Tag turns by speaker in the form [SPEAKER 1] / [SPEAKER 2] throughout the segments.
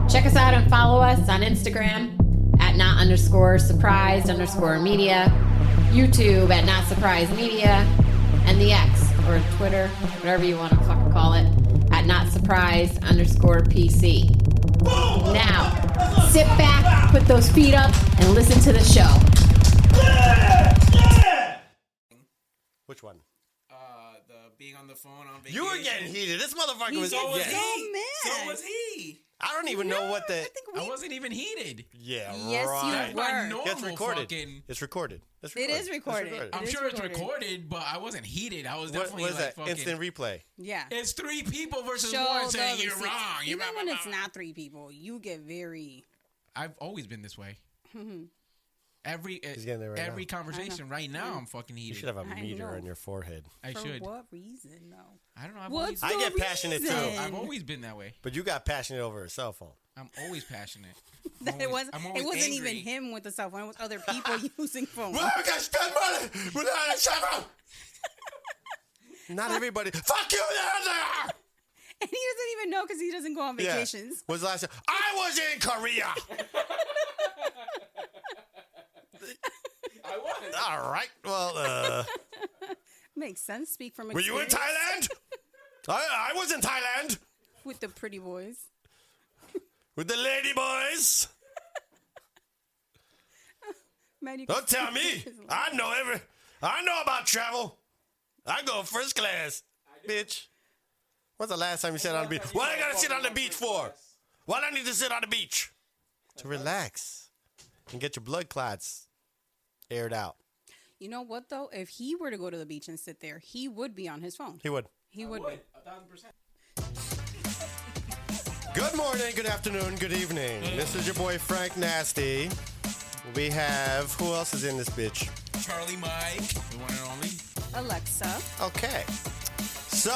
[SPEAKER 1] Check us out and follow us on Instagram at not_surprised_media, YouTube at Not Surprised Media, and the X or Twitter, whatever you want to fucking call it, at NotSurprised_PC. Now, sit back, put those feet up, and listen to the show.
[SPEAKER 2] Which one?
[SPEAKER 3] The being on the phone on vacation.
[SPEAKER 2] You were getting heated. This motherfucker was.
[SPEAKER 3] So was
[SPEAKER 2] yeah.
[SPEAKER 3] he.
[SPEAKER 4] mad.
[SPEAKER 3] So was he.
[SPEAKER 2] I don't even know what the.
[SPEAKER 3] I wasn't even heated.
[SPEAKER 2] Yeah,
[SPEAKER 4] Yes,
[SPEAKER 2] right.
[SPEAKER 4] you
[SPEAKER 3] My
[SPEAKER 4] were.
[SPEAKER 3] normal
[SPEAKER 2] It's recorded.
[SPEAKER 3] fucking.
[SPEAKER 2] It's recorded. It's
[SPEAKER 4] It is recorded.
[SPEAKER 3] I'm sure it's recorded, but I wasn't heated. I was definitely
[SPEAKER 2] What is
[SPEAKER 3] like
[SPEAKER 2] that?
[SPEAKER 3] fucking.
[SPEAKER 2] Instant replay.
[SPEAKER 4] Yeah.
[SPEAKER 3] It's three people versus
[SPEAKER 4] Show
[SPEAKER 3] one
[SPEAKER 4] the
[SPEAKER 3] saying you're
[SPEAKER 4] receipts.
[SPEAKER 3] wrong. You're
[SPEAKER 4] Even
[SPEAKER 3] blah,
[SPEAKER 4] when
[SPEAKER 3] blah,
[SPEAKER 4] it's
[SPEAKER 3] blah.
[SPEAKER 4] not three people, you get very.
[SPEAKER 3] I've always been this way. Every
[SPEAKER 2] getting there right
[SPEAKER 3] every
[SPEAKER 2] now.
[SPEAKER 3] conversation right now, I'm fucking heated.
[SPEAKER 2] You should have a
[SPEAKER 4] I
[SPEAKER 2] meter
[SPEAKER 4] know.
[SPEAKER 2] on your forehead.
[SPEAKER 3] I
[SPEAKER 4] For
[SPEAKER 3] should.
[SPEAKER 4] what reason, though?
[SPEAKER 3] I don't know.
[SPEAKER 4] What's
[SPEAKER 2] I get passionate too.
[SPEAKER 3] I've always been that way.
[SPEAKER 2] But you got passionate over a cell phone.
[SPEAKER 3] I'm always passionate.
[SPEAKER 4] That it wasn't.
[SPEAKER 3] I'm
[SPEAKER 4] It
[SPEAKER 3] always
[SPEAKER 4] wasn't
[SPEAKER 3] angry.
[SPEAKER 4] even him with the cell phone. It was other people using phones.
[SPEAKER 2] Well, I got to spend money without a cell phone. Not everybody. Fuck you there.
[SPEAKER 4] And he doesn't even know because he doesn't go on vacations.
[SPEAKER 2] When's the last time? I was in Korea.
[SPEAKER 3] I was.
[SPEAKER 2] All right. Well,
[SPEAKER 4] Makes sense. Speak from
[SPEAKER 2] were you in
[SPEAKER 4] experience.
[SPEAKER 2] Thailand? I was in Thailand
[SPEAKER 4] With the pretty boys.
[SPEAKER 2] with the lady boys.
[SPEAKER 4] Man, you
[SPEAKER 2] Don't
[SPEAKER 4] can
[SPEAKER 2] tell
[SPEAKER 4] see
[SPEAKER 2] me.
[SPEAKER 4] his
[SPEAKER 2] I know about travel. I go first class, bitch. When's the last time you sat on the beach? What I gotta sit on the beach for? Why do I need to sit on the beach? To relax and get your blood clots aired out.
[SPEAKER 4] You know what, though? If he were to go to the beach and sit there, he would be on his phone.
[SPEAKER 2] He would.
[SPEAKER 4] He would be.
[SPEAKER 3] 1,000%.
[SPEAKER 2] Good morning, good afternoon, good evening. This is your boy Frank Nasty. We have, who else is in this bitch?
[SPEAKER 3] Charlie Mike, the one and only.
[SPEAKER 4] Alexa.
[SPEAKER 2] Okay. So,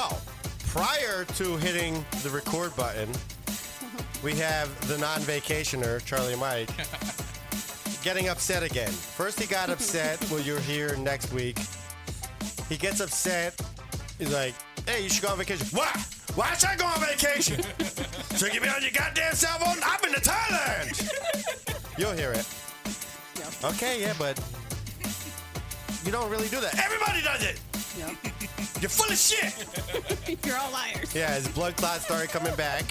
[SPEAKER 2] prior to hitting the record button, we have the non-vacationer, Charlie Mike, getting upset again. First he got upset, well, you're here next week. He gets upset. He's like, hey, you should go on vacation. Why? Why should I go on vacation? So you get me on your goddamn cell phone? I've been to Thailand. You'll hear it.
[SPEAKER 4] Yep.
[SPEAKER 2] Okay, yeah, but you don't really do that. Everybody does it.
[SPEAKER 4] Yep.
[SPEAKER 2] You're full of shit.
[SPEAKER 4] You're all liars.
[SPEAKER 2] Yeah, his blood clots started coming back.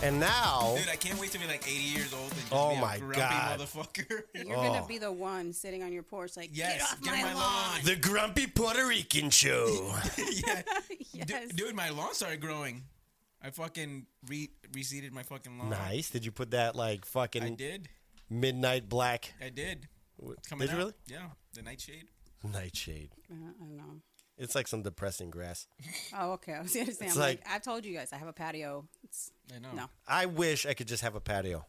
[SPEAKER 2] And now,
[SPEAKER 3] Dude, I can't wait to be like 80 years old and just
[SPEAKER 2] Oh
[SPEAKER 3] be a
[SPEAKER 2] my
[SPEAKER 3] grumpy
[SPEAKER 2] God.
[SPEAKER 3] motherfucker.
[SPEAKER 4] You're going to be the one sitting on your porch like,
[SPEAKER 3] Yes,
[SPEAKER 4] get off
[SPEAKER 3] get
[SPEAKER 4] my
[SPEAKER 3] my
[SPEAKER 4] lawn.
[SPEAKER 3] lawn.
[SPEAKER 2] the Grumpy Puerto Rican Show.
[SPEAKER 3] Yeah.
[SPEAKER 4] Yes.
[SPEAKER 3] Dude, my lawn started growing. I fucking reseeded my fucking lawn.
[SPEAKER 2] Nice. Did you put that like
[SPEAKER 3] I
[SPEAKER 2] fucking
[SPEAKER 3] did.
[SPEAKER 2] midnight black
[SPEAKER 3] I did. It's
[SPEAKER 2] Did
[SPEAKER 3] coming
[SPEAKER 2] you
[SPEAKER 3] out.
[SPEAKER 2] really?
[SPEAKER 3] Yeah, the nightshade.
[SPEAKER 2] nightshade?
[SPEAKER 4] I don't know.
[SPEAKER 2] It's like some depressing grass.
[SPEAKER 4] Oh, okay. I was going to say,
[SPEAKER 2] It's
[SPEAKER 4] I'm like,
[SPEAKER 2] like-
[SPEAKER 4] I've told you guys, I have a patio. It's,
[SPEAKER 3] I know.
[SPEAKER 4] no.
[SPEAKER 2] I wish I could just have a patio.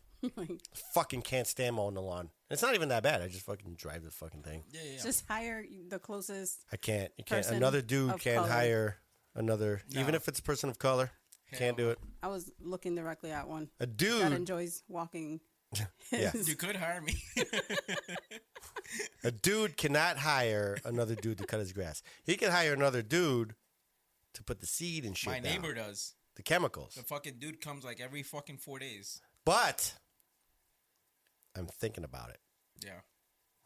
[SPEAKER 2] Fucking can't stand mowing the lawn. It's not even that bad. I just fucking drive the fucking thing.
[SPEAKER 3] Yeah, yeah.
[SPEAKER 4] Just hire the closest.
[SPEAKER 2] I can't. You can't.
[SPEAKER 4] Person
[SPEAKER 2] Another dude
[SPEAKER 4] of
[SPEAKER 2] can't
[SPEAKER 4] color.
[SPEAKER 2] hire another,
[SPEAKER 3] No.
[SPEAKER 2] even if it's a person of color. Can't do it.
[SPEAKER 4] I was looking directly at one
[SPEAKER 2] A
[SPEAKER 4] that
[SPEAKER 2] dude.
[SPEAKER 4] enjoys walking.
[SPEAKER 2] Yeah.
[SPEAKER 4] his-
[SPEAKER 3] You could hire me.
[SPEAKER 2] A dude cannot hire another dude to cut his grass. He can hire another dude to put the seed and shit
[SPEAKER 3] My
[SPEAKER 2] down.
[SPEAKER 3] neighbor does.
[SPEAKER 2] The chemicals.
[SPEAKER 3] The fucking dude comes like every fucking 4 days.
[SPEAKER 2] But I'm thinking about it.
[SPEAKER 3] Yeah.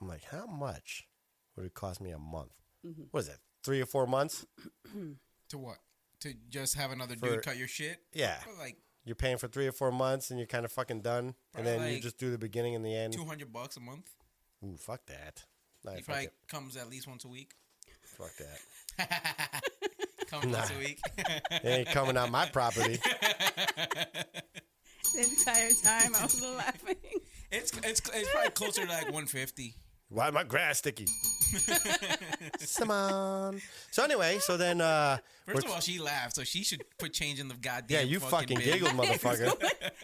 [SPEAKER 2] I'm like, how much would it cost me a month?
[SPEAKER 4] Mm-hmm.
[SPEAKER 2] What is it, 3 or 4 months?
[SPEAKER 3] To what? To just have another
[SPEAKER 2] For-
[SPEAKER 3] dude cut your shit?
[SPEAKER 2] Yeah.
[SPEAKER 3] For like
[SPEAKER 2] You're paying for 3 or 4 months and you're kind of fucking done. And then you
[SPEAKER 3] like
[SPEAKER 2] just do the beginning and the end.
[SPEAKER 3] $200 a month.
[SPEAKER 2] Ooh, fuck that. Nah,
[SPEAKER 3] He
[SPEAKER 2] fuck
[SPEAKER 3] probably
[SPEAKER 2] it.
[SPEAKER 3] comes at least once a week.
[SPEAKER 2] Fuck that.
[SPEAKER 3] Comes once a week.
[SPEAKER 2] It ain't coming out my property.
[SPEAKER 4] The entire time I was laughing.
[SPEAKER 3] It's probably closer to like 150.
[SPEAKER 2] Why my grass sticky? Come on. So anyway, so then
[SPEAKER 3] First of all, she laughed, so she should put change in the goddamn.
[SPEAKER 2] yeah, you fucking
[SPEAKER 3] bin.
[SPEAKER 2] giggled, motherfucker.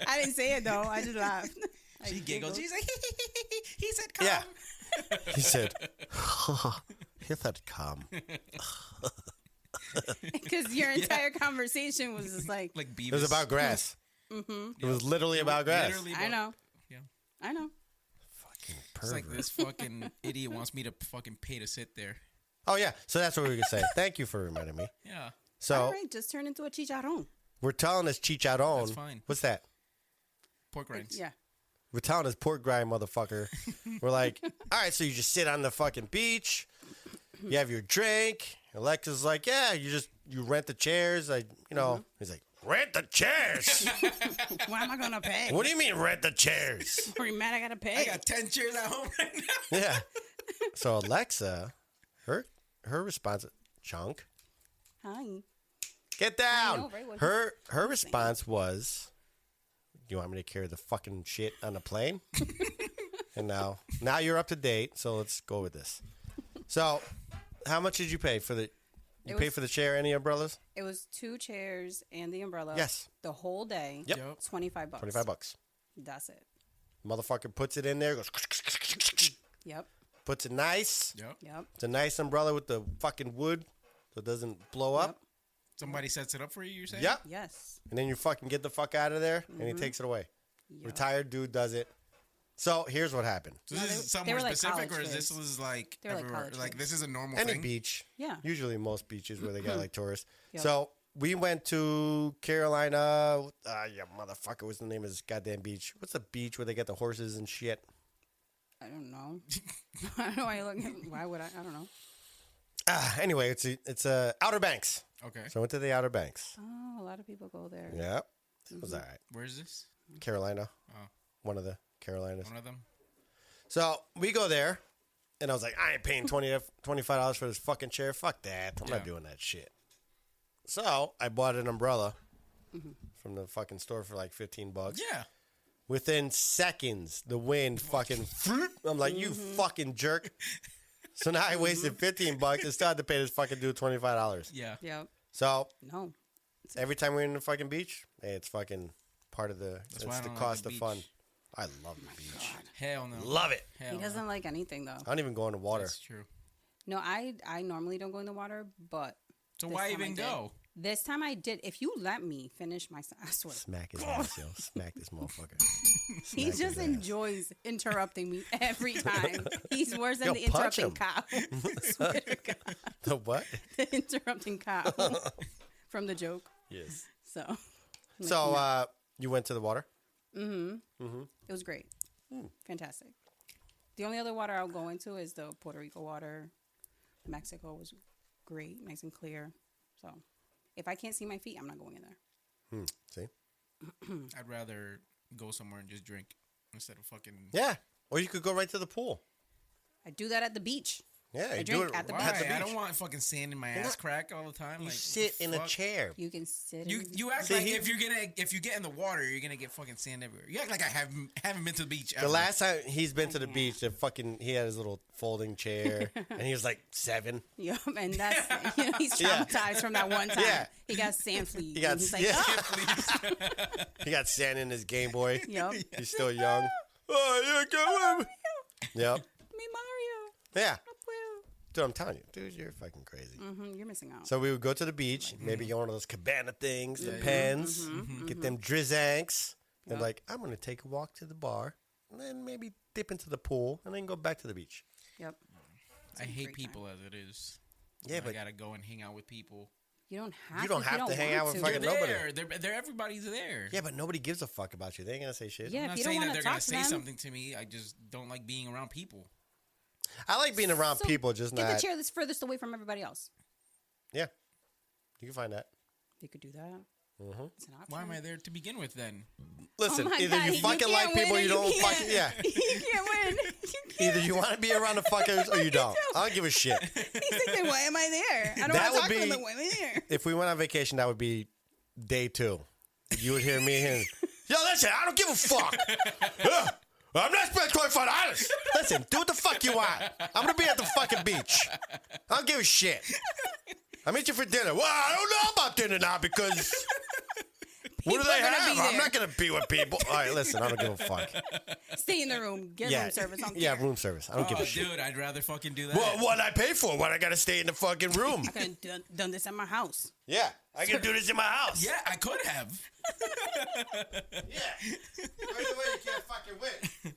[SPEAKER 4] I didn't say it though. I just laughed. I
[SPEAKER 3] She giggled. She's like, he said, "Come."
[SPEAKER 2] Yeah. He said, he said, come.
[SPEAKER 4] Because your entire conversation was just like,
[SPEAKER 3] Like Beavis.
[SPEAKER 2] It was about grass.
[SPEAKER 4] mm-hmm.
[SPEAKER 2] It was literally about grass.
[SPEAKER 3] Literally
[SPEAKER 4] I know.
[SPEAKER 3] Yeah.
[SPEAKER 4] I know.
[SPEAKER 2] Fucking
[SPEAKER 3] It's like
[SPEAKER 2] pervert.
[SPEAKER 3] this fucking idiot wants me to fucking pay to sit there.
[SPEAKER 2] Oh, yeah. So that's what we were going to say. Thank you for reminding me.
[SPEAKER 3] Yeah.
[SPEAKER 2] So,
[SPEAKER 4] All right, just turn into a chicharron.
[SPEAKER 2] We're telling us chicharron.
[SPEAKER 3] That's fine.
[SPEAKER 2] What's that?
[SPEAKER 3] Pork rinds.
[SPEAKER 4] Yeah.
[SPEAKER 2] We're telling us pork rind, motherfucker. We're like, all right, so you just sit on the fucking beach. You have your drink. Alexa's like, yeah, you rent the chairs. He's like, rent the chairs?
[SPEAKER 4] Why am I gonna pay?
[SPEAKER 2] What do you mean rent the chairs?
[SPEAKER 4] Are you mad I gotta pay?
[SPEAKER 3] I got 10 chairs at home right now.
[SPEAKER 2] Yeah. So Alexa, her response, chunk,
[SPEAKER 4] Hi.
[SPEAKER 2] get down.
[SPEAKER 4] know, right? What
[SPEAKER 2] Her response was, you want me to carry the fucking shit on the plane? And now you're up to date, so let's go with this. So, how much did you pay for the? You pay for the chair and the umbrellas?
[SPEAKER 4] It was 2 chairs and the umbrella.
[SPEAKER 2] Yes.
[SPEAKER 4] The whole day.
[SPEAKER 2] Yep.
[SPEAKER 4] $25.
[SPEAKER 2] $25.
[SPEAKER 4] That's it.
[SPEAKER 2] Motherfucker puts it in there, goes,
[SPEAKER 4] Yep.
[SPEAKER 2] puts it nice.
[SPEAKER 4] Yep.
[SPEAKER 2] It's a nice umbrella with the fucking wood, so it doesn't blow up.
[SPEAKER 3] Somebody sets it up for you, you're saying?
[SPEAKER 2] Yep.
[SPEAKER 4] Yes.
[SPEAKER 2] And then you fucking get the fuck out of there, and he takes it away.
[SPEAKER 4] Yep.
[SPEAKER 2] Retired dude does it. So here's what happened.
[SPEAKER 3] So this is
[SPEAKER 4] they
[SPEAKER 3] somewhere
[SPEAKER 4] were like
[SPEAKER 3] specific,
[SPEAKER 4] college
[SPEAKER 3] or is this
[SPEAKER 4] kids.
[SPEAKER 3] was like
[SPEAKER 4] They were like
[SPEAKER 3] everywhere?
[SPEAKER 4] college
[SPEAKER 3] Like
[SPEAKER 4] kids.
[SPEAKER 3] this is a normal
[SPEAKER 2] Any
[SPEAKER 3] thing?
[SPEAKER 2] beach.
[SPEAKER 4] Yeah.
[SPEAKER 2] Usually most beaches where they got like tourists.
[SPEAKER 4] Yep.
[SPEAKER 2] So we went to Carolina. Yeah, motherfucker, what's the name of this goddamn beach? What's the beach where they got the horses and shit?
[SPEAKER 4] I don't know. I don't know why you look at why would I don't know.
[SPEAKER 2] Anyway, it's Outer Banks.
[SPEAKER 3] Okay.
[SPEAKER 2] So I went to the Outer Banks.
[SPEAKER 4] Oh, a lot of people go there.
[SPEAKER 2] Yeah. It was all right.
[SPEAKER 3] Where is this?
[SPEAKER 2] Carolina.
[SPEAKER 3] Oh.
[SPEAKER 2] One of the Carolinas.
[SPEAKER 3] One of them?
[SPEAKER 2] So we go there, and I was like, I ain't paying $25 for this fucking chair. Fuck that. I'm not doing that shit. So I bought an umbrella from the fucking store for like $15.
[SPEAKER 3] Yeah.
[SPEAKER 2] Within seconds, the wind fucking. I'm like, you fucking jerk. So now I wasted $15 and still had to pay this fucking dude $25.
[SPEAKER 3] Yeah.
[SPEAKER 4] Yep.
[SPEAKER 2] So
[SPEAKER 4] No.
[SPEAKER 2] every time we're in the fucking beach, hey, it's fucking part of the.
[SPEAKER 3] That's why
[SPEAKER 2] It's
[SPEAKER 3] I
[SPEAKER 2] the
[SPEAKER 3] don't
[SPEAKER 2] cost
[SPEAKER 3] like
[SPEAKER 2] of
[SPEAKER 3] the
[SPEAKER 2] fun.
[SPEAKER 3] beach.
[SPEAKER 2] I love the beach.
[SPEAKER 3] Hell no.
[SPEAKER 2] Love it.
[SPEAKER 3] Hell
[SPEAKER 4] He
[SPEAKER 3] no.
[SPEAKER 4] doesn't like anything though.
[SPEAKER 2] I don't even go in the water.
[SPEAKER 3] That's true.
[SPEAKER 4] No, I normally don't go in the water, but
[SPEAKER 3] So
[SPEAKER 4] this
[SPEAKER 3] why
[SPEAKER 4] time I
[SPEAKER 3] even
[SPEAKER 4] did.
[SPEAKER 3] go?
[SPEAKER 4] This time I did. If you let me finish my, I swear,
[SPEAKER 2] Smack his ass, yo. Smack this motherfucker.
[SPEAKER 4] he
[SPEAKER 2] Smack
[SPEAKER 4] just
[SPEAKER 2] his ass.
[SPEAKER 4] enjoys interrupting me every time. He's worse than
[SPEAKER 2] Yo,
[SPEAKER 4] the
[SPEAKER 2] punch
[SPEAKER 4] interrupting cow. I swear to God.
[SPEAKER 2] The what?
[SPEAKER 4] The interrupting cow from the joke.
[SPEAKER 2] Yes.
[SPEAKER 4] So,
[SPEAKER 2] So you went to the water?
[SPEAKER 4] it was great, fantastic. The only other water I'll go into is the Puerto Rico water. Mexico was great, nice and clear. So, if I can't see my feet, I'm not going in there.
[SPEAKER 2] See?
[SPEAKER 3] I'd rather go somewhere and just drink instead of fucking.
[SPEAKER 2] Yeah. Or you could go right to the pool.
[SPEAKER 4] I do that at the beach.
[SPEAKER 2] Yeah, you do
[SPEAKER 4] drink
[SPEAKER 2] it
[SPEAKER 4] at the
[SPEAKER 3] Why?
[SPEAKER 2] at the beach.
[SPEAKER 3] I don't want fucking sand in my ass crack all the time.
[SPEAKER 2] You
[SPEAKER 3] Like,
[SPEAKER 2] sit in a
[SPEAKER 3] fuck?
[SPEAKER 2] chair.
[SPEAKER 4] You can sit.
[SPEAKER 3] You act
[SPEAKER 2] See,
[SPEAKER 3] like
[SPEAKER 2] he-
[SPEAKER 3] if you get in the water, you're gonna get fucking sand everywhere. You act like I haven't been to the beach ever.
[SPEAKER 2] The last time he's been to the beach, he had his little folding chair, and he was like 7.
[SPEAKER 4] Yep, and that's he's
[SPEAKER 2] Yeah.
[SPEAKER 4] traumatized from that one time.
[SPEAKER 2] Yeah.
[SPEAKER 4] He got sand fleas.
[SPEAKER 2] He got
[SPEAKER 4] and he's like,
[SPEAKER 2] yeah.
[SPEAKER 4] "Ah."
[SPEAKER 2] He got sand in his Game Boy.
[SPEAKER 4] Yep.
[SPEAKER 2] He's still young. Oh, yeah, go. Yep.
[SPEAKER 4] Me Mario.
[SPEAKER 2] Yeah.
[SPEAKER 4] Well,
[SPEAKER 2] Dude, I'm telling you, dude, you're fucking crazy.
[SPEAKER 4] you're missing out.
[SPEAKER 2] So we would go to the beach, maybe get one of those cabana things, the pens, get them drizzanks, and like, I'm going to take a walk to the bar, and then maybe dip into the pool, and then go back to the beach.
[SPEAKER 4] Yep.
[SPEAKER 3] I hate
[SPEAKER 4] great
[SPEAKER 3] people as it is.
[SPEAKER 2] Yeah,
[SPEAKER 3] I
[SPEAKER 2] but
[SPEAKER 3] gotta go and hang out with people.
[SPEAKER 4] You don't have.
[SPEAKER 2] You don't
[SPEAKER 4] to,
[SPEAKER 2] have to hang out
[SPEAKER 4] want
[SPEAKER 2] with
[SPEAKER 4] to.
[SPEAKER 2] fucking
[SPEAKER 3] They're
[SPEAKER 2] nobody.
[SPEAKER 3] there. They're everybody's there.
[SPEAKER 2] yeah, but nobody gives a fuck about you. They ain't going to say shit.
[SPEAKER 4] Yeah,
[SPEAKER 3] I'm
[SPEAKER 4] if
[SPEAKER 3] not
[SPEAKER 4] you don't
[SPEAKER 3] saying that
[SPEAKER 4] want
[SPEAKER 3] they're
[SPEAKER 4] to
[SPEAKER 3] gonna
[SPEAKER 4] talk to
[SPEAKER 3] say
[SPEAKER 4] them,
[SPEAKER 3] something to me. I just don't like being around people.
[SPEAKER 2] I like being around
[SPEAKER 4] So,
[SPEAKER 2] people, just
[SPEAKER 4] get
[SPEAKER 2] not.
[SPEAKER 4] the chair that's furthest away from everybody else.
[SPEAKER 2] Yeah. You can find that.
[SPEAKER 4] You could do that. It's an option.
[SPEAKER 3] Why am I there to begin with then?
[SPEAKER 2] Listen,
[SPEAKER 4] Oh my
[SPEAKER 2] either
[SPEAKER 4] God,
[SPEAKER 2] you
[SPEAKER 4] you
[SPEAKER 2] fucking
[SPEAKER 4] can't
[SPEAKER 2] like
[SPEAKER 4] win
[SPEAKER 2] people,
[SPEAKER 4] or
[SPEAKER 2] you
[SPEAKER 4] you
[SPEAKER 2] don't
[SPEAKER 4] can't.
[SPEAKER 2] fucking, yeah.
[SPEAKER 4] You can't win. You can't.
[SPEAKER 2] Either you want to be around the fuckers or you don't. I don't give a shit.
[SPEAKER 4] He's thinking, why am I there? I don't
[SPEAKER 2] That
[SPEAKER 4] want to
[SPEAKER 2] would
[SPEAKER 4] talk to them,
[SPEAKER 2] be-
[SPEAKER 4] but why am I there?
[SPEAKER 2] If we went on vacation, that would be day 2. You would hear me and yo, listen, I don't give a fuck. I'm not spending $25. Listen, do what the fuck you want. I'm gonna be at the fucking beach. I don't give a shit. I'll meet you for dinner. Well, I don't know about dinner now because what do
[SPEAKER 4] People
[SPEAKER 2] they
[SPEAKER 4] are gonna
[SPEAKER 2] have?
[SPEAKER 4] be
[SPEAKER 2] I'm
[SPEAKER 4] there.
[SPEAKER 2] not gonna be with people. All right, listen, I don't give a fuck.
[SPEAKER 4] Stay in the room. Get
[SPEAKER 2] Yeah,
[SPEAKER 4] room service. I don't
[SPEAKER 2] yeah,
[SPEAKER 4] care.
[SPEAKER 2] room service. I don't give
[SPEAKER 3] Oh,
[SPEAKER 2] a shit.
[SPEAKER 3] dude, I'd rather fucking do that.
[SPEAKER 2] Well, what I pay for? What I gotta stay in the fucking room?
[SPEAKER 4] I could have done this at my house.
[SPEAKER 2] Yeah, I can do this in my house.
[SPEAKER 3] Yeah, I could have.
[SPEAKER 2] Yeah. Right away, you can't fucking win.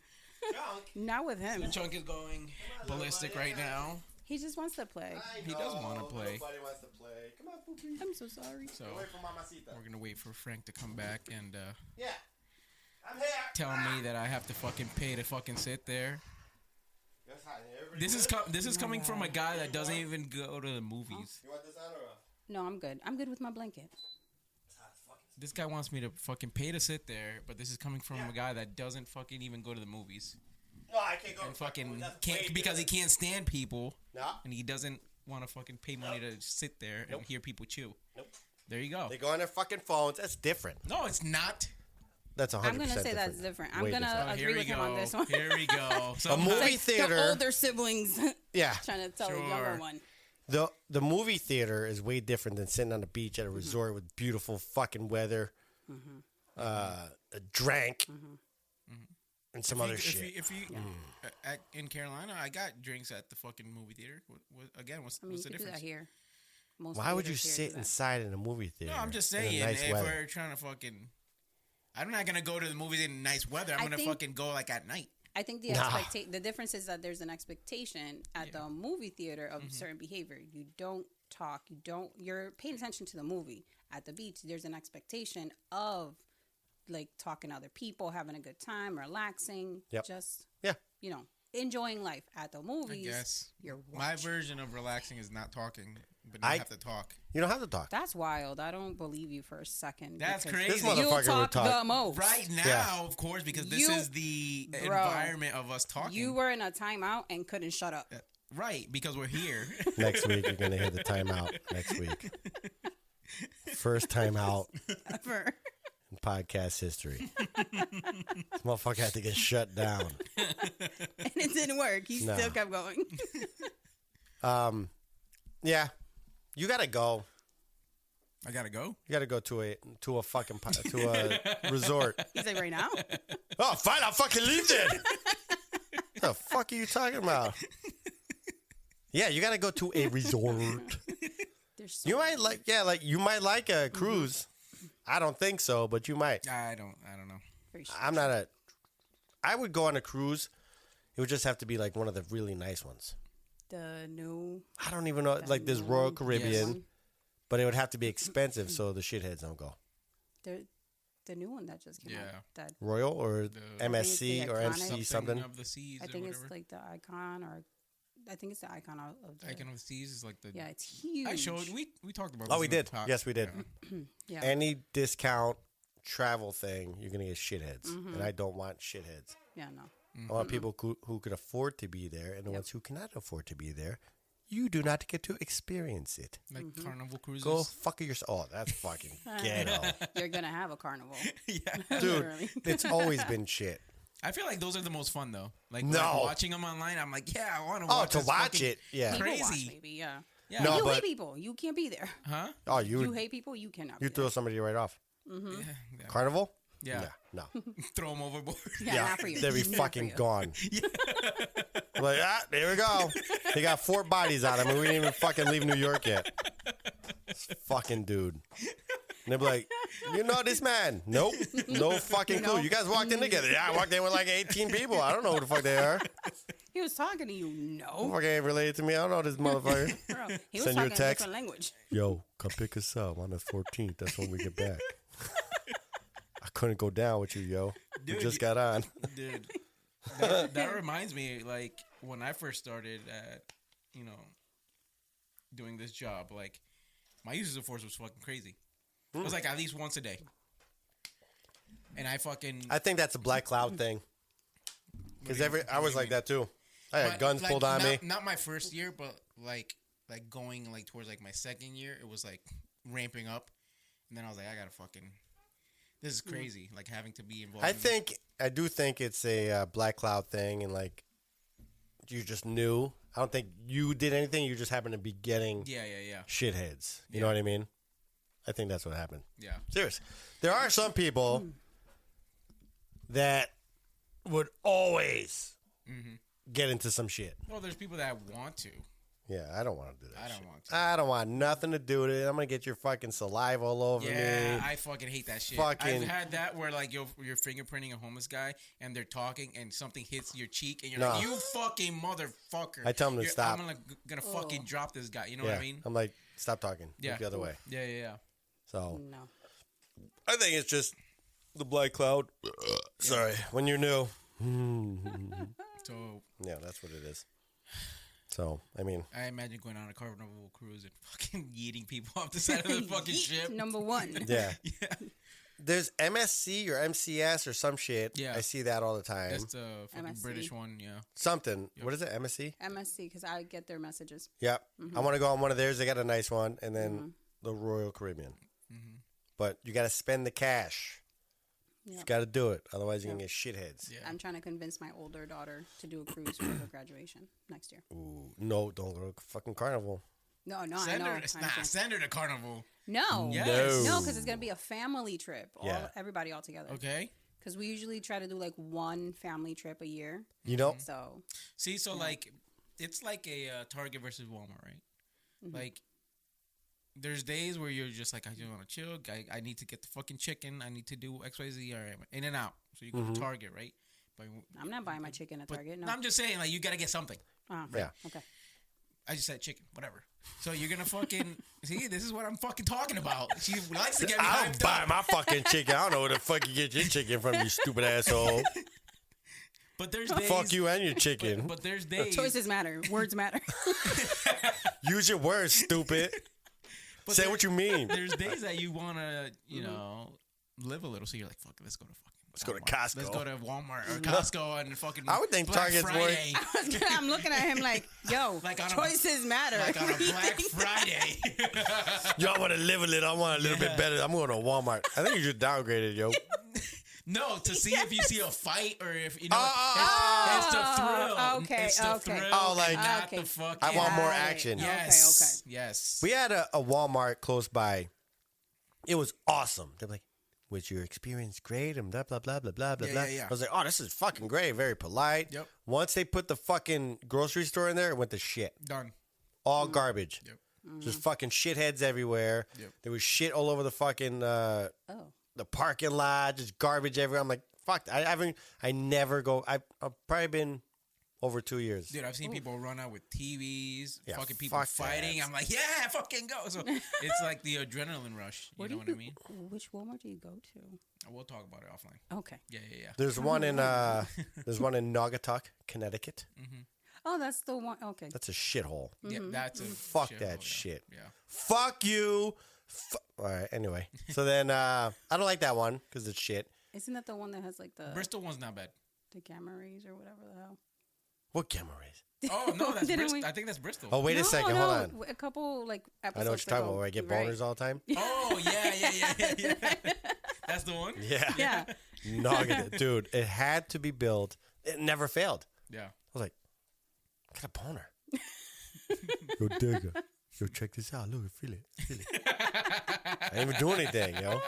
[SPEAKER 4] Not with him.
[SPEAKER 3] Chunk is going ballistic right now.
[SPEAKER 4] He just wants to play.
[SPEAKER 3] He does wanna play.
[SPEAKER 2] Nobody wants to play. Come on,
[SPEAKER 4] I'm so sorry.
[SPEAKER 3] So
[SPEAKER 2] Wait for Mamacita.
[SPEAKER 3] we're gonna wait for Frank to come back and
[SPEAKER 2] Yeah. I'm here.
[SPEAKER 3] tell me that I have to fucking pay to fucking sit there.
[SPEAKER 2] That's hot. Everybody
[SPEAKER 3] This is
[SPEAKER 4] Oh
[SPEAKER 3] coming from a guy that doesn't even go to the movies.
[SPEAKER 2] You want this on or off?
[SPEAKER 4] No, I'm good. I'm good with my blanket.
[SPEAKER 2] It's hot as fuck.
[SPEAKER 3] This guy wants me to fucking pay to sit there, but this is coming from a guy that doesn't fucking even go to the movies.
[SPEAKER 2] No, I can't go.
[SPEAKER 3] And fucking
[SPEAKER 2] That's way
[SPEAKER 3] can't because he can't stand people.
[SPEAKER 2] No.
[SPEAKER 3] And he doesn't want to fucking pay money to sit there and hear people chew.
[SPEAKER 2] Nope.
[SPEAKER 3] There you go.
[SPEAKER 2] They go on their fucking phones. That's different.
[SPEAKER 3] No, it's not.
[SPEAKER 2] That's 100%
[SPEAKER 4] I'm gonna say that's
[SPEAKER 2] different.
[SPEAKER 4] different. I'm
[SPEAKER 2] Way
[SPEAKER 4] gonna
[SPEAKER 2] different.
[SPEAKER 3] Here
[SPEAKER 4] agree
[SPEAKER 3] we
[SPEAKER 4] with him on
[SPEAKER 3] go.
[SPEAKER 4] this one.
[SPEAKER 3] Here we go. So
[SPEAKER 2] A movie
[SPEAKER 4] Like
[SPEAKER 2] theater.
[SPEAKER 4] the older siblings
[SPEAKER 2] Yeah.
[SPEAKER 4] trying to tell the
[SPEAKER 3] Sure.
[SPEAKER 4] younger one.
[SPEAKER 2] The movie theater is way different than sitting on the beach at a resort with beautiful fucking weather, a drink, and some other shit.
[SPEAKER 3] If you in Carolina, I got drinks at the fucking movie theater. What's
[SPEAKER 4] I mean,
[SPEAKER 3] the
[SPEAKER 4] you could do that
[SPEAKER 3] difference?
[SPEAKER 4] here. Most
[SPEAKER 2] Why would you
[SPEAKER 4] theaters here
[SPEAKER 2] sit
[SPEAKER 4] do that.
[SPEAKER 2] inside in a movie theater?
[SPEAKER 3] No, I'm just
[SPEAKER 2] in a
[SPEAKER 3] saying.
[SPEAKER 2] nice
[SPEAKER 3] If
[SPEAKER 2] weather?
[SPEAKER 3] we're trying to fucking, I'm not gonna go to the movies in nice weather. I'm
[SPEAKER 4] I
[SPEAKER 3] gonna
[SPEAKER 4] think-
[SPEAKER 3] fucking go like at night.
[SPEAKER 4] I think the
[SPEAKER 2] Nah.
[SPEAKER 4] the difference is that there's an expectation at the movie theater of certain behavior. You don't talk. You're paying attention to the movie. At the beach, there's an expectation of like talking to other people, having a good time, relaxing,
[SPEAKER 2] Yep.
[SPEAKER 4] just
[SPEAKER 2] Yeah.
[SPEAKER 4] enjoying life. At the
[SPEAKER 3] I
[SPEAKER 4] movies,
[SPEAKER 3] guess
[SPEAKER 4] you're
[SPEAKER 3] my
[SPEAKER 4] watching.
[SPEAKER 3] version of relaxing is not talking, but you
[SPEAKER 2] I-
[SPEAKER 3] have to talk.
[SPEAKER 2] You don't have to talk.
[SPEAKER 4] That's wild. I don't believe you for a second.
[SPEAKER 3] That's
[SPEAKER 4] because
[SPEAKER 3] crazy. This
[SPEAKER 2] motherfucker
[SPEAKER 4] You'll
[SPEAKER 2] would
[SPEAKER 4] talk
[SPEAKER 2] talk.
[SPEAKER 4] the most.
[SPEAKER 3] Right now,
[SPEAKER 2] Yeah.
[SPEAKER 3] of course, because this
[SPEAKER 4] You-
[SPEAKER 3] is the
[SPEAKER 4] Bro,
[SPEAKER 3] environment of us talking.
[SPEAKER 4] You were in a timeout and couldn't shut up.
[SPEAKER 3] Right, because we're here.
[SPEAKER 2] Next week, you're going to hear the timeout next week. First timeout
[SPEAKER 4] Ever.
[SPEAKER 2] in podcast history. This motherfucker had to get shut down.
[SPEAKER 4] And it didn't work. He
[SPEAKER 2] No.
[SPEAKER 4] still kept going.
[SPEAKER 2] Yeah. You got to go.
[SPEAKER 3] I gotta go.
[SPEAKER 2] You got to go to a fucking to a resort.
[SPEAKER 4] He's like, right now?
[SPEAKER 2] Oh, fine, I'll fucking leave then. The fuck are you talking about? Yeah, you got to go to a resort.
[SPEAKER 4] There's so
[SPEAKER 2] You might you might like a cruise. I don't think so, but you might.
[SPEAKER 3] I don't know.
[SPEAKER 4] very
[SPEAKER 2] I'm not I would go on a cruise. It would just have to be like one of the really nice ones.
[SPEAKER 4] the new
[SPEAKER 2] I don't even know, like this Royal Caribbean,
[SPEAKER 3] Yes.
[SPEAKER 2] but it would have to be expensive so the shitheads don't go.
[SPEAKER 4] the new one that just came out.
[SPEAKER 3] Yeah.
[SPEAKER 4] That
[SPEAKER 2] Royal or MSC or
[SPEAKER 4] iconic.
[SPEAKER 2] MC something.
[SPEAKER 3] of the seas.
[SPEAKER 4] I
[SPEAKER 3] or
[SPEAKER 4] think
[SPEAKER 3] whatever.
[SPEAKER 4] it's like the icon, or I think it's the icon of the.
[SPEAKER 3] Icon of the seas is like the.
[SPEAKER 4] Yeah, it's huge.
[SPEAKER 3] I showed. We talked about.
[SPEAKER 2] Oh,
[SPEAKER 3] this
[SPEAKER 2] we
[SPEAKER 3] in the
[SPEAKER 2] did.
[SPEAKER 3] top.
[SPEAKER 2] Yes, we did.
[SPEAKER 3] Yeah.
[SPEAKER 4] Yeah.
[SPEAKER 2] Any discount travel thing, you're gonna get shitheads, and I don't want shitheads.
[SPEAKER 4] Yeah, no.
[SPEAKER 2] I want people who could afford to be there, and the ones who cannot afford to be there, you do not get to experience it.
[SPEAKER 3] Like Carnival cruises.
[SPEAKER 2] Go fuck yourself. Oh, that's fucking ghetto,
[SPEAKER 4] You're gonna have a carnival.
[SPEAKER 3] Yeah.
[SPEAKER 2] dude.
[SPEAKER 4] Literally.
[SPEAKER 2] It's always been shit.
[SPEAKER 3] I feel like those are the most fun though. Like,
[SPEAKER 2] No.
[SPEAKER 3] like watching them online, I'm like, yeah, I want to
[SPEAKER 2] Oh,
[SPEAKER 3] watch.
[SPEAKER 2] to
[SPEAKER 3] this
[SPEAKER 2] watch
[SPEAKER 3] fucking-
[SPEAKER 2] it, yeah.
[SPEAKER 4] People watch,
[SPEAKER 3] Crazy.
[SPEAKER 4] maybe, yeah.
[SPEAKER 3] Yeah.
[SPEAKER 2] No,
[SPEAKER 4] you
[SPEAKER 2] but-
[SPEAKER 4] hate people. You can't be there.
[SPEAKER 3] Huh?
[SPEAKER 2] Oh,
[SPEAKER 4] You
[SPEAKER 2] you
[SPEAKER 4] hate people. You cannot.
[SPEAKER 2] you
[SPEAKER 4] be
[SPEAKER 2] throw somebody right off.
[SPEAKER 3] Yeah.
[SPEAKER 2] Carnival?
[SPEAKER 3] Yeah.
[SPEAKER 2] No.
[SPEAKER 3] Throw them overboard.
[SPEAKER 4] there. Yeah, not for you.
[SPEAKER 2] they'd be
[SPEAKER 4] Not for
[SPEAKER 2] fucking
[SPEAKER 4] you.
[SPEAKER 2] gone. Like, there we go. They got 4 bodies on him, and we didn't even fucking leave New York yet. This fucking dude. And they'd be like, you know this man? Nope. No fucking clue. You guys walked in together. Yeah, I walked in with like 18 people. I don't know who the fuck they are.
[SPEAKER 4] He was talking to you. No,
[SPEAKER 2] Fucking ain't related to me. I don't know this motherfucker.
[SPEAKER 4] bro. He was
[SPEAKER 2] Send you a
[SPEAKER 4] talking a
[SPEAKER 2] text.
[SPEAKER 4] different language.
[SPEAKER 2] Yo, come pick us up on the 14th. That's when we get back. I couldn't go down with you, yo. We
[SPEAKER 3] Dude,
[SPEAKER 2] just got on.
[SPEAKER 3] Dude, that reminds me, like, when I first started at, doing this job, like, my usage of force was fucking crazy. It was like at least once a day. And I fucking...
[SPEAKER 2] I think that's a black cloud thing. Because I was
[SPEAKER 3] what do
[SPEAKER 2] like
[SPEAKER 3] you
[SPEAKER 2] that too. I had
[SPEAKER 3] But,
[SPEAKER 2] guns
[SPEAKER 3] like,
[SPEAKER 2] pulled on me.
[SPEAKER 3] Not my first year, but like going like towards like my second year, it was like ramping up. And then I was like, I gotta fucking... This is crazy, like having to be involved.
[SPEAKER 2] I do think it's a black cloud thing, and like you just knew. I don't think you did anything. You just happened to be getting
[SPEAKER 3] Yeah.
[SPEAKER 2] shitheads. You know what I mean? I think that's what happened.
[SPEAKER 3] Yeah.
[SPEAKER 2] Serious. There are some people that would always get into some shit.
[SPEAKER 3] Well, there's people that want to.
[SPEAKER 2] Yeah, I don't want to do that.
[SPEAKER 3] I don't
[SPEAKER 2] shit.
[SPEAKER 3] want to.
[SPEAKER 2] I don't want nothing to do with it. I'm gonna get your fucking saliva all over
[SPEAKER 3] Yeah,
[SPEAKER 2] me.
[SPEAKER 3] I fucking hate that shit.
[SPEAKER 2] Fucking-
[SPEAKER 3] I've had that where like you're fingerprinting a homeless guy and they're talking and something hits your cheek and you're
[SPEAKER 2] No.
[SPEAKER 3] like, you fucking motherfucker.
[SPEAKER 2] I tell 'em to stop.
[SPEAKER 3] I'm gonna fucking drop this guy. You know
[SPEAKER 2] Yeah,
[SPEAKER 3] what I mean?
[SPEAKER 2] I'm like, Stop talking.
[SPEAKER 3] Yeah.
[SPEAKER 2] Look the other way.
[SPEAKER 3] Yeah.
[SPEAKER 2] So
[SPEAKER 4] No.
[SPEAKER 2] I think it's just the black cloud. Sorry. When you're new.
[SPEAKER 3] So
[SPEAKER 2] Yeah, that's what it is. So, I mean.
[SPEAKER 3] I imagine going on a Carnival cruise and fucking yeeting people off the side of the fucking ship.
[SPEAKER 4] Number one.
[SPEAKER 2] Yeah.
[SPEAKER 3] Yeah.
[SPEAKER 2] There's MSC or MCS or some shit.
[SPEAKER 3] Yeah.
[SPEAKER 2] I see that all the time.
[SPEAKER 3] That's the fucking
[SPEAKER 4] MSC.
[SPEAKER 3] British one, yeah.
[SPEAKER 2] Something.
[SPEAKER 3] Yep.
[SPEAKER 2] What is it? MSC?
[SPEAKER 4] MSC, because I get their messages.
[SPEAKER 2] Yep. I want to go on one of theirs. They got a nice one. And then the Royal Caribbean. But you got to spend the cash. You
[SPEAKER 4] Yep.
[SPEAKER 2] got to do it. Otherwise, you're going to get shitheads.
[SPEAKER 3] Yeah.
[SPEAKER 4] I'm trying to convince my older daughter to do a cruise for her graduation next year.
[SPEAKER 2] Ooh, no, don't go to fucking Carnival.
[SPEAKER 4] No, I know.
[SPEAKER 3] Send her,
[SPEAKER 4] I'm saying-
[SPEAKER 3] send her to Carnival.
[SPEAKER 4] No.
[SPEAKER 3] Yes.
[SPEAKER 4] No, because it's going to be a family trip.
[SPEAKER 2] Yeah.
[SPEAKER 4] Everybody all together.
[SPEAKER 3] Okay.
[SPEAKER 4] Because we usually try to do like one family trip a year.
[SPEAKER 2] You know?
[SPEAKER 4] So,
[SPEAKER 3] See, so like, it's like a Target versus Walmart, right? Like, there's days where you're just like, I just want to chill. I need to get the fucking chicken. I need to do XYZ. All right, in and out. So you go to Target, right? But
[SPEAKER 4] I'm not buying my chicken at Target. No.
[SPEAKER 3] I'm just saying, like, you got to get something.
[SPEAKER 2] Yeah.
[SPEAKER 4] Okay.
[SPEAKER 3] I just said chicken, whatever. So you're gonna fucking see. This is what I'm fucking talking about. She likes to get me
[SPEAKER 2] I'll
[SPEAKER 3] hyped
[SPEAKER 2] buy
[SPEAKER 3] up.
[SPEAKER 2] my fucking chicken. I don't know where the fuck you get your chicken from, you stupid asshole.
[SPEAKER 3] But there's days.
[SPEAKER 2] Fuck you and your chicken.
[SPEAKER 3] But there's days.
[SPEAKER 4] Choices matter. Words matter.
[SPEAKER 2] Use your words, stupid.
[SPEAKER 3] But
[SPEAKER 2] Say what you mean.
[SPEAKER 3] There's days that you wanna, you know, live a little. So you're like, fuck it, let's go to fucking.
[SPEAKER 2] Let's go to
[SPEAKER 3] Walmart.
[SPEAKER 2] Costco.
[SPEAKER 3] Let's go to Walmart or Costco and fucking.
[SPEAKER 2] I would think
[SPEAKER 3] Black
[SPEAKER 2] Target's more-
[SPEAKER 3] Friday.
[SPEAKER 4] I'm looking at him like, yo,
[SPEAKER 3] Like on a-
[SPEAKER 4] choices matter.
[SPEAKER 3] Like on a
[SPEAKER 4] What do you
[SPEAKER 3] Black
[SPEAKER 4] think?
[SPEAKER 3] Friday.
[SPEAKER 2] Y'all want to live a little. I want a little bit better. I'm going to Walmart. I think you just downgraded, yo.
[SPEAKER 3] No, to see if you see a fight or if you know.
[SPEAKER 2] Oh,
[SPEAKER 3] it's the thrill.
[SPEAKER 4] okay,
[SPEAKER 3] It's the
[SPEAKER 4] okay.
[SPEAKER 3] thrill.
[SPEAKER 2] Oh, like-
[SPEAKER 3] not
[SPEAKER 4] Okay.
[SPEAKER 3] the fucking.
[SPEAKER 2] I want more
[SPEAKER 4] Got it.
[SPEAKER 2] action.
[SPEAKER 3] Yes. Yes.
[SPEAKER 2] We had a Walmart close by. It was awesome. They're like, was your experience great? And blah, blah, blah, blah, blah, blah,
[SPEAKER 3] Yeah,
[SPEAKER 2] blah.
[SPEAKER 3] yeah, yeah.
[SPEAKER 2] I was like, oh, this is fucking great. Very polite.
[SPEAKER 3] Yep.
[SPEAKER 2] Once they put the fucking grocery store in there, it went to shit.
[SPEAKER 3] Done.
[SPEAKER 2] All garbage.
[SPEAKER 3] Yep.
[SPEAKER 2] Just fucking shitheads everywhere.
[SPEAKER 3] Yep.
[SPEAKER 2] There was shit all over the fucking
[SPEAKER 4] Oh.
[SPEAKER 2] the parking lot. Just garbage everywhere. I'm like, fuck. I never go. I've probably been over 2 years.
[SPEAKER 3] Dude, I've seen people run out with TVs,
[SPEAKER 2] Yeah,
[SPEAKER 3] fucking people
[SPEAKER 2] fuck
[SPEAKER 3] fighting.
[SPEAKER 2] that.
[SPEAKER 3] I'm like, yeah, fucking go. So it's like the adrenaline rush. You know what I mean?
[SPEAKER 4] Which Walmart do you go to?
[SPEAKER 3] We'll talk about it offline.
[SPEAKER 4] Okay.
[SPEAKER 3] Yeah.
[SPEAKER 2] There's one in Naugatuck, Connecticut.
[SPEAKER 4] Oh, that's the one. Okay.
[SPEAKER 2] That's a shithole.
[SPEAKER 3] Yeah, that's a
[SPEAKER 2] Fuck
[SPEAKER 3] shithole,
[SPEAKER 2] that
[SPEAKER 3] yeah.
[SPEAKER 2] shit.
[SPEAKER 3] Yeah.
[SPEAKER 2] Fuck you. All right. Anyway, so then I don't like that one because it's shit.
[SPEAKER 4] Isn't that the one that has like the
[SPEAKER 3] Bristol one's not bad.
[SPEAKER 4] the gamma rays or whatever the hell?
[SPEAKER 2] What camera rays?
[SPEAKER 3] Oh no, that's
[SPEAKER 4] Didn't
[SPEAKER 3] Bristol.
[SPEAKER 4] we-
[SPEAKER 3] I think that's Bristol.
[SPEAKER 2] Oh, wait a second. Hold on.
[SPEAKER 4] A couple like episodes.
[SPEAKER 2] I know what you're talking about. Where I get boners all the time.
[SPEAKER 3] Oh yeah. That's the one.
[SPEAKER 2] Yeah.
[SPEAKER 4] Yeah.
[SPEAKER 2] Naugatuck. Dude, it had to be built. It never failed.
[SPEAKER 3] Yeah.
[SPEAKER 2] I was like, I got a boner. Yo, Digga. Yo, check this out. Look, feel it. Feel it. I didn't even do anything, yo.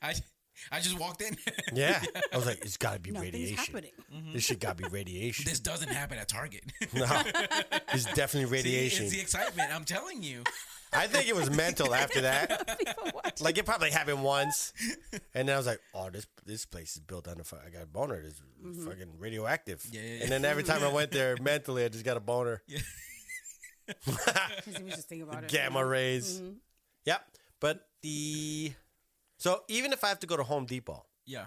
[SPEAKER 3] I just walked in.
[SPEAKER 2] Yeah. I was like, it's got to be
[SPEAKER 4] Nothing's
[SPEAKER 2] radiation.
[SPEAKER 4] happening.
[SPEAKER 2] This shit got to be radiation.
[SPEAKER 3] This doesn't happen at Target.
[SPEAKER 2] No. It's definitely radiation.
[SPEAKER 3] See, it's the excitement. I'm telling you.
[SPEAKER 2] I think it was mental after that.
[SPEAKER 4] People watch.
[SPEAKER 2] Like, it probably happened once. And then I was like, oh, this place is built on I got a boner. It's fucking radioactive.
[SPEAKER 3] Yeah.
[SPEAKER 2] And then every time I went there, mentally, I just got a boner.
[SPEAKER 3] Yeah.
[SPEAKER 4] Because he was just thinking about it.
[SPEAKER 2] Gamma rays. Yep. But so even if I have to go to Home Depot,
[SPEAKER 3] Yeah.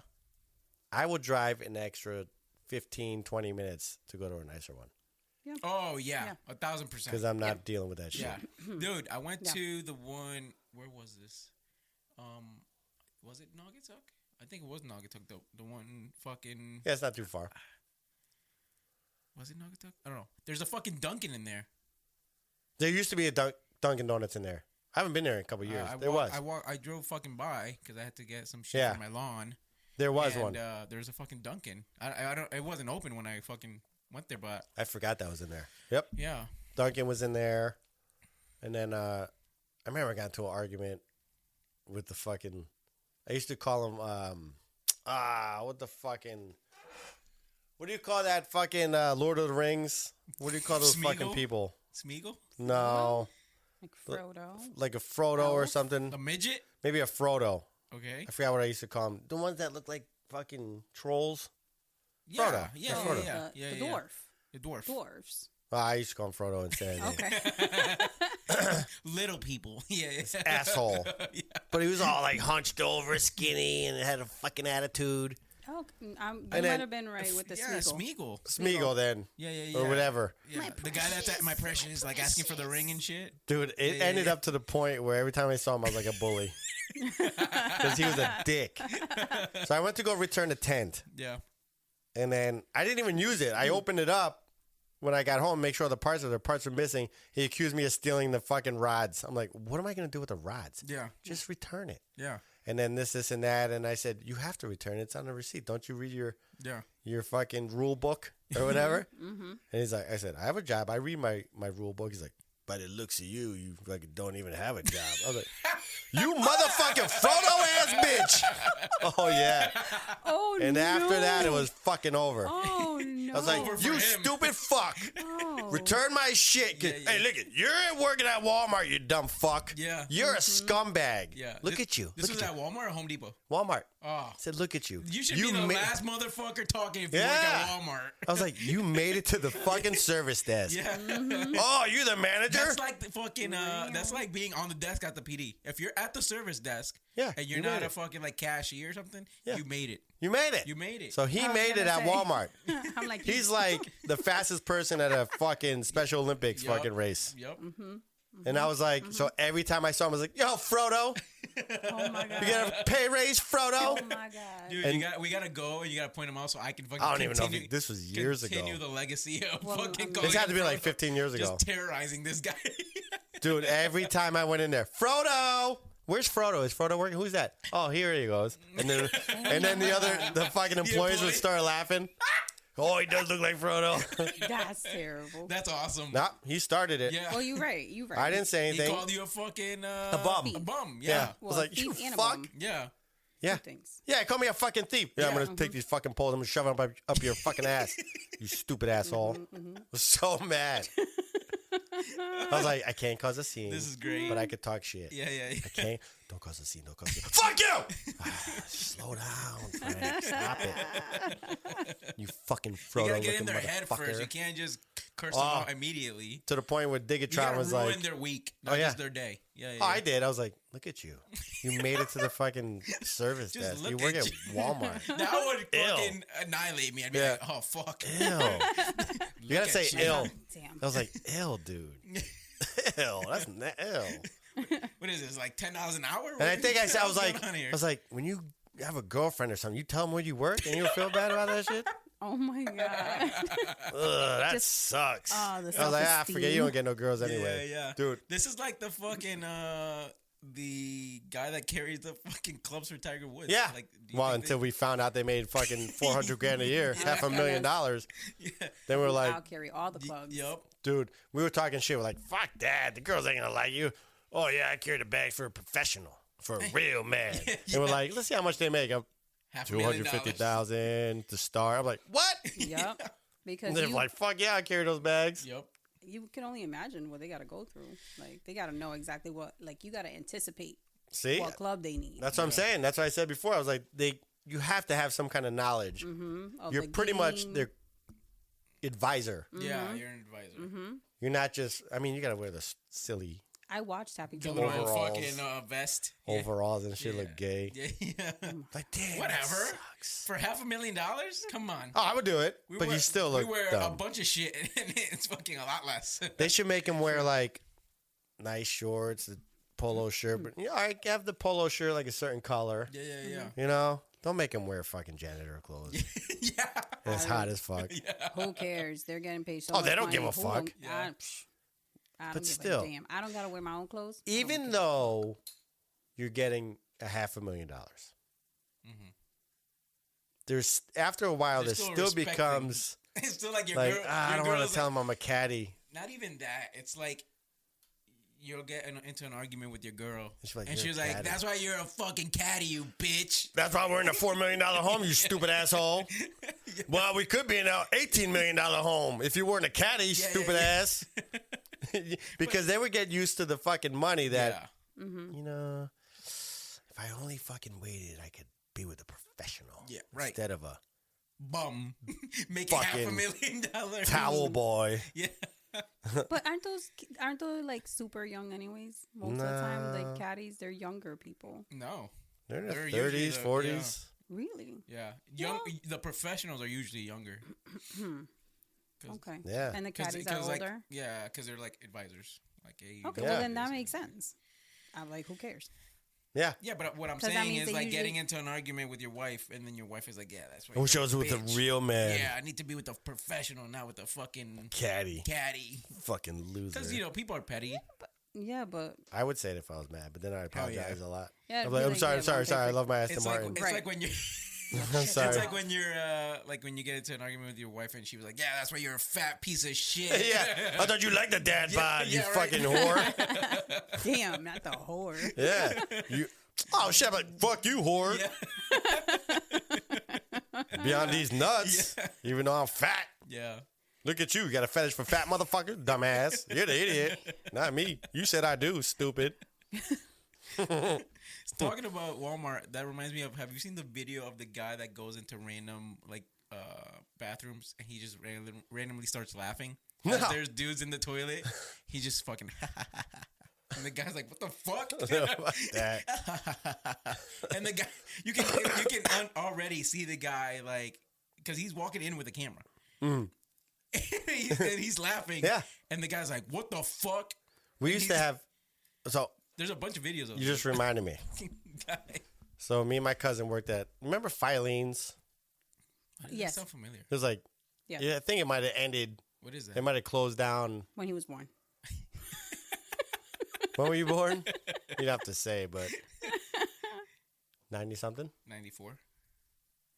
[SPEAKER 2] I will drive an extra 15, 20 minutes to go to a nicer one.
[SPEAKER 3] Oh yeah,
[SPEAKER 4] Yeah.
[SPEAKER 3] 1,000%.
[SPEAKER 2] Because I'm not dealing with that shit.
[SPEAKER 3] Yeah, dude, I went
[SPEAKER 4] Yeah.
[SPEAKER 3] to the one. Where was this? Was it Naugatuck? I think it was Naugatuck. The one fucking.
[SPEAKER 2] Yeah, it's not too far.
[SPEAKER 3] Was it Naugatuck? I don't know. There's a fucking Dunkin' in there.
[SPEAKER 2] There used to be a Dunkin' Donuts in there. I haven't been there in a couple years. There was.
[SPEAKER 3] I drove fucking by because I had to get some shit
[SPEAKER 2] Yeah.
[SPEAKER 3] for my lawn.
[SPEAKER 2] There was
[SPEAKER 3] and,
[SPEAKER 2] one.
[SPEAKER 3] There was a fucking Dunkin'. I don't. It wasn't open when I fucking went there, but
[SPEAKER 2] I forgot that was in there. Yep.
[SPEAKER 3] yeah.
[SPEAKER 2] Dunkin' was in there. And then I remember I got into an argument with the fucking... I used to call him... what the fucking... What do you call that fucking Lord of the Rings? What do you call those fucking
[SPEAKER 3] Smeagol?
[SPEAKER 2] people?
[SPEAKER 3] Smeagol,
[SPEAKER 2] No.
[SPEAKER 4] Like Frodo.
[SPEAKER 2] Like a Frodo or
[SPEAKER 4] Elf?
[SPEAKER 2] something.
[SPEAKER 3] the midget.
[SPEAKER 2] Maybe a Frodo.
[SPEAKER 3] Okay.
[SPEAKER 2] I forgot what I used to call them. The ones that look like fucking trolls.
[SPEAKER 3] Yeah,
[SPEAKER 2] Frodo.
[SPEAKER 3] yeah,
[SPEAKER 2] Frodo.
[SPEAKER 3] yeah, yeah,
[SPEAKER 4] The
[SPEAKER 3] yeah.
[SPEAKER 4] dwarf.
[SPEAKER 3] The dwarf.
[SPEAKER 4] Dwarves.
[SPEAKER 2] Well, I used to call him Frodo instead.
[SPEAKER 4] Okay.
[SPEAKER 3] Little people. Yeah.
[SPEAKER 2] Asshole. But he was all like hunched over, skinny, and had a fucking attitude.
[SPEAKER 4] Oh, you
[SPEAKER 2] then-
[SPEAKER 4] might have been right with the
[SPEAKER 3] Yeah,
[SPEAKER 4] Smeagol.
[SPEAKER 2] Smeagol then.
[SPEAKER 3] Yeah.
[SPEAKER 2] Or whatever.
[SPEAKER 3] Yeah. The guy that's at my precious, like asking for the ring and shit.
[SPEAKER 2] Dude, it ended up to the point where every time I saw him, I was like a bully. Because he was a dick. So I went to go return the tent.
[SPEAKER 3] Yeah.
[SPEAKER 2] And then I didn't even use it. I opened it up when I got home, make sure the parts were missing. He accused me of stealing the fucking rods. I'm like, what am I going to do with the rods?
[SPEAKER 3] Yeah.
[SPEAKER 2] Just return it.
[SPEAKER 3] Yeah.
[SPEAKER 2] And then this, and that. And I said, you have to return it. It's on the receipt. Don't you read your fucking rule book or whatever? And he's like, I said, I have a job. I read my rule book. He's like, by the looks of you, you fucking don't even have a job. I was like, you motherfucking Frodo-ass bitch. Oh, yeah.
[SPEAKER 4] Oh,
[SPEAKER 2] And
[SPEAKER 4] no.
[SPEAKER 2] after that, it was fucking over.
[SPEAKER 4] Oh, no.
[SPEAKER 2] I was like,
[SPEAKER 3] Over for
[SPEAKER 2] you
[SPEAKER 3] him.
[SPEAKER 2] stupid fuck.
[SPEAKER 4] Oh.
[SPEAKER 2] Return my shit.
[SPEAKER 3] Yeah.
[SPEAKER 2] Hey, look, you're working at Walmart, you dumb fuck.
[SPEAKER 3] Yeah.
[SPEAKER 2] You're a scumbag.
[SPEAKER 3] Yeah.
[SPEAKER 2] Look at you.
[SPEAKER 3] This
[SPEAKER 2] Look
[SPEAKER 3] was
[SPEAKER 2] at
[SPEAKER 3] at Walmart or Home Depot?
[SPEAKER 2] you. Walmart.
[SPEAKER 3] Oh.
[SPEAKER 2] I said, look at you.
[SPEAKER 3] You should be the last motherfucker talking if you work
[SPEAKER 2] Yeah.
[SPEAKER 3] at Walmart.
[SPEAKER 2] I was like, you made it to the fucking service desk.
[SPEAKER 3] Yeah.
[SPEAKER 2] Oh, you the manager?
[SPEAKER 3] That's like the fucking, that's like being on the desk at the PD. If you're at the service desk
[SPEAKER 2] Yeah,
[SPEAKER 3] and you're
[SPEAKER 2] you
[SPEAKER 3] not
[SPEAKER 2] made
[SPEAKER 3] a
[SPEAKER 2] it.
[SPEAKER 3] fucking like cashier or something,
[SPEAKER 2] Yeah.
[SPEAKER 3] you made it.
[SPEAKER 2] You made it.
[SPEAKER 3] You made it.
[SPEAKER 2] So he
[SPEAKER 4] I was
[SPEAKER 2] made it
[SPEAKER 4] gonna
[SPEAKER 2] at
[SPEAKER 4] say.
[SPEAKER 2] Walmart.
[SPEAKER 4] I'm like,
[SPEAKER 2] He's like the fastest person at a fucking Special Olympics
[SPEAKER 3] Yup.
[SPEAKER 2] fucking race.
[SPEAKER 3] Yep.
[SPEAKER 2] And I was like, so every time I saw him, I was like, yo, Frodo,
[SPEAKER 4] oh my God.
[SPEAKER 2] you got a pay raise, Frodo?
[SPEAKER 4] Oh my God.
[SPEAKER 3] Dude,
[SPEAKER 2] And-
[SPEAKER 3] we gotta go and you gotta point them out so I can fucking
[SPEAKER 2] I don't even know if
[SPEAKER 3] continue,
[SPEAKER 2] this was years ago.
[SPEAKER 3] continue the legacy of
[SPEAKER 4] Well,
[SPEAKER 3] fucking
[SPEAKER 4] I mean-
[SPEAKER 3] calling
[SPEAKER 2] This had to
[SPEAKER 3] him
[SPEAKER 2] be like
[SPEAKER 3] Frodo.
[SPEAKER 2] 15 years ago.
[SPEAKER 3] Just terrorizing this guy.
[SPEAKER 2] Dude, every time I went in there, Frodo! Where's Frodo? Is Frodo working? Who's that? Oh, here he goes. And then the fucking employees would
[SPEAKER 3] employee?
[SPEAKER 2] start laughing. Oh, he does look like Frodo.
[SPEAKER 4] That's terrible.
[SPEAKER 3] That's awesome.
[SPEAKER 2] Nah, he started it.
[SPEAKER 3] Yeah.
[SPEAKER 4] Well, you're right. You're right.
[SPEAKER 2] I didn't say
[SPEAKER 3] He
[SPEAKER 2] anything.
[SPEAKER 3] called you a fucking
[SPEAKER 2] A bum.
[SPEAKER 3] A bum.
[SPEAKER 2] Yeah.
[SPEAKER 3] Yeah.
[SPEAKER 2] I
[SPEAKER 4] Well,
[SPEAKER 2] was like,
[SPEAKER 4] thief
[SPEAKER 2] you
[SPEAKER 4] and a
[SPEAKER 2] fuck.
[SPEAKER 4] bum.
[SPEAKER 3] Yeah.
[SPEAKER 2] Yeah.
[SPEAKER 4] Things.
[SPEAKER 2] Yeah, call me a fucking thief. Yeah, I'm
[SPEAKER 3] Yeah.
[SPEAKER 2] going to take these fucking poles. I'm going to shove them up your fucking ass. You stupid asshole. I was so mad. I was like, I can't cause a scene.
[SPEAKER 3] This is great.
[SPEAKER 2] But I could talk shit.
[SPEAKER 3] Yeah.
[SPEAKER 2] I can't. Don't cause a scene. Don't cause a scene. Fuck you! Slow down, Frank. Stop it. You fucking Frodo
[SPEAKER 3] You gotta get
[SPEAKER 2] looking
[SPEAKER 3] in their head
[SPEAKER 2] motherfucker.
[SPEAKER 3] first. You can't just curse them
[SPEAKER 2] Oh.
[SPEAKER 3] out immediately.
[SPEAKER 2] To the point where
[SPEAKER 3] You
[SPEAKER 2] Diggatron
[SPEAKER 3] gotta
[SPEAKER 2] was
[SPEAKER 3] ruin
[SPEAKER 2] like,
[SPEAKER 3] their week, not
[SPEAKER 2] yeah.
[SPEAKER 3] just their day. Yeah.
[SPEAKER 2] oh, I did. I was like, look at you. You made it to the fucking service
[SPEAKER 3] Just
[SPEAKER 2] desk.
[SPEAKER 3] look
[SPEAKER 2] You work
[SPEAKER 3] at
[SPEAKER 2] at
[SPEAKER 3] you.
[SPEAKER 2] Walmart.
[SPEAKER 3] That would
[SPEAKER 2] Ill.
[SPEAKER 3] fucking annihilate me. I'd be
[SPEAKER 2] Yeah.
[SPEAKER 3] like, oh fuck.
[SPEAKER 2] Ew. You gotta
[SPEAKER 3] at
[SPEAKER 2] say
[SPEAKER 3] you.
[SPEAKER 2] ill.
[SPEAKER 4] Damn.
[SPEAKER 2] I was like, ill, dude. Ill. That's ill.
[SPEAKER 3] What is this? Like $10 an hour?
[SPEAKER 2] And I think I said, I was
[SPEAKER 3] What's going on here?
[SPEAKER 2] like, when you have a girlfriend or something, you tell them where you work and you don't feel bad about that shit?
[SPEAKER 4] Oh my God.
[SPEAKER 2] Ugh, that sucks.
[SPEAKER 4] Oh, the
[SPEAKER 2] I was like, forget
[SPEAKER 4] self-esteem.
[SPEAKER 2] you don't get no girls anyway.
[SPEAKER 3] Yeah.
[SPEAKER 2] Dude.
[SPEAKER 3] This is like the fucking the guy that carries the fucking clubs for Tiger Woods.
[SPEAKER 2] Yeah.
[SPEAKER 3] Like, do you
[SPEAKER 2] Well,
[SPEAKER 3] think
[SPEAKER 2] until we found out they made fucking $400,000 a year, $500,000.
[SPEAKER 3] Yeah.
[SPEAKER 2] Then we were like,
[SPEAKER 4] I'll carry all the clubs.
[SPEAKER 3] Yup.
[SPEAKER 2] dude, we were talking shit. We're like, fuck that. The girls ain't gonna like you. Oh, yeah, I carry the bag for a professional, for a real man. And we're like, let's see how much they make.
[SPEAKER 3] $500,000.
[SPEAKER 2] $250,000 to start. I'm like, what?
[SPEAKER 4] Yep. Because
[SPEAKER 2] And they're
[SPEAKER 4] you,
[SPEAKER 2] like, fuck yeah, I carry those bags.
[SPEAKER 3] Yup.
[SPEAKER 4] you can only imagine what they got to go through. Like, they got to know exactly what, like, you got to anticipate
[SPEAKER 2] See?
[SPEAKER 4] what club they need.
[SPEAKER 2] That's what I'm saying. That's what I said before. I was like, you have to have some kind of knowledge.
[SPEAKER 4] Of
[SPEAKER 2] You're
[SPEAKER 4] the
[SPEAKER 2] pretty much
[SPEAKER 4] game.
[SPEAKER 2] their advisor.
[SPEAKER 3] Yeah, you're an advisor.
[SPEAKER 2] You're not just, I mean, you got to wear the silly
[SPEAKER 4] I watched Happy
[SPEAKER 3] The
[SPEAKER 4] Gilmore.
[SPEAKER 3] little
[SPEAKER 2] Overalls.
[SPEAKER 3] fucking vest. Yeah.
[SPEAKER 2] overalls and shit look gay.
[SPEAKER 3] Yeah.
[SPEAKER 2] Like, damn.
[SPEAKER 3] Whatever.
[SPEAKER 2] that sucks.
[SPEAKER 3] For $500,000? Come on.
[SPEAKER 2] Oh, I would do it, but you still look
[SPEAKER 3] We wear
[SPEAKER 2] dumb.
[SPEAKER 3] a bunch of shit and it's fucking a lot less.
[SPEAKER 2] They should make him wear like nice shorts, a polo shirt, but you know, I have the polo shirt like a certain color.
[SPEAKER 3] Yeah.
[SPEAKER 2] You know, don't make him wear fucking janitor clothes.
[SPEAKER 3] Yeah.
[SPEAKER 2] And it's hot as fuck.
[SPEAKER 4] Who cares? They're getting paid so
[SPEAKER 2] Oh,
[SPEAKER 4] much
[SPEAKER 2] they don't
[SPEAKER 4] money.
[SPEAKER 2] give a
[SPEAKER 4] Who
[SPEAKER 2] fuck.
[SPEAKER 4] don't-
[SPEAKER 3] Yeah.
[SPEAKER 4] I don't
[SPEAKER 2] But
[SPEAKER 4] give
[SPEAKER 2] still.
[SPEAKER 4] a damn. I don't got to wear my own clothes. I don't
[SPEAKER 2] Even
[SPEAKER 4] care.
[SPEAKER 2] though you're getting $500,000, there's after a while,
[SPEAKER 3] There's
[SPEAKER 2] there
[SPEAKER 3] still
[SPEAKER 2] still
[SPEAKER 3] respect
[SPEAKER 2] becomes
[SPEAKER 3] It's still like your
[SPEAKER 2] like
[SPEAKER 3] girl.
[SPEAKER 2] I
[SPEAKER 3] your
[SPEAKER 2] don't want
[SPEAKER 3] girl's
[SPEAKER 2] to tell
[SPEAKER 3] like,
[SPEAKER 2] him I'm a caddy.
[SPEAKER 3] Not even that. It's like you'll get into an argument with your girl,
[SPEAKER 2] she's like,
[SPEAKER 3] and
[SPEAKER 2] "You're
[SPEAKER 3] she was
[SPEAKER 2] a
[SPEAKER 3] like,
[SPEAKER 2] caddy."
[SPEAKER 3] "That's why you're a fucking caddy, you bitch."
[SPEAKER 2] That's why we're in a $4 million home, you stupid asshole. Well, we could be in an $18 million home if you weren't a caddy, stupid ass. Because they would get used to the fucking money that, you know, if I only fucking waited, I could be with a professional.
[SPEAKER 3] Yeah, right.
[SPEAKER 2] Instead of a
[SPEAKER 3] Bum making
[SPEAKER 2] Fucking
[SPEAKER 3] $500,000.
[SPEAKER 2] towel boy.
[SPEAKER 3] Yeah.
[SPEAKER 4] But aren't those like super young anyways? Most of the time, like caddies, they're younger people.
[SPEAKER 3] No.
[SPEAKER 2] They're in their
[SPEAKER 3] They're usually
[SPEAKER 2] 30s,
[SPEAKER 3] the-
[SPEAKER 2] 40s.
[SPEAKER 4] Really?
[SPEAKER 3] Yeah. The professionals are usually younger.
[SPEAKER 4] Okay.
[SPEAKER 2] Yeah.
[SPEAKER 4] And the caddies are
[SPEAKER 3] like,
[SPEAKER 4] older.
[SPEAKER 3] yeah, because they're like advisors. Like
[SPEAKER 4] Okay,
[SPEAKER 2] Yeah.
[SPEAKER 4] well then that makes sense. I'm like, who cares?
[SPEAKER 2] Yeah.
[SPEAKER 3] Yeah, but what I'm
[SPEAKER 4] 'Cause that
[SPEAKER 3] saying
[SPEAKER 4] means
[SPEAKER 3] is
[SPEAKER 4] they
[SPEAKER 3] like
[SPEAKER 4] usually-
[SPEAKER 3] getting into an argument with your wife, and then your wife is like, "Yeah, that's right."
[SPEAKER 2] Who shows with a real man?
[SPEAKER 3] Yeah, I need to be with a professional, not with a fucking
[SPEAKER 2] Caddy.
[SPEAKER 3] caddy.
[SPEAKER 2] Fucking loser.
[SPEAKER 3] Because people are petty.
[SPEAKER 4] Yeah, but
[SPEAKER 2] I would say it if I was mad, but then I apologize a lot.
[SPEAKER 4] Yeah,
[SPEAKER 2] I'm
[SPEAKER 4] it'd
[SPEAKER 2] like,
[SPEAKER 4] be
[SPEAKER 2] I'm
[SPEAKER 4] like,
[SPEAKER 2] sorry,
[SPEAKER 4] yeah,
[SPEAKER 2] sorry, sorry. I love my Aston
[SPEAKER 3] It's like
[SPEAKER 2] Martin.
[SPEAKER 3] it's like when you.
[SPEAKER 2] I'm sorry.
[SPEAKER 3] It's like when you're like when you get into an argument with your wife, and she was like, "Yeah, that's why you're a fat piece of shit."
[SPEAKER 2] Yeah, I thought you liked the dad bod, you
[SPEAKER 3] yeah, right.
[SPEAKER 2] fucking whore.
[SPEAKER 4] damn, not the whore.
[SPEAKER 2] Yeah. You. Oh shit! I'm like, fuck you, whore. Beyond these nuts, even though I'm fat.
[SPEAKER 3] Yeah.
[SPEAKER 2] Look at you. You got a fetish for fat motherfucker? Dumbass. You're the idiot. Not me. You said I do, stupid.
[SPEAKER 3] Talking about Walmart, that reminds me of. Have you seen the video of the guy that goes into random like bathrooms and he just randomly starts laughing?
[SPEAKER 2] No.
[SPEAKER 3] As there's dudes in the toilet. He just fucking. And the guy's like, "What the fuck?"
[SPEAKER 2] Fuck that.
[SPEAKER 3] And the guy, you can already see the guy like because he's walking in with a camera. And he's laughing.
[SPEAKER 2] Yeah.
[SPEAKER 3] And the guy's like, "What the fuck?"
[SPEAKER 2] We used to have. So
[SPEAKER 3] There's a bunch of videos of
[SPEAKER 2] you just reminded me.
[SPEAKER 3] guy.
[SPEAKER 2] So me and my cousin worked at. Remember Filene's?
[SPEAKER 4] Yes.
[SPEAKER 3] Sound familiar.
[SPEAKER 2] It was like.
[SPEAKER 4] Yeah.
[SPEAKER 2] Yeah, I think it might have ended.
[SPEAKER 3] What is that?
[SPEAKER 2] It might have closed down.
[SPEAKER 4] When he was born.
[SPEAKER 2] When were you born? You'd have to say, but 90 something.
[SPEAKER 3] 94.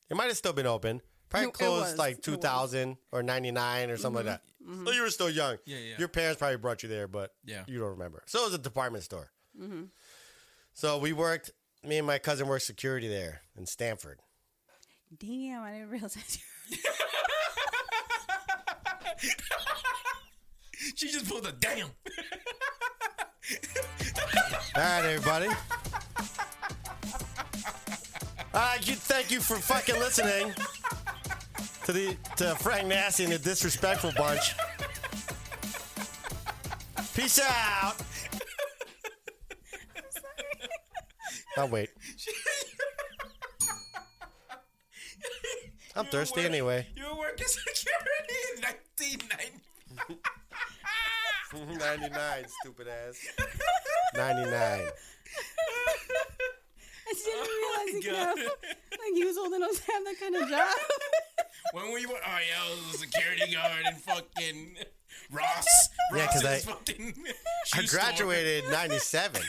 [SPEAKER 2] It might have still been open. Probably
[SPEAKER 4] It
[SPEAKER 2] closed
[SPEAKER 4] was.
[SPEAKER 2] like
[SPEAKER 4] It
[SPEAKER 2] 2000 or 99 or something like that. So you were still young.
[SPEAKER 3] Yeah, yeah.
[SPEAKER 2] Your parents probably brought you there, but
[SPEAKER 3] Yeah.
[SPEAKER 2] you don't remember. So it was a department store. So we worked. Me and my cousin worked security there in Stanford.
[SPEAKER 4] Damn, I didn't realize.
[SPEAKER 3] She just pulled a damn.
[SPEAKER 2] All right, everybody. Thank you for fucking listening to Frank Nasty and the Disrespectful Bunch. Peace out. I'll wait. I'm thirsty anyway.
[SPEAKER 3] You were working security in 1990.
[SPEAKER 2] 99, stupid ass. 99.
[SPEAKER 4] I didn't realize he could have, like he was old enough to have that kind of job.
[SPEAKER 3] When were you? Oh yeah, I was a security guard in fucking Ross.
[SPEAKER 2] Yeah, 'cause
[SPEAKER 3] Ross's
[SPEAKER 2] I
[SPEAKER 3] fucking
[SPEAKER 2] I
[SPEAKER 3] shoe store.
[SPEAKER 2] graduated in 97.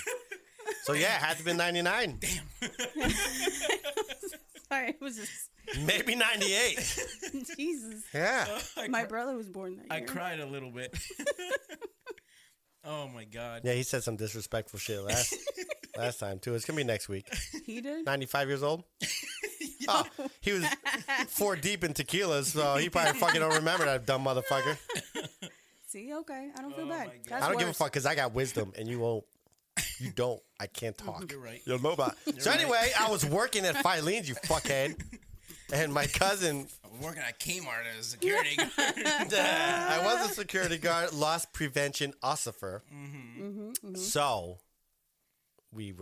[SPEAKER 2] So yeah, it had to be 99.
[SPEAKER 4] Sorry, it was just
[SPEAKER 2] Maybe 98.
[SPEAKER 4] Jesus.
[SPEAKER 2] Yeah.
[SPEAKER 4] My brother was born that
[SPEAKER 3] I
[SPEAKER 4] year.
[SPEAKER 3] cried a little bit. Oh my god.
[SPEAKER 2] Yeah, he said some disrespectful shit last time too. It's gonna be next week.
[SPEAKER 4] He did.
[SPEAKER 2] 95 years old. Oh, he was 4 deep in tequila, so he probably fucking don't remember that dumb motherfucker.
[SPEAKER 4] See, okay, I don't feel
[SPEAKER 3] Oh
[SPEAKER 4] bad.
[SPEAKER 3] my God.
[SPEAKER 4] That's
[SPEAKER 2] I don't give a
[SPEAKER 4] worse.
[SPEAKER 2] fuck because I got wisdom and you won't. You don't. I can't talk.
[SPEAKER 3] You're right.
[SPEAKER 2] You'll know about. So anyway, I was working at Filene's, you fuckhead, and my cousin.
[SPEAKER 3] I'm working at Kmart as a security guard.
[SPEAKER 2] I was a security guard, loss prevention officer. So me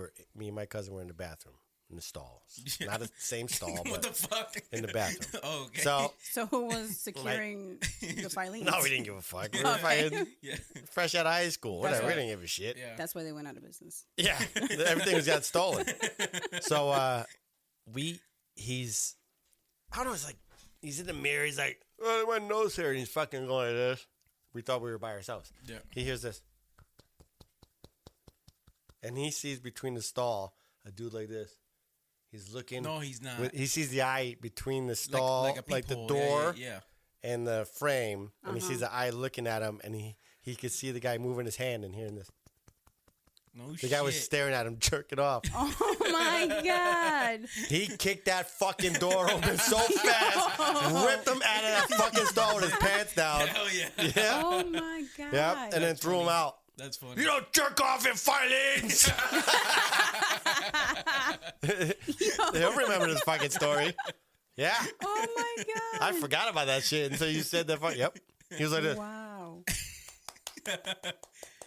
[SPEAKER 2] and my cousin were in the bathroom, in the stalls. Not the same stall,
[SPEAKER 3] What the
[SPEAKER 2] but
[SPEAKER 3] fuck?
[SPEAKER 2] in the bathroom.
[SPEAKER 3] Oh, okay.
[SPEAKER 2] So,
[SPEAKER 4] So who was securing the filings?
[SPEAKER 2] no, we didn't give a fuck. We were fucking
[SPEAKER 3] yeah.
[SPEAKER 2] fresh out of high school. Whatever. We
[SPEAKER 3] right.
[SPEAKER 2] didn't give a shit.
[SPEAKER 3] Yeah.
[SPEAKER 4] That's why they went out of business.
[SPEAKER 2] Yeah. Everything was got stolen. So, I don't know, it's like, he's in the mirror. He's like, oh, my nose hair. And he's fucking going like this. We thought we were by ourselves.
[SPEAKER 3] Yeah.
[SPEAKER 2] He hears this. And he sees between the stall a dude like this. He's looking.
[SPEAKER 3] No, he's not.
[SPEAKER 2] He sees the eye between the stall,
[SPEAKER 3] like a
[SPEAKER 2] like the
[SPEAKER 3] peephole.
[SPEAKER 2] door
[SPEAKER 3] Yeah.
[SPEAKER 2] and the frame. And he sees the eye looking at him. And he could see the guy moving his hand and hearing this.
[SPEAKER 3] No
[SPEAKER 2] The
[SPEAKER 3] shit.
[SPEAKER 2] guy was staring at him, jerking off.
[SPEAKER 4] Oh my god!
[SPEAKER 2] He kicked that fucking door open so fast, ripped him out of that fucking stall with his pants down.
[SPEAKER 3] Hell yeah.
[SPEAKER 2] Yeah.
[SPEAKER 4] Oh my god!
[SPEAKER 2] Yep. And then threw him out.
[SPEAKER 3] That's funny.
[SPEAKER 2] You don't jerk off in filings. He'll remember this fucking story. Yeah.
[SPEAKER 4] Oh my god!
[SPEAKER 2] I forgot about that shit until you said that. Yep. He was like this.
[SPEAKER 4] Wow.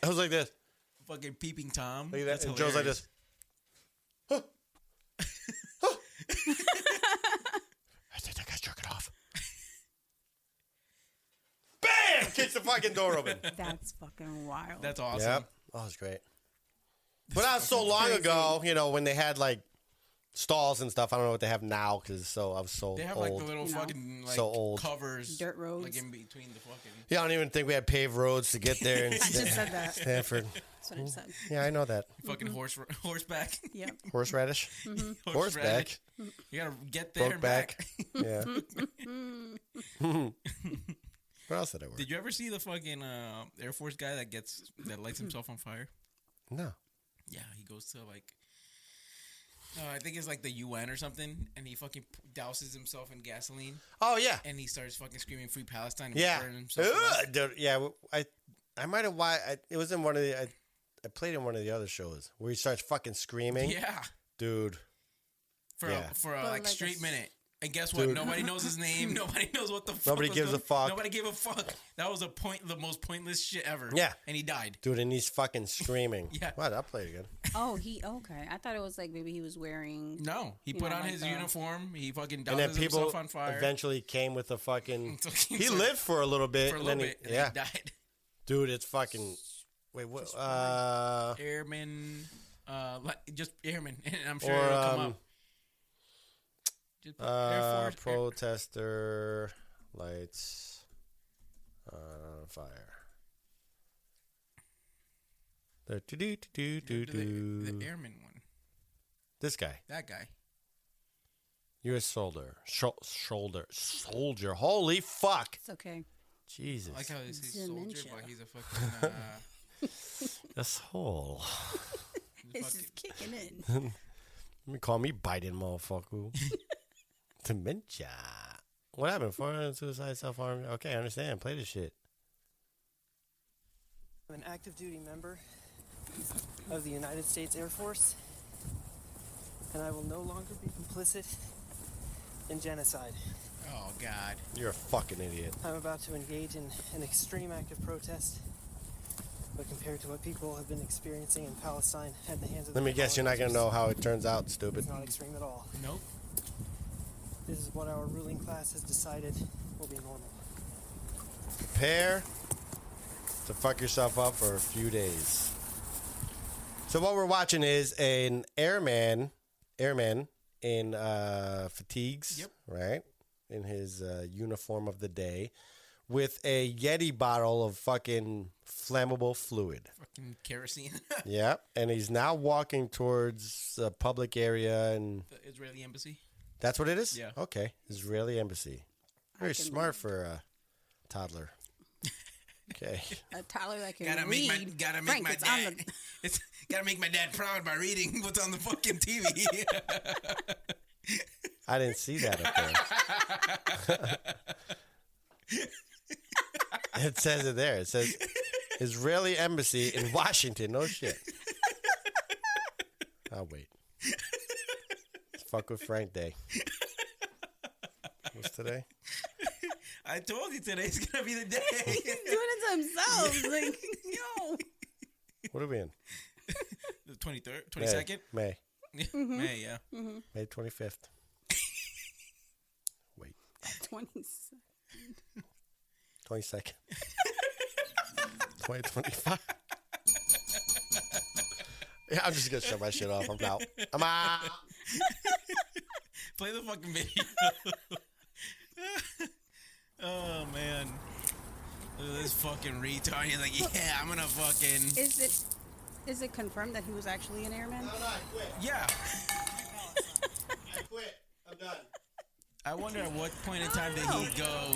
[SPEAKER 2] I was like this.
[SPEAKER 3] Fucking peeping Tom.
[SPEAKER 2] Look at that.
[SPEAKER 3] That's
[SPEAKER 2] And Joe's like
[SPEAKER 3] hilarious.
[SPEAKER 2] this. Huh. Huh. I think that guy's jerking off. Bam! Kicks the fucking door open.
[SPEAKER 4] That's fucking wild.
[SPEAKER 3] That's awesome.
[SPEAKER 2] Yep. Oh, it's great. But that was so long ago, you know, when they had like stalls and stuff. I don't know what they have now because I was so
[SPEAKER 3] They have
[SPEAKER 2] old.
[SPEAKER 3] like the little
[SPEAKER 4] You know?
[SPEAKER 3] fucking like
[SPEAKER 2] So old.
[SPEAKER 3] covers,
[SPEAKER 4] Dirt roads.
[SPEAKER 3] like in between the fucking.
[SPEAKER 2] Yeah, I don't even think we had paved roads to get there in
[SPEAKER 4] I just said that.
[SPEAKER 2] Stanford.
[SPEAKER 4] That's what I said.
[SPEAKER 2] Yeah, I know that.
[SPEAKER 3] Fucking horseback.
[SPEAKER 4] Yep.
[SPEAKER 2] Horseradish.
[SPEAKER 3] Horseback.
[SPEAKER 2] Horseback.
[SPEAKER 3] You gotta get there and
[SPEAKER 2] Broke
[SPEAKER 3] back.
[SPEAKER 2] back. Yeah. What else did I work?
[SPEAKER 3] Did you ever see the fucking Air Force guy that lights himself on fire?
[SPEAKER 2] No.
[SPEAKER 3] Yeah, he goes to like, I think it's like the UN or something, and he fucking douses himself in gasoline,
[SPEAKER 2] Oh yeah.
[SPEAKER 3] and he starts fucking screaming "Free Palestine" and
[SPEAKER 2] Yeah.
[SPEAKER 3] burning himself alive.
[SPEAKER 2] Dude, yeah. I might have. It was in one of the. I played in one of the other shows where he starts fucking screaming.
[SPEAKER 3] Yeah,
[SPEAKER 2] Dude.
[SPEAKER 3] for
[SPEAKER 2] Yeah.
[SPEAKER 3] a
[SPEAKER 4] But like
[SPEAKER 3] straight
[SPEAKER 4] a-
[SPEAKER 3] minute. And guess what?
[SPEAKER 2] Dude.
[SPEAKER 3] Nobody knows his name. Nobody knows what the fuck.
[SPEAKER 2] Nobody
[SPEAKER 3] was
[SPEAKER 2] gives a
[SPEAKER 3] going-
[SPEAKER 2] fuck.
[SPEAKER 3] Nobody gave a fuck. That was the most pointless shit ever.
[SPEAKER 2] Yeah.
[SPEAKER 3] And he died.
[SPEAKER 2] Dude, and he's fucking screaming.
[SPEAKER 3] Yeah.
[SPEAKER 2] Wow, I'll play it again.
[SPEAKER 4] Oh, okay. I thought it was like maybe he was wearing.
[SPEAKER 3] No, he
[SPEAKER 4] You
[SPEAKER 3] put
[SPEAKER 4] know,
[SPEAKER 3] on
[SPEAKER 4] like
[SPEAKER 3] his
[SPEAKER 4] the-
[SPEAKER 3] uniform. He fucking
[SPEAKER 2] And then
[SPEAKER 3] douses
[SPEAKER 2] people
[SPEAKER 3] himself on fire
[SPEAKER 2] eventually came with the fucking. He
[SPEAKER 3] So-
[SPEAKER 2] lived for a little bit.
[SPEAKER 3] for a
[SPEAKER 2] and
[SPEAKER 3] little
[SPEAKER 2] then
[SPEAKER 3] bit.
[SPEAKER 2] He,
[SPEAKER 3] And
[SPEAKER 2] yeah.
[SPEAKER 3] he died.
[SPEAKER 2] Dude, it's fucking. Wait, what?
[SPEAKER 3] Airman, just airman, and I'm sure
[SPEAKER 2] Or,
[SPEAKER 3] it'll come up. Just put Air Force,
[SPEAKER 2] protester lights on fire. The
[SPEAKER 3] the airman one.
[SPEAKER 2] This guy,
[SPEAKER 3] That guy.
[SPEAKER 2] U.S. soldier. Holy fuck!
[SPEAKER 4] It's okay.
[SPEAKER 2] Jesus,
[SPEAKER 3] I like how they say soldier,
[SPEAKER 4] Dementia.
[SPEAKER 3] but he's a fucking.
[SPEAKER 2] this hole.
[SPEAKER 4] It's just kicking in.
[SPEAKER 2] Call me Biden, motherfucker. Dementia. What happened? Foreign suicide, self-harm. Okay, I understand. Play this shit.
[SPEAKER 5] I'm an active duty member of the United States Air Force, and I will no longer be complicit in genocide.
[SPEAKER 3] Oh God.
[SPEAKER 2] You're a fucking idiot.
[SPEAKER 5] I'm about to engage in an extreme act of protest, but compared to what people have been experiencing in Palestine at the hands of
[SPEAKER 2] Let me guess, you're not gonna know how it turns out, stupid.
[SPEAKER 5] It's not extreme at all.
[SPEAKER 3] Nope.
[SPEAKER 5] This is what our ruling class has decided will be normal.
[SPEAKER 2] Prepare to fuck yourself up for a few days. So what we're watching is an airman in fatigues,
[SPEAKER 3] Yep.
[SPEAKER 2] right? In his uniform of the day, with a Yeti bottle of fucking flammable fluid.
[SPEAKER 3] Fucking kerosene.
[SPEAKER 2] Yep. And he's now walking towards a public area, and
[SPEAKER 3] The Israeli embassy.
[SPEAKER 2] that's what it is?
[SPEAKER 3] Yeah.
[SPEAKER 2] Okay. Israeli embassy. Very
[SPEAKER 4] can
[SPEAKER 2] smart for a toddler. Okay.
[SPEAKER 4] A Tyler that can
[SPEAKER 3] Gotta
[SPEAKER 4] read.
[SPEAKER 3] make
[SPEAKER 4] Frank,
[SPEAKER 3] my
[SPEAKER 4] it's on
[SPEAKER 3] dad.
[SPEAKER 4] the-
[SPEAKER 3] It's gotta make my dad proud by reading what's on the fucking TV.
[SPEAKER 2] I didn't see that up there. It says it there. It says Israeli embassy in Washington. No shit. I'll wait. It's fuck with Frank Day. What's today?
[SPEAKER 3] I told you today's gonna be the day.
[SPEAKER 4] He's doing it to himself. Like, yo.
[SPEAKER 2] What are we in?
[SPEAKER 3] The 23rd, 22nd,
[SPEAKER 2] May.
[SPEAKER 3] May, yeah.
[SPEAKER 2] May 25th. Wait.
[SPEAKER 4] 20.
[SPEAKER 2] 22nd. 2025. Yeah, I'm just gonna shut my shit off. I'm out. I'm out.
[SPEAKER 3] Play the fucking video. Oh man, look at this fucking retard. He's like, yeah, I'm gonna fucking.
[SPEAKER 4] Is it confirmed that he was actually an airman?
[SPEAKER 2] No, I quit.
[SPEAKER 3] Yeah.
[SPEAKER 2] I quit. I'm done.
[SPEAKER 3] I wonder at what point in time did he go?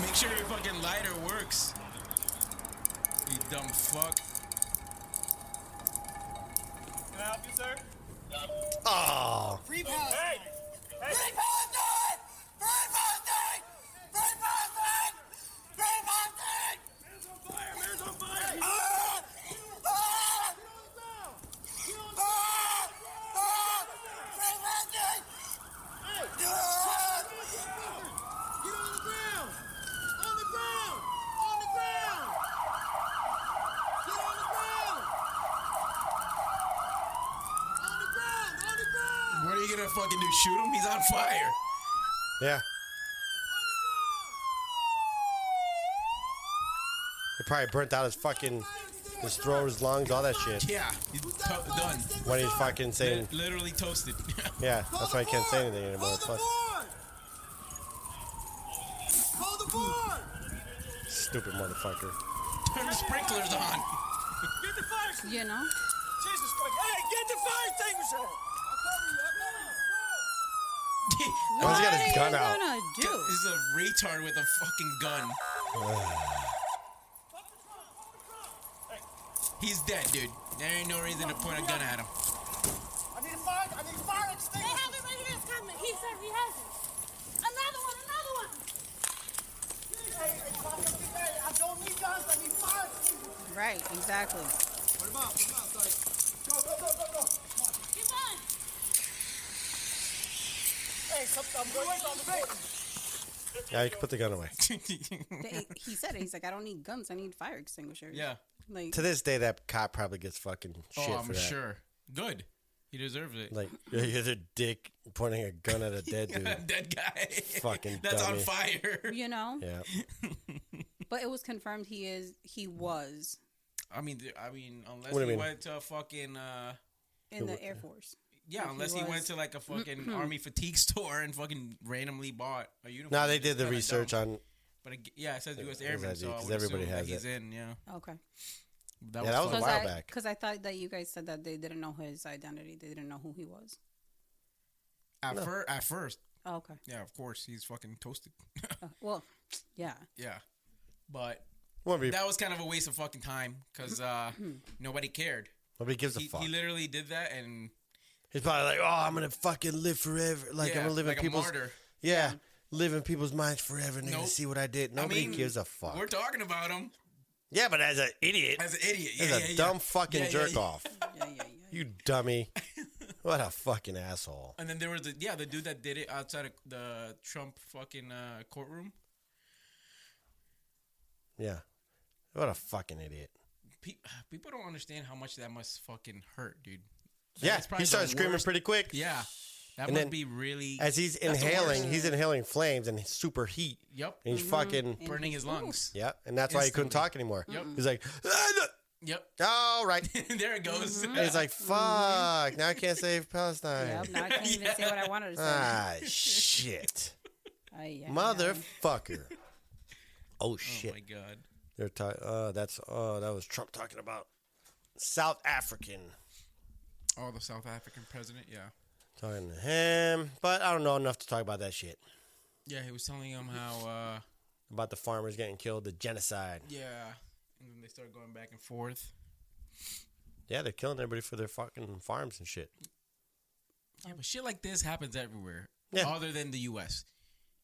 [SPEAKER 3] Make sure your fucking lighter works. You dumb fuck.
[SPEAKER 6] Can I help you, sir?
[SPEAKER 2] Oh.
[SPEAKER 5] Free Palestine!
[SPEAKER 6] Hey!
[SPEAKER 5] Free Palestine! Free Palestine! Free Palestine! Free Palestine!
[SPEAKER 6] Man's on fire! Man's on fire!
[SPEAKER 5] Ah! Ah! Ah! Ah! Free Palestine!
[SPEAKER 6] Hey!
[SPEAKER 5] Ah!
[SPEAKER 6] Get on the ground! On
[SPEAKER 3] gonna fucking do? Shoot him? He's on fire.
[SPEAKER 2] Yeah. He probably burnt out his throat, his lungs, all that shit.
[SPEAKER 3] Yeah, he's done.
[SPEAKER 2] When he's fucking saying,
[SPEAKER 3] Literally toasted.
[SPEAKER 2] yeah, that's why he can't say anything anymore. Plus,
[SPEAKER 6] Hold the board!
[SPEAKER 2] stupid motherfucker.
[SPEAKER 3] Turn the sprinklers on.
[SPEAKER 6] Get the fire!
[SPEAKER 4] You know?
[SPEAKER 6] Jesus Christ! Hey, get the fire extinguisher!
[SPEAKER 2] Why's he got his
[SPEAKER 4] What
[SPEAKER 2] gun
[SPEAKER 4] are you
[SPEAKER 2] out?
[SPEAKER 4] gonna do?
[SPEAKER 3] This is a retard with a fucking gun. He's dead, dude. There ain't no reason to point a gun at him.
[SPEAKER 6] I need a fire extinguisher!
[SPEAKER 7] They have it right here. It's coming. He said he has it. Another one.
[SPEAKER 6] Hey, I don't need guns, I need fire extinguishers!
[SPEAKER 4] Right, exactly.
[SPEAKER 6] Put him out, sorry. Go.
[SPEAKER 7] Keep on.
[SPEAKER 6] Hey, I'm going on the board.
[SPEAKER 2] Yeah, you can put the gun away.
[SPEAKER 4] He said it. He's like, I don't need guns. I need fire extinguishers.
[SPEAKER 3] Yeah.
[SPEAKER 4] Like,
[SPEAKER 2] To this day, that cop probably gets fucking shit
[SPEAKER 3] Oh,
[SPEAKER 2] for
[SPEAKER 3] I'm
[SPEAKER 2] that.
[SPEAKER 3] sure. Good. He deserves it.
[SPEAKER 2] Like, you're the dick pointing a gun at a dead dude.
[SPEAKER 3] Dead guy.
[SPEAKER 2] Fucking
[SPEAKER 3] That's
[SPEAKER 2] dummy.
[SPEAKER 3] on fire.
[SPEAKER 4] you know?
[SPEAKER 2] Yeah.
[SPEAKER 4] But it was confirmed he was
[SPEAKER 3] I mean, unless
[SPEAKER 2] What do you
[SPEAKER 3] he
[SPEAKER 2] mean?
[SPEAKER 3] went to a fucking
[SPEAKER 4] in the Air Force.
[SPEAKER 3] yeah,
[SPEAKER 4] Like,
[SPEAKER 3] unless
[SPEAKER 4] he
[SPEAKER 3] he went
[SPEAKER 4] was.
[SPEAKER 3] to like a fucking army fatigue store and fucking randomly bought a uniform.
[SPEAKER 2] No, they
[SPEAKER 3] It's
[SPEAKER 2] did the
[SPEAKER 3] kinda
[SPEAKER 2] research
[SPEAKER 3] dumb.
[SPEAKER 2] on.
[SPEAKER 3] But yeah, it says U.S.
[SPEAKER 2] It
[SPEAKER 3] Airman,
[SPEAKER 2] says
[SPEAKER 3] so
[SPEAKER 2] it,
[SPEAKER 3] I
[SPEAKER 2] 'cause
[SPEAKER 3] would
[SPEAKER 2] everybody
[SPEAKER 3] assume
[SPEAKER 2] has
[SPEAKER 3] that he's
[SPEAKER 2] it.
[SPEAKER 3] in. Yeah,
[SPEAKER 4] Okay.
[SPEAKER 2] Yeah, that was a
[SPEAKER 3] fun.
[SPEAKER 2] while back.
[SPEAKER 4] Because I thought that you guys said that they didn't know his identity. They didn't know who he was.
[SPEAKER 3] At first,
[SPEAKER 4] Oh, okay.
[SPEAKER 3] yeah, of course, he's fucking toasted.
[SPEAKER 4] Well, yeah.
[SPEAKER 3] Yeah, but
[SPEAKER 2] Won't be,
[SPEAKER 3] that was kind of a waste of fucking time because nobody cared.
[SPEAKER 2] nobody gives a
[SPEAKER 3] He,
[SPEAKER 2] fuck.
[SPEAKER 3] he literally did that, and
[SPEAKER 2] He's probably like, oh, I'm gonna fucking live forever. Like
[SPEAKER 3] yeah,
[SPEAKER 2] I'm gonna live
[SPEAKER 3] like
[SPEAKER 2] in
[SPEAKER 3] a
[SPEAKER 2] people's.
[SPEAKER 3] martyr.
[SPEAKER 2] Yeah, live in people's minds forever. And they're gonna
[SPEAKER 3] Nope.
[SPEAKER 2] see what I did. Nobody
[SPEAKER 3] mean,
[SPEAKER 2] gives a fuck.
[SPEAKER 3] We're talking about him
[SPEAKER 2] Yeah, but as an idiot,
[SPEAKER 3] as an idiot.
[SPEAKER 2] as
[SPEAKER 3] Yeah,
[SPEAKER 2] a
[SPEAKER 3] yeah,
[SPEAKER 2] dumb
[SPEAKER 3] yeah.
[SPEAKER 2] fucking
[SPEAKER 3] Yeah, yeah,
[SPEAKER 2] jerk
[SPEAKER 3] yeah.
[SPEAKER 2] off.
[SPEAKER 4] Yeah.
[SPEAKER 2] You dummy. What a fucking asshole.
[SPEAKER 3] And then there was the dude that did it outside of the Trump fucking courtroom.
[SPEAKER 2] Yeah. What a fucking idiot.
[SPEAKER 3] People don't understand how much that must fucking hurt, dude.
[SPEAKER 2] Yeah,
[SPEAKER 3] That's probably
[SPEAKER 2] he started
[SPEAKER 3] the
[SPEAKER 2] screaming
[SPEAKER 3] worst-
[SPEAKER 2] pretty quick.
[SPEAKER 3] Yeah, that
[SPEAKER 2] And
[SPEAKER 3] must
[SPEAKER 2] then
[SPEAKER 3] be really.
[SPEAKER 2] As he's
[SPEAKER 3] that's the
[SPEAKER 2] inhaling,
[SPEAKER 3] worst.
[SPEAKER 2] he's inhaling flames and super heat.
[SPEAKER 3] Yep,
[SPEAKER 2] And he's fucking,
[SPEAKER 3] burning his lungs.
[SPEAKER 2] yeah, and that's why he couldn't
[SPEAKER 3] Instantly.
[SPEAKER 2] talk anymore.
[SPEAKER 3] Yep.
[SPEAKER 2] He's like,
[SPEAKER 3] Yep.
[SPEAKER 2] all right.
[SPEAKER 3] There it goes.
[SPEAKER 2] And he's like, fuck, now I can't save Palestine.
[SPEAKER 4] Yep. Now I can't even say what I wanted to say.
[SPEAKER 2] Ah, shit.
[SPEAKER 4] Ay,
[SPEAKER 2] Motherfucker. Oh,
[SPEAKER 3] Oh
[SPEAKER 2] shit.
[SPEAKER 3] my god.
[SPEAKER 2] They're talking, that was Trump talking about South African.
[SPEAKER 3] Oh, the South African president. Yeah.
[SPEAKER 2] Talking to him. But I don't know enough to talk about that shit.
[SPEAKER 3] Yeah, he was telling him how.
[SPEAKER 2] About the farmers getting killed, the genocide.
[SPEAKER 3] Yeah, and then they started going back and forth.
[SPEAKER 2] Yeah, they're killing everybody for their fucking farms and shit.
[SPEAKER 3] Yeah, but shit like this happens everywhere.
[SPEAKER 2] Yeah.
[SPEAKER 3] Other than the U.S.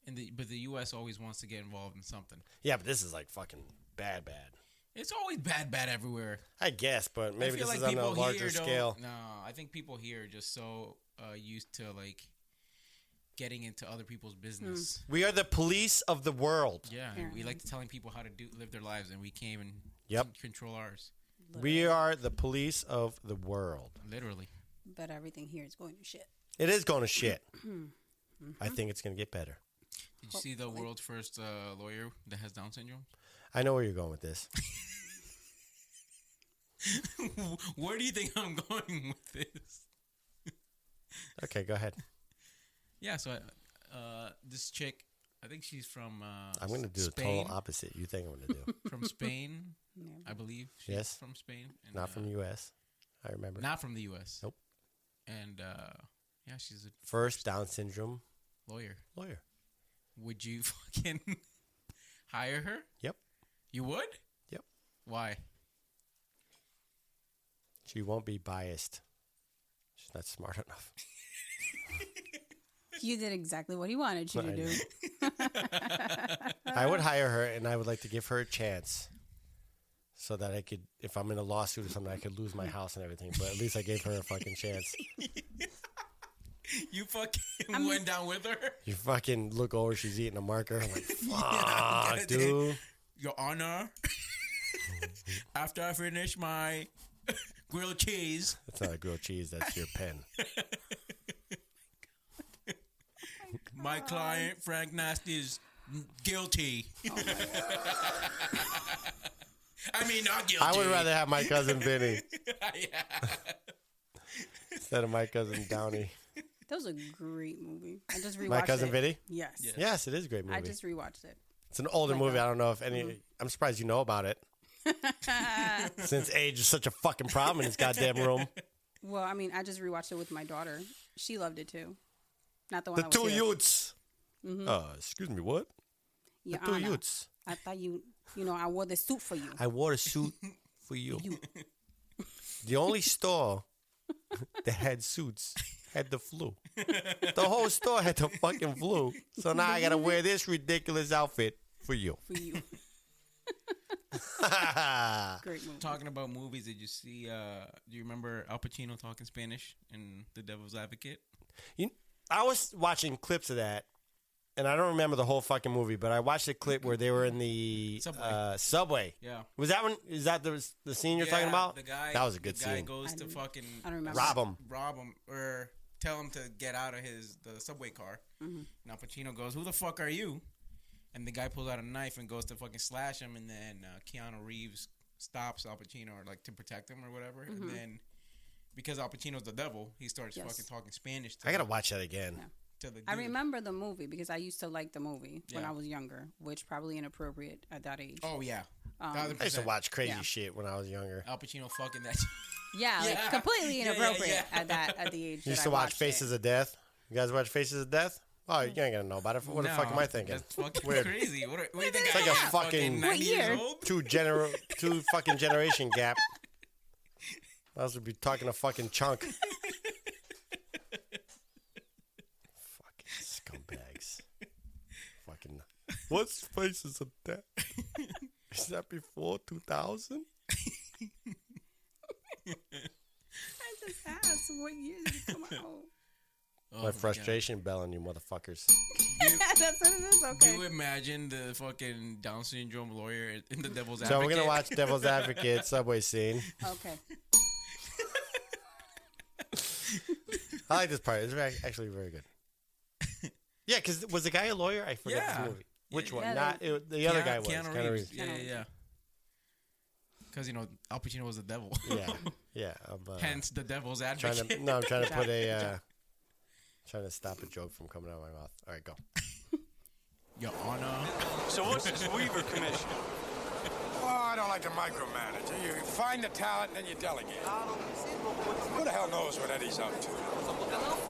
[SPEAKER 3] But the U.S. always wants to get involved in something.
[SPEAKER 2] Yeah, but this is like fucking bad.
[SPEAKER 3] It's always bad everywhere.
[SPEAKER 2] I guess, but
[SPEAKER 3] I
[SPEAKER 2] maybe
[SPEAKER 3] feel
[SPEAKER 2] this
[SPEAKER 3] like
[SPEAKER 2] is on a
[SPEAKER 3] people
[SPEAKER 2] larger
[SPEAKER 3] here don't-
[SPEAKER 2] scale.
[SPEAKER 3] No, I think people here are just so used to like getting into other people's business.
[SPEAKER 2] We are the police of the world.
[SPEAKER 3] Yeah, and we like to telling people how to live their lives, and we came and
[SPEAKER 2] Yep.
[SPEAKER 3] control ours.
[SPEAKER 2] We are the police of the world.
[SPEAKER 3] Literally.
[SPEAKER 4] But everything here is going to shit.
[SPEAKER 2] It is going to shit. I think it's going to get better.
[SPEAKER 3] Did you see the world's first lawyer that has Down syndrome?
[SPEAKER 2] I know where you're going with this.
[SPEAKER 3] Where do you think I'm going with this?
[SPEAKER 2] Okay, go ahead.
[SPEAKER 3] Yeah, so this chick, I think she's from
[SPEAKER 2] I'm going to do
[SPEAKER 3] Spain.
[SPEAKER 2] the total opposite you think I'm going to do.
[SPEAKER 3] From Spain,
[SPEAKER 4] Yeah.
[SPEAKER 3] I believe. She's
[SPEAKER 2] Yes.
[SPEAKER 3] from Spain. And,
[SPEAKER 2] Not from the U.S. I remember.
[SPEAKER 3] Not from the U.S.
[SPEAKER 2] Nope.
[SPEAKER 3] And yeah, she's a
[SPEAKER 2] First Down syndrome
[SPEAKER 3] lawyer.
[SPEAKER 2] lawyer.
[SPEAKER 3] Would you fucking hire her?
[SPEAKER 2] Yep.
[SPEAKER 3] You would?
[SPEAKER 2] Yep.
[SPEAKER 3] Why?
[SPEAKER 2] She won't be biased. She's not smart enough.
[SPEAKER 4] You did exactly what he wanted you
[SPEAKER 2] I
[SPEAKER 4] to do.
[SPEAKER 2] I would hire her, and I would like to give her a chance so that I could, if I'm in a lawsuit or something, I could lose my house and everything. But at least I gave her a fucking chance.
[SPEAKER 3] You fucking went down with her?
[SPEAKER 2] You fucking look over, she's eating a marker. I'm like, fuck,
[SPEAKER 3] Yeah,
[SPEAKER 2] dude.
[SPEAKER 3] Your Honor, after I finish my grilled cheese.
[SPEAKER 2] That's not a grilled cheese. That's your pen.
[SPEAKER 3] My client, Frank Nasty, is guilty. I mean, not guilty.
[SPEAKER 2] I would rather have my cousin Vinny
[SPEAKER 3] Yeah.
[SPEAKER 2] instead of my cousin Downey.
[SPEAKER 4] That was a great movie. I just rewatched
[SPEAKER 2] My cousin
[SPEAKER 4] it.
[SPEAKER 2] Vinny?
[SPEAKER 4] Yes.
[SPEAKER 3] Yeah.
[SPEAKER 2] Yes, it is a great movie.
[SPEAKER 4] I just rewatched it.
[SPEAKER 2] It's an older
[SPEAKER 4] my
[SPEAKER 2] movie.
[SPEAKER 4] God.
[SPEAKER 2] I don't know if any. I'm surprised you know about it. Since age is such a fucking problem in this goddamn room.
[SPEAKER 4] Well, I mean, I just rewatched it with my daughter. She loved it too. Not the one
[SPEAKER 2] The
[SPEAKER 4] that was
[SPEAKER 2] two
[SPEAKER 4] here.
[SPEAKER 2] youths. Excuse me, what?
[SPEAKER 4] Your
[SPEAKER 2] The two
[SPEAKER 4] Honor.
[SPEAKER 2] youths.
[SPEAKER 4] I thought I wore the suit for you.
[SPEAKER 2] I wore a suit for you. The only store that had suits had the flu. The whole store had the fucking flu. So now I gotta wear this ridiculous outfit for you.
[SPEAKER 4] For you. Great movie.
[SPEAKER 3] Talking about movies, did you see? Do you remember Al Pacino talking Spanish in The Devil's Advocate?
[SPEAKER 2] I was watching clips of that, and I don't remember the whole fucking movie, but I watched a clip where they were in the subway.
[SPEAKER 3] Yeah.
[SPEAKER 2] Was that one? Is that the scene you're talking about?
[SPEAKER 3] The guy.
[SPEAKER 2] That was a good
[SPEAKER 3] the guy
[SPEAKER 2] scene.
[SPEAKER 3] goes to fucking
[SPEAKER 4] I don't remember.
[SPEAKER 2] Rob him.
[SPEAKER 3] or tell him to get out of the subway car. And Al Pacino goes, "Who the fuck are you?" And the guy pulls out a knife and goes to fucking slash him, and then Keanu Reeves stops Al Pacino or like to protect him or whatever, and then because Al Pacino's the devil, he starts fucking talking Spanish. To
[SPEAKER 2] I gotta watch that again.
[SPEAKER 4] Yeah.
[SPEAKER 3] To the dude.
[SPEAKER 4] I remember the movie because I used to like the movie when
[SPEAKER 3] Yeah.
[SPEAKER 4] I was younger, which probably inappropriate at that age.
[SPEAKER 3] Oh yeah,
[SPEAKER 2] I used to watch crazy
[SPEAKER 4] Yeah.
[SPEAKER 2] shit when I was younger.
[SPEAKER 3] Al Pacino fucking that.
[SPEAKER 4] Yeah, like
[SPEAKER 3] Yeah.
[SPEAKER 4] completely
[SPEAKER 3] Yeah, yeah,
[SPEAKER 4] inappropriate
[SPEAKER 3] yeah.
[SPEAKER 4] at the age.
[SPEAKER 2] You used
[SPEAKER 4] that
[SPEAKER 2] to
[SPEAKER 4] I
[SPEAKER 2] watch
[SPEAKER 4] watched
[SPEAKER 2] Faces
[SPEAKER 4] it.
[SPEAKER 2] of Death. You guys watch Faces of Death? Oh, you ain't gonna know about it. What the fuck am I thinking?
[SPEAKER 3] That's fucking
[SPEAKER 2] Weird.
[SPEAKER 3] crazy. What do you think?
[SPEAKER 2] It's like a fucking-
[SPEAKER 3] 90
[SPEAKER 4] What year?
[SPEAKER 3] years old?
[SPEAKER 2] Two fucking generation gap. I was would be talking a fucking chunk. Fucking scumbags. Fucking. What's Faces of Death? Is that before 2000?
[SPEAKER 4] I just asked what year did it come out?
[SPEAKER 3] Oh
[SPEAKER 2] My frustration belling, you motherfuckers.
[SPEAKER 4] That's what it is.
[SPEAKER 3] Do
[SPEAKER 4] Okay.
[SPEAKER 3] you imagine the fucking Down syndrome lawyer in The Devil's
[SPEAKER 2] So
[SPEAKER 3] Advocate?
[SPEAKER 2] we're gonna watch Devil's Advocate subway scene.
[SPEAKER 4] Okay.
[SPEAKER 2] I like this part. It's actually very good. Yeah, because was the guy a lawyer? I forget
[SPEAKER 3] Yeah.
[SPEAKER 2] the movie. Which one?
[SPEAKER 4] Yeah,
[SPEAKER 2] Not the other guy was.
[SPEAKER 3] Keanu
[SPEAKER 2] Keanu
[SPEAKER 3] Reeves.
[SPEAKER 2] Reeves.
[SPEAKER 3] Yeah, yeah, yeah. Because Al Pacino was the devil.
[SPEAKER 2] Yeah, yeah. I'm
[SPEAKER 3] Hence the Devil's
[SPEAKER 2] trying
[SPEAKER 3] Advocate.
[SPEAKER 2] to. No, I'm trying to put a. Trying to stop a joke from coming out of my mouth. All right, go.
[SPEAKER 3] Your Honor.
[SPEAKER 8] So what's this Weaver Commission?
[SPEAKER 6] Oh, I don't like to micromanage. You find the talent and then you delegate. Who the hell knows what Eddie's up to?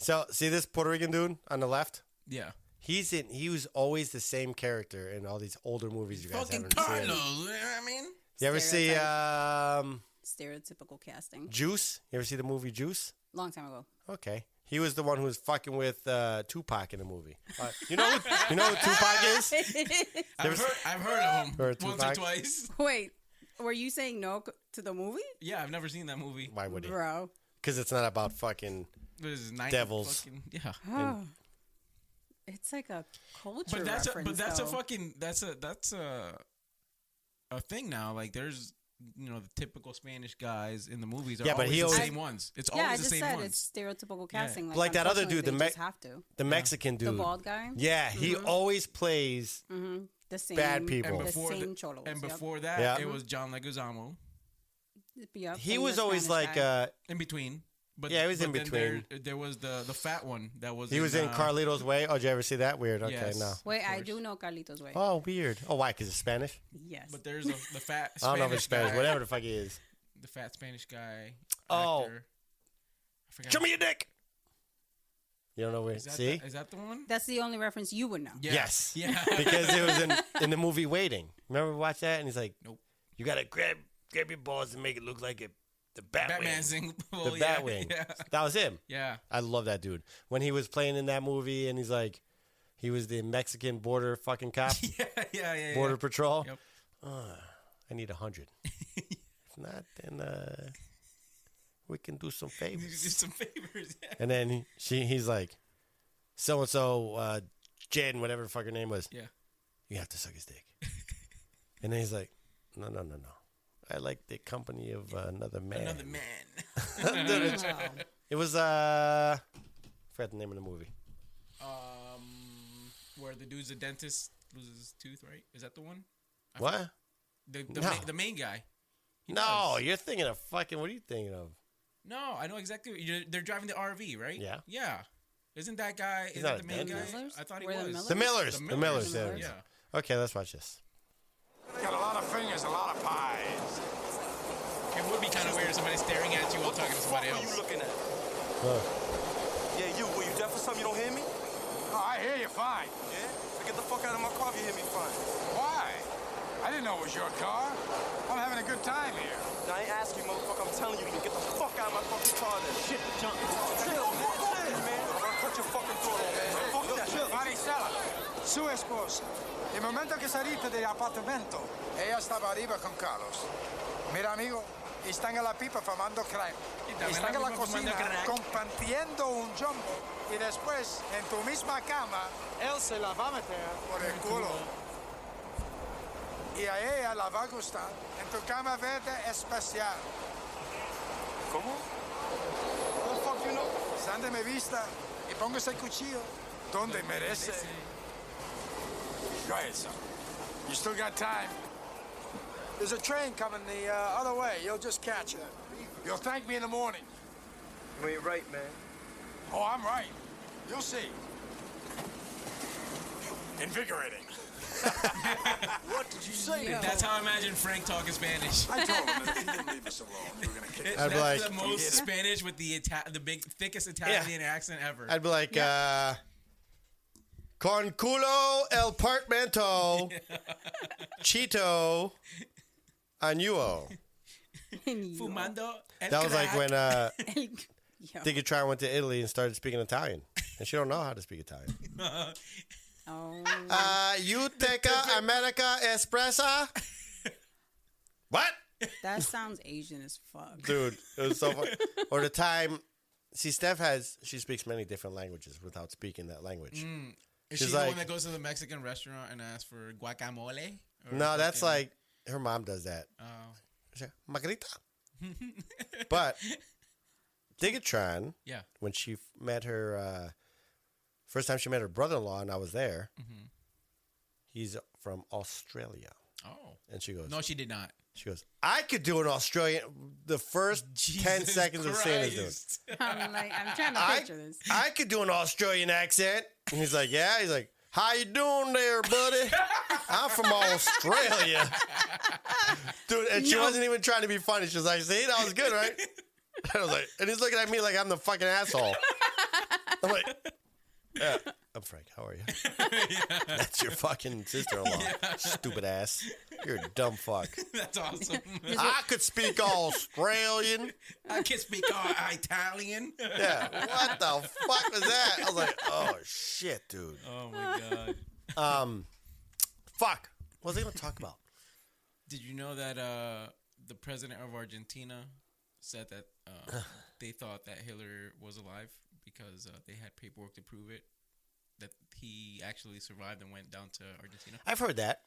[SPEAKER 2] So see this Puerto Rican dude on the left?
[SPEAKER 3] Yeah.
[SPEAKER 2] He was always the same character in all these older movies you guys
[SPEAKER 3] Fucking
[SPEAKER 2] haven't
[SPEAKER 3] Carlos.
[SPEAKER 2] seen.
[SPEAKER 3] You know what I mean?
[SPEAKER 2] You ever see
[SPEAKER 4] Stereotypical casting.
[SPEAKER 2] Juice? You ever see the movie Juice?
[SPEAKER 4] Long time ago.
[SPEAKER 2] Okay. He was the one who was fucking with Tupac in the movie. You know who Tupac is?
[SPEAKER 3] I've heard of him
[SPEAKER 2] Heard
[SPEAKER 3] once or
[SPEAKER 2] Tupac?
[SPEAKER 3] twice.
[SPEAKER 4] Wait, were you saying no to the movie,
[SPEAKER 3] Yeah, I've never seen that movie.
[SPEAKER 2] Why would he?
[SPEAKER 4] bro?
[SPEAKER 2] Because it's not about fucking.
[SPEAKER 3] This is 90
[SPEAKER 2] Devils.
[SPEAKER 3] Fucking, yeah.
[SPEAKER 4] Oh, it's like a culture
[SPEAKER 3] But that's
[SPEAKER 4] reference.
[SPEAKER 3] a fucking that's a thing now. Like there's the typical Spanish guys in the movies are
[SPEAKER 2] Yeah, but
[SPEAKER 3] always
[SPEAKER 2] he
[SPEAKER 3] the
[SPEAKER 2] always-
[SPEAKER 3] same ones. It's
[SPEAKER 4] Yeah, I
[SPEAKER 3] always the
[SPEAKER 4] just
[SPEAKER 3] same
[SPEAKER 4] said
[SPEAKER 3] ones.
[SPEAKER 4] it's stereotypical casting.
[SPEAKER 2] Like that other dude,
[SPEAKER 4] unfortunately,
[SPEAKER 2] the
[SPEAKER 4] they just have to.
[SPEAKER 2] The Mexican dude.
[SPEAKER 4] The bald guy.
[SPEAKER 2] Yeah, he always plays.
[SPEAKER 4] The same
[SPEAKER 2] Bad people.
[SPEAKER 3] And
[SPEAKER 4] The
[SPEAKER 3] before
[SPEAKER 4] same
[SPEAKER 3] the-
[SPEAKER 4] cholos.
[SPEAKER 3] and
[SPEAKER 4] yep.
[SPEAKER 3] before that,
[SPEAKER 2] Yeah.
[SPEAKER 3] it was John Leguizamo.
[SPEAKER 4] Yep,
[SPEAKER 2] He
[SPEAKER 4] and
[SPEAKER 2] was
[SPEAKER 4] the
[SPEAKER 2] always
[SPEAKER 4] Spanish
[SPEAKER 2] like.
[SPEAKER 4] guy.
[SPEAKER 3] In between. But,
[SPEAKER 2] Yeah, he was
[SPEAKER 3] but
[SPEAKER 2] in
[SPEAKER 3] then
[SPEAKER 2] between.
[SPEAKER 3] There was the fat one that was.
[SPEAKER 2] He was in
[SPEAKER 3] uh,
[SPEAKER 2] Carlito's Way. Oh, did you ever see that? Weird. Okay,
[SPEAKER 3] Yes.
[SPEAKER 2] no.
[SPEAKER 4] Wait, I
[SPEAKER 3] course.
[SPEAKER 4] do know Carlitos Way.
[SPEAKER 2] Oh, weird. Oh, why? Because it's Spanish?
[SPEAKER 4] Yes.
[SPEAKER 3] But there's the fat.
[SPEAKER 2] I don't know if it's Spanish.
[SPEAKER 3] guy,
[SPEAKER 2] Whatever the fuck he is.
[SPEAKER 3] The fat Spanish guy.
[SPEAKER 2] Oh.
[SPEAKER 3] Actor. I forgot.
[SPEAKER 2] Show me your dick. You don't know where?
[SPEAKER 3] Is that
[SPEAKER 2] See?
[SPEAKER 3] is that the one?
[SPEAKER 4] That's the only reference you would know.
[SPEAKER 3] Yeah.
[SPEAKER 2] Yes.
[SPEAKER 3] Yeah.
[SPEAKER 2] Because it was in the movie Waiting. Remember we watched that? And he's like,
[SPEAKER 3] Nope.
[SPEAKER 2] You gotta grab your balls and make it look like the Batwing.
[SPEAKER 3] Batman sing.
[SPEAKER 2] The Batwing.
[SPEAKER 3] Yeah.
[SPEAKER 2] That was him.
[SPEAKER 3] Yeah.
[SPEAKER 2] I love that dude. When he was playing in that movie and he's like, he was the Mexican border fucking cop,
[SPEAKER 3] Yeah.
[SPEAKER 2] border patrol.
[SPEAKER 3] Yep.
[SPEAKER 2] I need 100. If not, then we can do some
[SPEAKER 3] Do
[SPEAKER 2] favors.
[SPEAKER 3] some favors. Yeah.
[SPEAKER 2] And then he's like, so and so, Jen, whatever the fuck her name was.
[SPEAKER 3] Yeah.
[SPEAKER 2] You have to suck his dick. And then he's like, no. I like the company of another man.
[SPEAKER 3] Another man.
[SPEAKER 2] It was I forgot the name of the movie.
[SPEAKER 3] where the dude's a dentist loses his tooth, right? Is that the one?
[SPEAKER 2] What?
[SPEAKER 3] The main guy. He
[SPEAKER 2] No,
[SPEAKER 3] does.
[SPEAKER 2] you're thinking of fucking. What are you thinking of?
[SPEAKER 3] No, I know exactly. They're driving the RV, right?
[SPEAKER 2] Yeah.
[SPEAKER 3] Yeah. Isn't that guy?
[SPEAKER 2] He's
[SPEAKER 3] Is
[SPEAKER 2] not
[SPEAKER 3] that the
[SPEAKER 2] a
[SPEAKER 3] main guy?
[SPEAKER 4] dentist.
[SPEAKER 3] I thought he
[SPEAKER 4] Were the
[SPEAKER 3] was.
[SPEAKER 2] The Millers.
[SPEAKER 3] The
[SPEAKER 2] The Millers.
[SPEAKER 4] Millers.
[SPEAKER 2] Yeah.
[SPEAKER 3] Yeah.
[SPEAKER 2] Okay, let's watch this.
[SPEAKER 6] Got a lot of fingers, a lot of pies.
[SPEAKER 3] It would be kind of weird if somebody's staring at you while talking to somebody
[SPEAKER 8] What are you
[SPEAKER 3] else.
[SPEAKER 8] looking at?
[SPEAKER 2] Huh.
[SPEAKER 8] Yeah, you. Were you deaf or something? You don't hear me?
[SPEAKER 6] Oh, I hear you fine.
[SPEAKER 8] Yeah? So get the fuck out of my car if you hear me fine.
[SPEAKER 6] Why? I didn't know it was your car. I'm having a good time here.
[SPEAKER 8] Now, I ain't asking you, motherfucker. I'm telling you, you get the fuck out of my fucking car then. Shit, jump. Chill, man. Cut your fucking throat on, man. Fuck that shit.
[SPEAKER 6] Maricela, su esposa. Il momento che salite dell'appartamento, ella stava arriba con Carlos. Mira, amigo, están en la pipa fumando crack. Están en la cocina compartiendo un jumbo. Y después, en tu misma cama, él se la va a meter por el culo. Y a ella la va a gustar en tu cama verde especial.
[SPEAKER 8] ¿Cómo? What the fuck you know?
[SPEAKER 6] Sande mi vista y póngase el cuchillo donde merece. Go ahead, son. You still got time. There's a train coming the other way. You'll just catch it. You'll thank me in the morning.
[SPEAKER 8] You ain't right, man.
[SPEAKER 6] Oh, I'm right. You'll see. Invigorating.
[SPEAKER 8] What did you say?
[SPEAKER 4] Yo.
[SPEAKER 3] That's how I imagine Frank talking Spanish.
[SPEAKER 6] I told him that he didn't leave us alone. We were gonna kick his
[SPEAKER 2] I'd be
[SPEAKER 3] That's
[SPEAKER 2] like-
[SPEAKER 3] the most Spanish with the thickest Italian accent ever.
[SPEAKER 2] I'd be like, con culo el partmento, chito, anuo.
[SPEAKER 3] Fumando. El
[SPEAKER 2] That was like
[SPEAKER 3] crack.
[SPEAKER 2] when
[SPEAKER 4] Yo.
[SPEAKER 2] Digga went to Italy and started speaking Italian, and she don't know how to speak Italian.
[SPEAKER 4] Oh,
[SPEAKER 2] Uteca America Espressa. What?
[SPEAKER 4] that sounds Asian as fuck.
[SPEAKER 2] Dude, it was so fun. Or the time, see, she speaks many different languages without speaking that language.
[SPEAKER 3] Is
[SPEAKER 2] she's
[SPEAKER 3] she the
[SPEAKER 2] like-
[SPEAKER 3] one that goes to the Mexican restaurant and asks for guacamole? Or
[SPEAKER 2] No, that's
[SPEAKER 3] fucking-
[SPEAKER 2] like, her mom does that.
[SPEAKER 3] Oh.
[SPEAKER 2] She's like, Margarita. But Diggatron,
[SPEAKER 3] Yeah.
[SPEAKER 2] when she met her, first time she met her brother-in-law and I was there, he's from Australia.
[SPEAKER 3] Oh.
[SPEAKER 2] And she goes,
[SPEAKER 3] No, she did not.
[SPEAKER 2] she goes, I could do an Australian, the first 10
[SPEAKER 3] Jesus
[SPEAKER 2] seconds of saying is doing.
[SPEAKER 3] Christ.
[SPEAKER 4] I'm like, I'm trying to picture this.
[SPEAKER 2] I could do an Australian accent. And he's like, yeah. He's like, how you doing there, buddy? I'm from Australia. Dude, and she wasn't even trying to be funny. She was like, see, that was good, right? I was like, and he's looking at me like I'm the fucking asshole. I'm like, yeah, I'm Frank. How are you? That's your fucking sister-in-law. Stupid ass. You're a dumb fuck.
[SPEAKER 3] That's awesome.
[SPEAKER 2] I could speak Australian.
[SPEAKER 3] I can speak Italian.
[SPEAKER 2] Yeah. What the fuck was that? I was like, oh shit, dude.
[SPEAKER 3] Oh my god.
[SPEAKER 2] Fuck. What was I gonna talk about?
[SPEAKER 3] Did you know that the president of Argentina said that they thought that Hitler was alive because they had paperwork to prove it, that he actually survived and went down to Argentina?
[SPEAKER 2] I've heard that.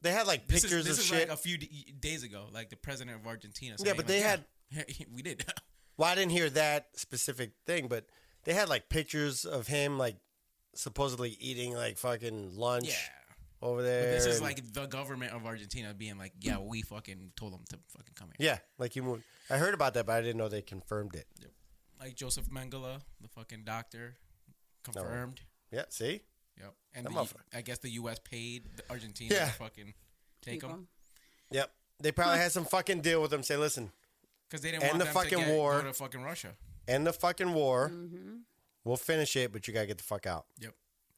[SPEAKER 2] They had like
[SPEAKER 3] This
[SPEAKER 2] pictures
[SPEAKER 3] is
[SPEAKER 2] of shit.
[SPEAKER 3] like a few days ago, like the president of Argentina.
[SPEAKER 2] Yeah,
[SPEAKER 3] saying,
[SPEAKER 2] but
[SPEAKER 3] like,
[SPEAKER 2] they had.
[SPEAKER 3] we did.
[SPEAKER 2] Well, I didn't hear that specific thing, but they had like pictures of him like supposedly eating like fucking lunch
[SPEAKER 3] Yeah.
[SPEAKER 2] over there.
[SPEAKER 3] But this is
[SPEAKER 2] and-
[SPEAKER 3] like the government of Argentina being like, yeah, we fucking told them to fucking come here.
[SPEAKER 2] yeah, like you moved. I heard about that, but I didn't know they confirmed it.
[SPEAKER 3] Like Joseph Mengele, the fucking doctor, confirmed.
[SPEAKER 2] Yeah, see.
[SPEAKER 3] Yep. And
[SPEAKER 2] That
[SPEAKER 3] the,
[SPEAKER 2] motherfucker.
[SPEAKER 3] I guess the U.S. paid the Argentina
[SPEAKER 2] Yeah.
[SPEAKER 3] to fucking take
[SPEAKER 4] Keep
[SPEAKER 3] them
[SPEAKER 4] 'em.
[SPEAKER 2] Yep. They probably had some fucking deal with them. Say, listen,
[SPEAKER 3] because they didn't
[SPEAKER 2] And
[SPEAKER 3] want
[SPEAKER 2] the
[SPEAKER 3] them
[SPEAKER 2] fucking
[SPEAKER 3] to
[SPEAKER 2] war.
[SPEAKER 3] go to fucking Russia.
[SPEAKER 2] end the fucking war. We'll finish it, but you gotta get the fuck out.
[SPEAKER 3] Yep.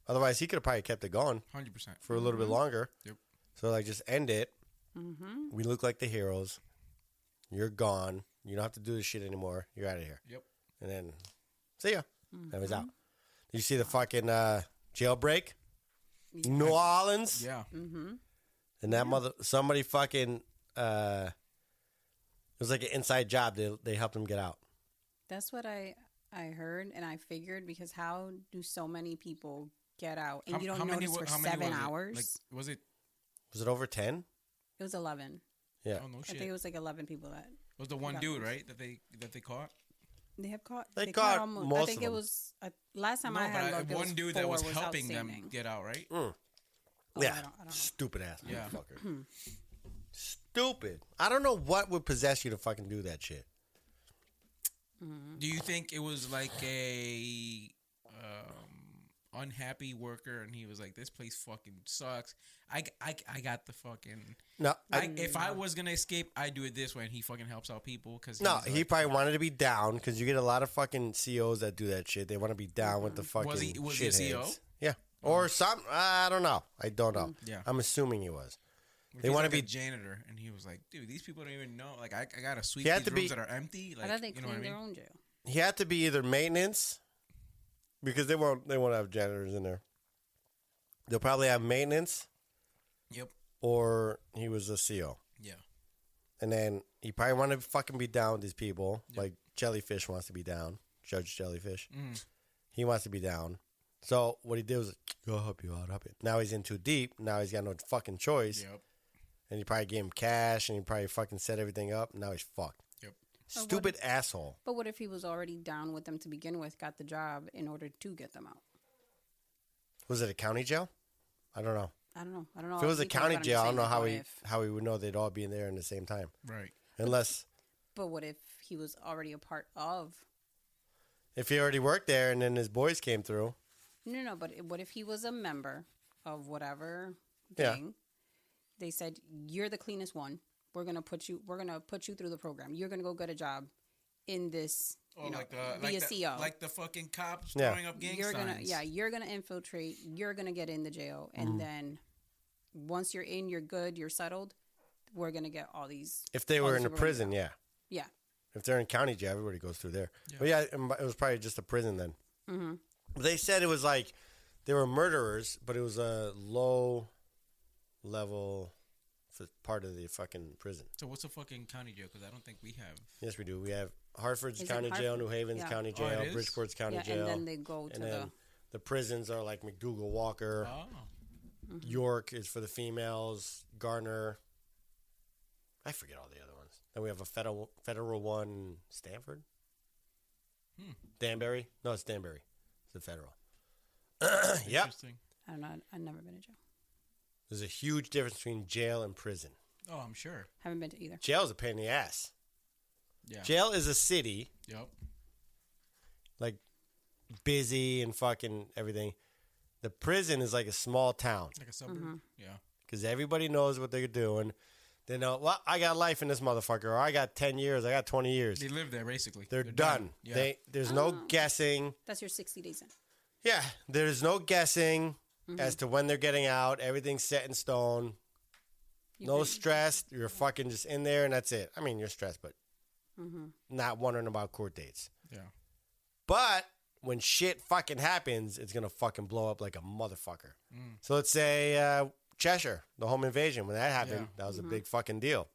[SPEAKER 2] Otherwise, he could have probably kept it going
[SPEAKER 3] 100%.
[SPEAKER 2] for a little bit longer.
[SPEAKER 3] Yep.
[SPEAKER 2] So like, just end it. We look like the heroes. You're gone. You don't have to do this shit anymore. You're out of here.
[SPEAKER 3] Yep.
[SPEAKER 2] And then, see ya. That was out. Did you see the fucking jailbreak? New Orleans.
[SPEAKER 3] Yeah.
[SPEAKER 2] And that somebody fucking. It was like an inside job. They helped him get out.
[SPEAKER 4] That's what I heard, and I figured, because how do so many people get out and you don't notice for 7 hours?
[SPEAKER 3] Like, was it?
[SPEAKER 2] Was it over 10?
[SPEAKER 4] It was 11.
[SPEAKER 2] Yeah.
[SPEAKER 3] Oh no
[SPEAKER 4] I
[SPEAKER 3] shit.
[SPEAKER 4] think it was like 11 people that.
[SPEAKER 3] was the one
[SPEAKER 4] got
[SPEAKER 3] dude
[SPEAKER 4] loose.
[SPEAKER 3] right that they caught?
[SPEAKER 4] They have caught.
[SPEAKER 2] They caught
[SPEAKER 4] almost.
[SPEAKER 2] most
[SPEAKER 4] I think
[SPEAKER 2] of
[SPEAKER 4] it
[SPEAKER 2] them.
[SPEAKER 4] was last time
[SPEAKER 3] No,
[SPEAKER 4] I had
[SPEAKER 3] but
[SPEAKER 4] looked. It
[SPEAKER 3] one
[SPEAKER 4] was
[SPEAKER 3] dude that was
[SPEAKER 4] 4
[SPEAKER 3] helping them
[SPEAKER 4] outstanding.
[SPEAKER 3] get out, right?
[SPEAKER 4] Oh,
[SPEAKER 2] Yeah,
[SPEAKER 4] I don't know.
[SPEAKER 2] stupid ass
[SPEAKER 3] Yeah.
[SPEAKER 2] motherfucker. Stupid. I don't know what would possess you to fucking do that shit.
[SPEAKER 3] Do you think it was like a unhappy worker, and he was like, "This place fucking sucks. I got the fucking
[SPEAKER 2] No,
[SPEAKER 3] if I was gonna escape, I'd do it this way." And he fucking helps out people because
[SPEAKER 2] he probably wanted to be down because you get a lot of fucking COs that do that shit. They want to be down with the fucking
[SPEAKER 3] Was he a CO?
[SPEAKER 2] shitheads. Yeah, or some. I don't know. I don't know.
[SPEAKER 3] Yeah.
[SPEAKER 2] I'm assuming he was.
[SPEAKER 3] They
[SPEAKER 2] They
[SPEAKER 3] want
[SPEAKER 2] wanna
[SPEAKER 3] to
[SPEAKER 2] be-
[SPEAKER 3] be janitor, and he was like, "Dude, these people don't even know. Like, I gotta sweep
[SPEAKER 2] He had
[SPEAKER 3] these
[SPEAKER 2] to be-
[SPEAKER 3] rooms that are empty.
[SPEAKER 4] I
[SPEAKER 3] Like,
[SPEAKER 4] thought they
[SPEAKER 3] you
[SPEAKER 4] cleaned
[SPEAKER 3] know what I
[SPEAKER 4] their
[SPEAKER 3] mean?
[SPEAKER 4] own jail.
[SPEAKER 2] He had to be either maintenance because they won't have janitors in there. They'll probably have maintenance,
[SPEAKER 3] Yep.
[SPEAKER 2] or he was a CO.
[SPEAKER 3] Yeah.
[SPEAKER 2] And then he probably wanted to fucking be down with these people. Like Jellyfish wants to be down. Judge Jellyfish. He wants to be down. So what he did was, I'll help you out. Now he's in too deep. Now he's got no fucking choice.
[SPEAKER 3] Yep.
[SPEAKER 2] And he probably gave him cash and he probably fucking set everything up. Now he's fucked.
[SPEAKER 3] Yep.
[SPEAKER 2] Stupid asshole.
[SPEAKER 4] But what if he was already down with them to begin with, got the job in order to get them out?
[SPEAKER 2] Was it a county jail? I don't know.
[SPEAKER 4] I don't know.
[SPEAKER 2] If it was a
[SPEAKER 4] People are
[SPEAKER 2] county
[SPEAKER 4] gonna be
[SPEAKER 2] jail, I don't
[SPEAKER 4] saying
[SPEAKER 2] know
[SPEAKER 4] that,
[SPEAKER 2] how
[SPEAKER 4] what
[SPEAKER 2] he
[SPEAKER 4] if-
[SPEAKER 2] how he would know they'd all be in there in the same time.
[SPEAKER 3] Right.
[SPEAKER 2] Unless
[SPEAKER 4] But what if he was already a part of?
[SPEAKER 2] if he already worked there and then his boys came through.
[SPEAKER 4] No. But what if he was a member of whatever
[SPEAKER 2] Yeah.
[SPEAKER 4] thing? They said you're the cleanest one. We're gonna put you through the program. You're gonna go get a job in this.
[SPEAKER 3] Or
[SPEAKER 4] You know,
[SPEAKER 3] like the
[SPEAKER 4] be a
[SPEAKER 3] like
[SPEAKER 4] CO.
[SPEAKER 3] the, like the fucking cops
[SPEAKER 2] Yeah.
[SPEAKER 3] throwing up gang
[SPEAKER 4] You're gonna
[SPEAKER 3] signs.
[SPEAKER 4] you're gonna infiltrate. You're gonna get in the jail,
[SPEAKER 2] Mm-hmm.
[SPEAKER 4] and then once you're in, you're good. You're settled. We're gonna get all these.
[SPEAKER 2] If they
[SPEAKER 4] all
[SPEAKER 2] were
[SPEAKER 4] these
[SPEAKER 2] in a
[SPEAKER 4] people ready to
[SPEAKER 2] prison,
[SPEAKER 4] go.
[SPEAKER 2] yeah.
[SPEAKER 4] Yeah.
[SPEAKER 2] If they're in county jail, everybody goes through there. But yeah, it was probably just a prison then.
[SPEAKER 4] Mm-hmm.
[SPEAKER 2] They said it was like they were murderers, but it was a low level part of the fucking prison.
[SPEAKER 3] So what's a fucking county jail? Because I don't think we have.
[SPEAKER 2] Yes, we do. We have Hartford's
[SPEAKER 4] Is it
[SPEAKER 2] county jail,
[SPEAKER 4] Hartford?
[SPEAKER 2] New Haven's
[SPEAKER 4] Yeah.
[SPEAKER 2] county
[SPEAKER 3] Oh, it
[SPEAKER 2] jail,
[SPEAKER 3] is?
[SPEAKER 2] Bridgeport's county
[SPEAKER 4] Yeah,
[SPEAKER 2] jail.
[SPEAKER 4] and then they go to
[SPEAKER 2] And then the prisons are like McDougal Walker.
[SPEAKER 3] Oh.
[SPEAKER 2] York is for the females. Garner. I forget all the other ones. Then we have a federal one in Stanford. Danbury? No, it's Danbury. It's the federal. Yep.
[SPEAKER 3] Interesting.
[SPEAKER 4] I don't know. I've never been to jail.
[SPEAKER 2] There's a huge difference between jail and prison.
[SPEAKER 3] Oh, I'm sure.
[SPEAKER 4] Haven't been to either.
[SPEAKER 2] Jail is a pain in the ass.
[SPEAKER 3] Yeah.
[SPEAKER 2] Jail is a city,
[SPEAKER 3] Yep.
[SPEAKER 2] like busy and fucking everything. The prison is like a small town
[SPEAKER 3] Like a suburb.
[SPEAKER 4] Mm-hmm.
[SPEAKER 3] Yeah.
[SPEAKER 2] because everybody knows what they're doing. They know, well, I got life in this motherfucker, or I got 10 years, I got 20 years.
[SPEAKER 3] They live there basically.
[SPEAKER 2] They're done.
[SPEAKER 3] Yeah.
[SPEAKER 2] There's no guessing.
[SPEAKER 4] That's your 60 days in.
[SPEAKER 2] Yeah, there's no guessing as to when they're getting out. Everything's set in stone. No stress. You're fucking just in there, and that's it. I mean, you're stressed, but not wondering about court dates.
[SPEAKER 3] Yeah.
[SPEAKER 2] But when shit fucking happens, it's going to fucking blow up like a motherfucker. So let's say Cheshire, the home invasion, when that happened, that was a big fucking deal.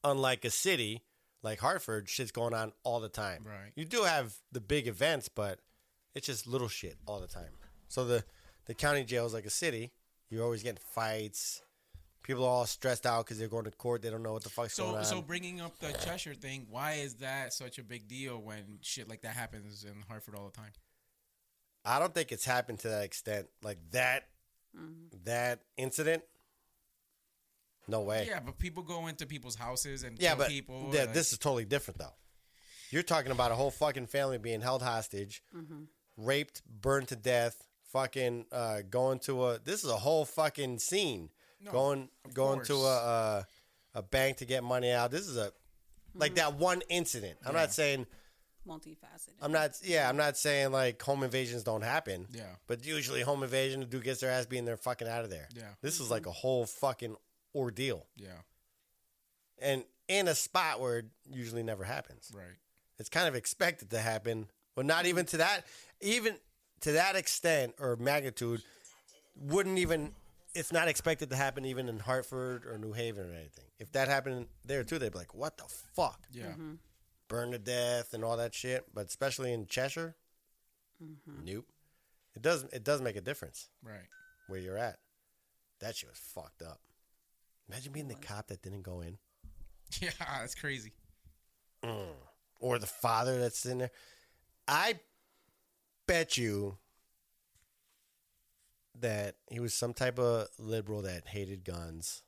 [SPEAKER 2] Unlike a city like Hartford, shit's going on all the time.
[SPEAKER 3] Right.
[SPEAKER 2] You do have the big events, but it's just little shit all the time. So the county jail is like a city. You're always getting fights. People are all stressed out because they're going to court. They don't know what the fuck's going on.
[SPEAKER 3] So bringing up the Cheshire thing, why is that such a big deal when shit like that happens in Hartford all the time?
[SPEAKER 2] I don't think it's happened to that extent. Like that incident. No way.
[SPEAKER 3] Yeah, but people go into people's houses and
[SPEAKER 2] Yeah,
[SPEAKER 3] kill
[SPEAKER 2] but
[SPEAKER 3] people.
[SPEAKER 2] yeah,
[SPEAKER 3] like-
[SPEAKER 2] this is totally different though. You're talking about a whole fucking family being held hostage, raped, burned to death, fucking going to a. This is a whole fucking scene.
[SPEAKER 3] No,
[SPEAKER 2] going
[SPEAKER 3] of
[SPEAKER 2] to a bank to get money out. This is a like that one incident. I'm not saying.
[SPEAKER 4] Multifaceted.
[SPEAKER 2] I'm not saying like home invasions don't happen.
[SPEAKER 3] Yeah.
[SPEAKER 2] But usually home invasion, the dude gets their ass beaten, they're fucking out of there.
[SPEAKER 3] Yeah.
[SPEAKER 2] This is like a whole fucking ordeal.
[SPEAKER 3] Yeah.
[SPEAKER 2] And in a spot where it usually never happens.
[SPEAKER 3] Right.
[SPEAKER 2] It's kind of expected to happen, but not even to that extent or magnitude. It's not expected to happen even in Hartford or New Haven or anything. If that happened there too, they'd be like, "What the fuck?"
[SPEAKER 3] Yeah.
[SPEAKER 2] Burn to death and all that shit. But especially in Cheshire, nope. It does make a difference
[SPEAKER 3] Right.
[SPEAKER 2] where you're at. That shit was fucked up. Imagine being the cop that didn't go in.
[SPEAKER 3] Yeah, that's crazy.
[SPEAKER 2] or the father that's in there. I bet you that he was some type of liberal that hated guns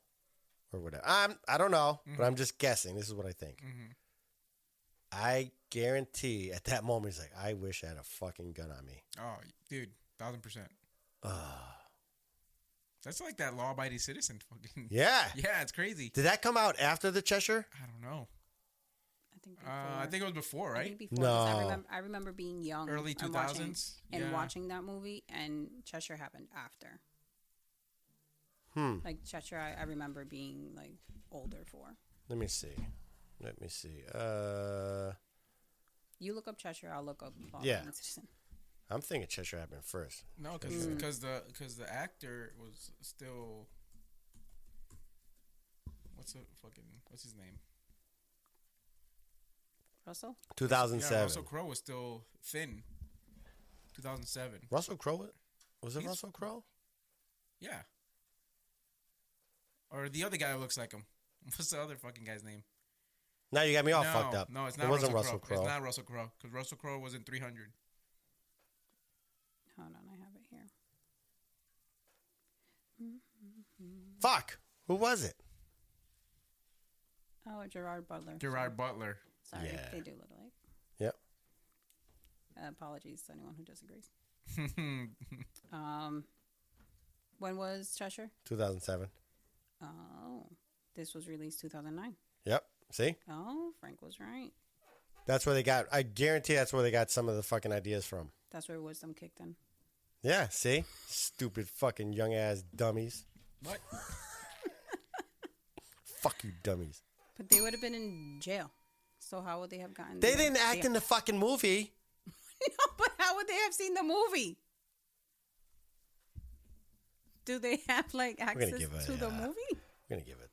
[SPEAKER 2] or whatever. I don't know, but I'm just guessing. This is what I think. I guarantee at that moment he's like, I wish I had a fucking gun on me.
[SPEAKER 3] Oh, dude, 1,000%. That's like that law-abiding citizen fucking.
[SPEAKER 2] Yeah.
[SPEAKER 3] Yeah, it's crazy.
[SPEAKER 2] Did that come out after the Cheshire?
[SPEAKER 3] I don't know.
[SPEAKER 4] I think
[SPEAKER 3] it was before, right?
[SPEAKER 4] I think before, 'cause I remember being young.
[SPEAKER 3] Early
[SPEAKER 4] and watching-
[SPEAKER 3] 2000s?
[SPEAKER 4] And
[SPEAKER 3] Yeah.
[SPEAKER 4] watching that movie, and Cheshire happened after. Like Cheshire, I remember being like older for.
[SPEAKER 2] Let me see.
[SPEAKER 4] You look up Cheshire, I'll look up.
[SPEAKER 2] Yeah. I'm thinking Cheshire happened first.
[SPEAKER 3] No, because the actor was still. What's his name?
[SPEAKER 4] Russell?
[SPEAKER 2] 2007.
[SPEAKER 3] Yeah, Russell Crowe was still thin. 2007.
[SPEAKER 2] Russell Crowe? Was it Russell Crowe?
[SPEAKER 3] Yeah. Or the other guy who looks like him. What's the other fucking guy's name?
[SPEAKER 2] Now you got me all fucked up.
[SPEAKER 3] No, it's not.
[SPEAKER 2] It wasn't Russell Crowe.
[SPEAKER 3] It's not Russell Crowe because Russell Crowe was in 300.
[SPEAKER 4] Hold on, I have it here.
[SPEAKER 2] Fuck. Who was it?
[SPEAKER 4] Oh, Gerard Butler.
[SPEAKER 3] Gerard Butler.
[SPEAKER 4] Sorry,
[SPEAKER 2] Yeah.
[SPEAKER 4] they do look alike.
[SPEAKER 2] Yep.
[SPEAKER 4] Apologies to anyone who disagrees. When was Cheshire?
[SPEAKER 2] 2007.
[SPEAKER 4] Oh, this was released 2009.
[SPEAKER 2] Yep. See?
[SPEAKER 4] Oh, Frank was right.
[SPEAKER 2] That's where they got, I guarantee that's where they got some of the fucking ideas from.
[SPEAKER 4] That's where wisdom kicked in.
[SPEAKER 2] Yeah, see? Stupid fucking young ass dummies.
[SPEAKER 3] What?
[SPEAKER 2] Fuck you, dummies.
[SPEAKER 4] But they would have been in jail. So how would they have gotten?
[SPEAKER 2] They didn't act in the fucking movie.
[SPEAKER 4] No, but how would they have seen the movie? Do they have like access to the movie?
[SPEAKER 2] We're gonna give it.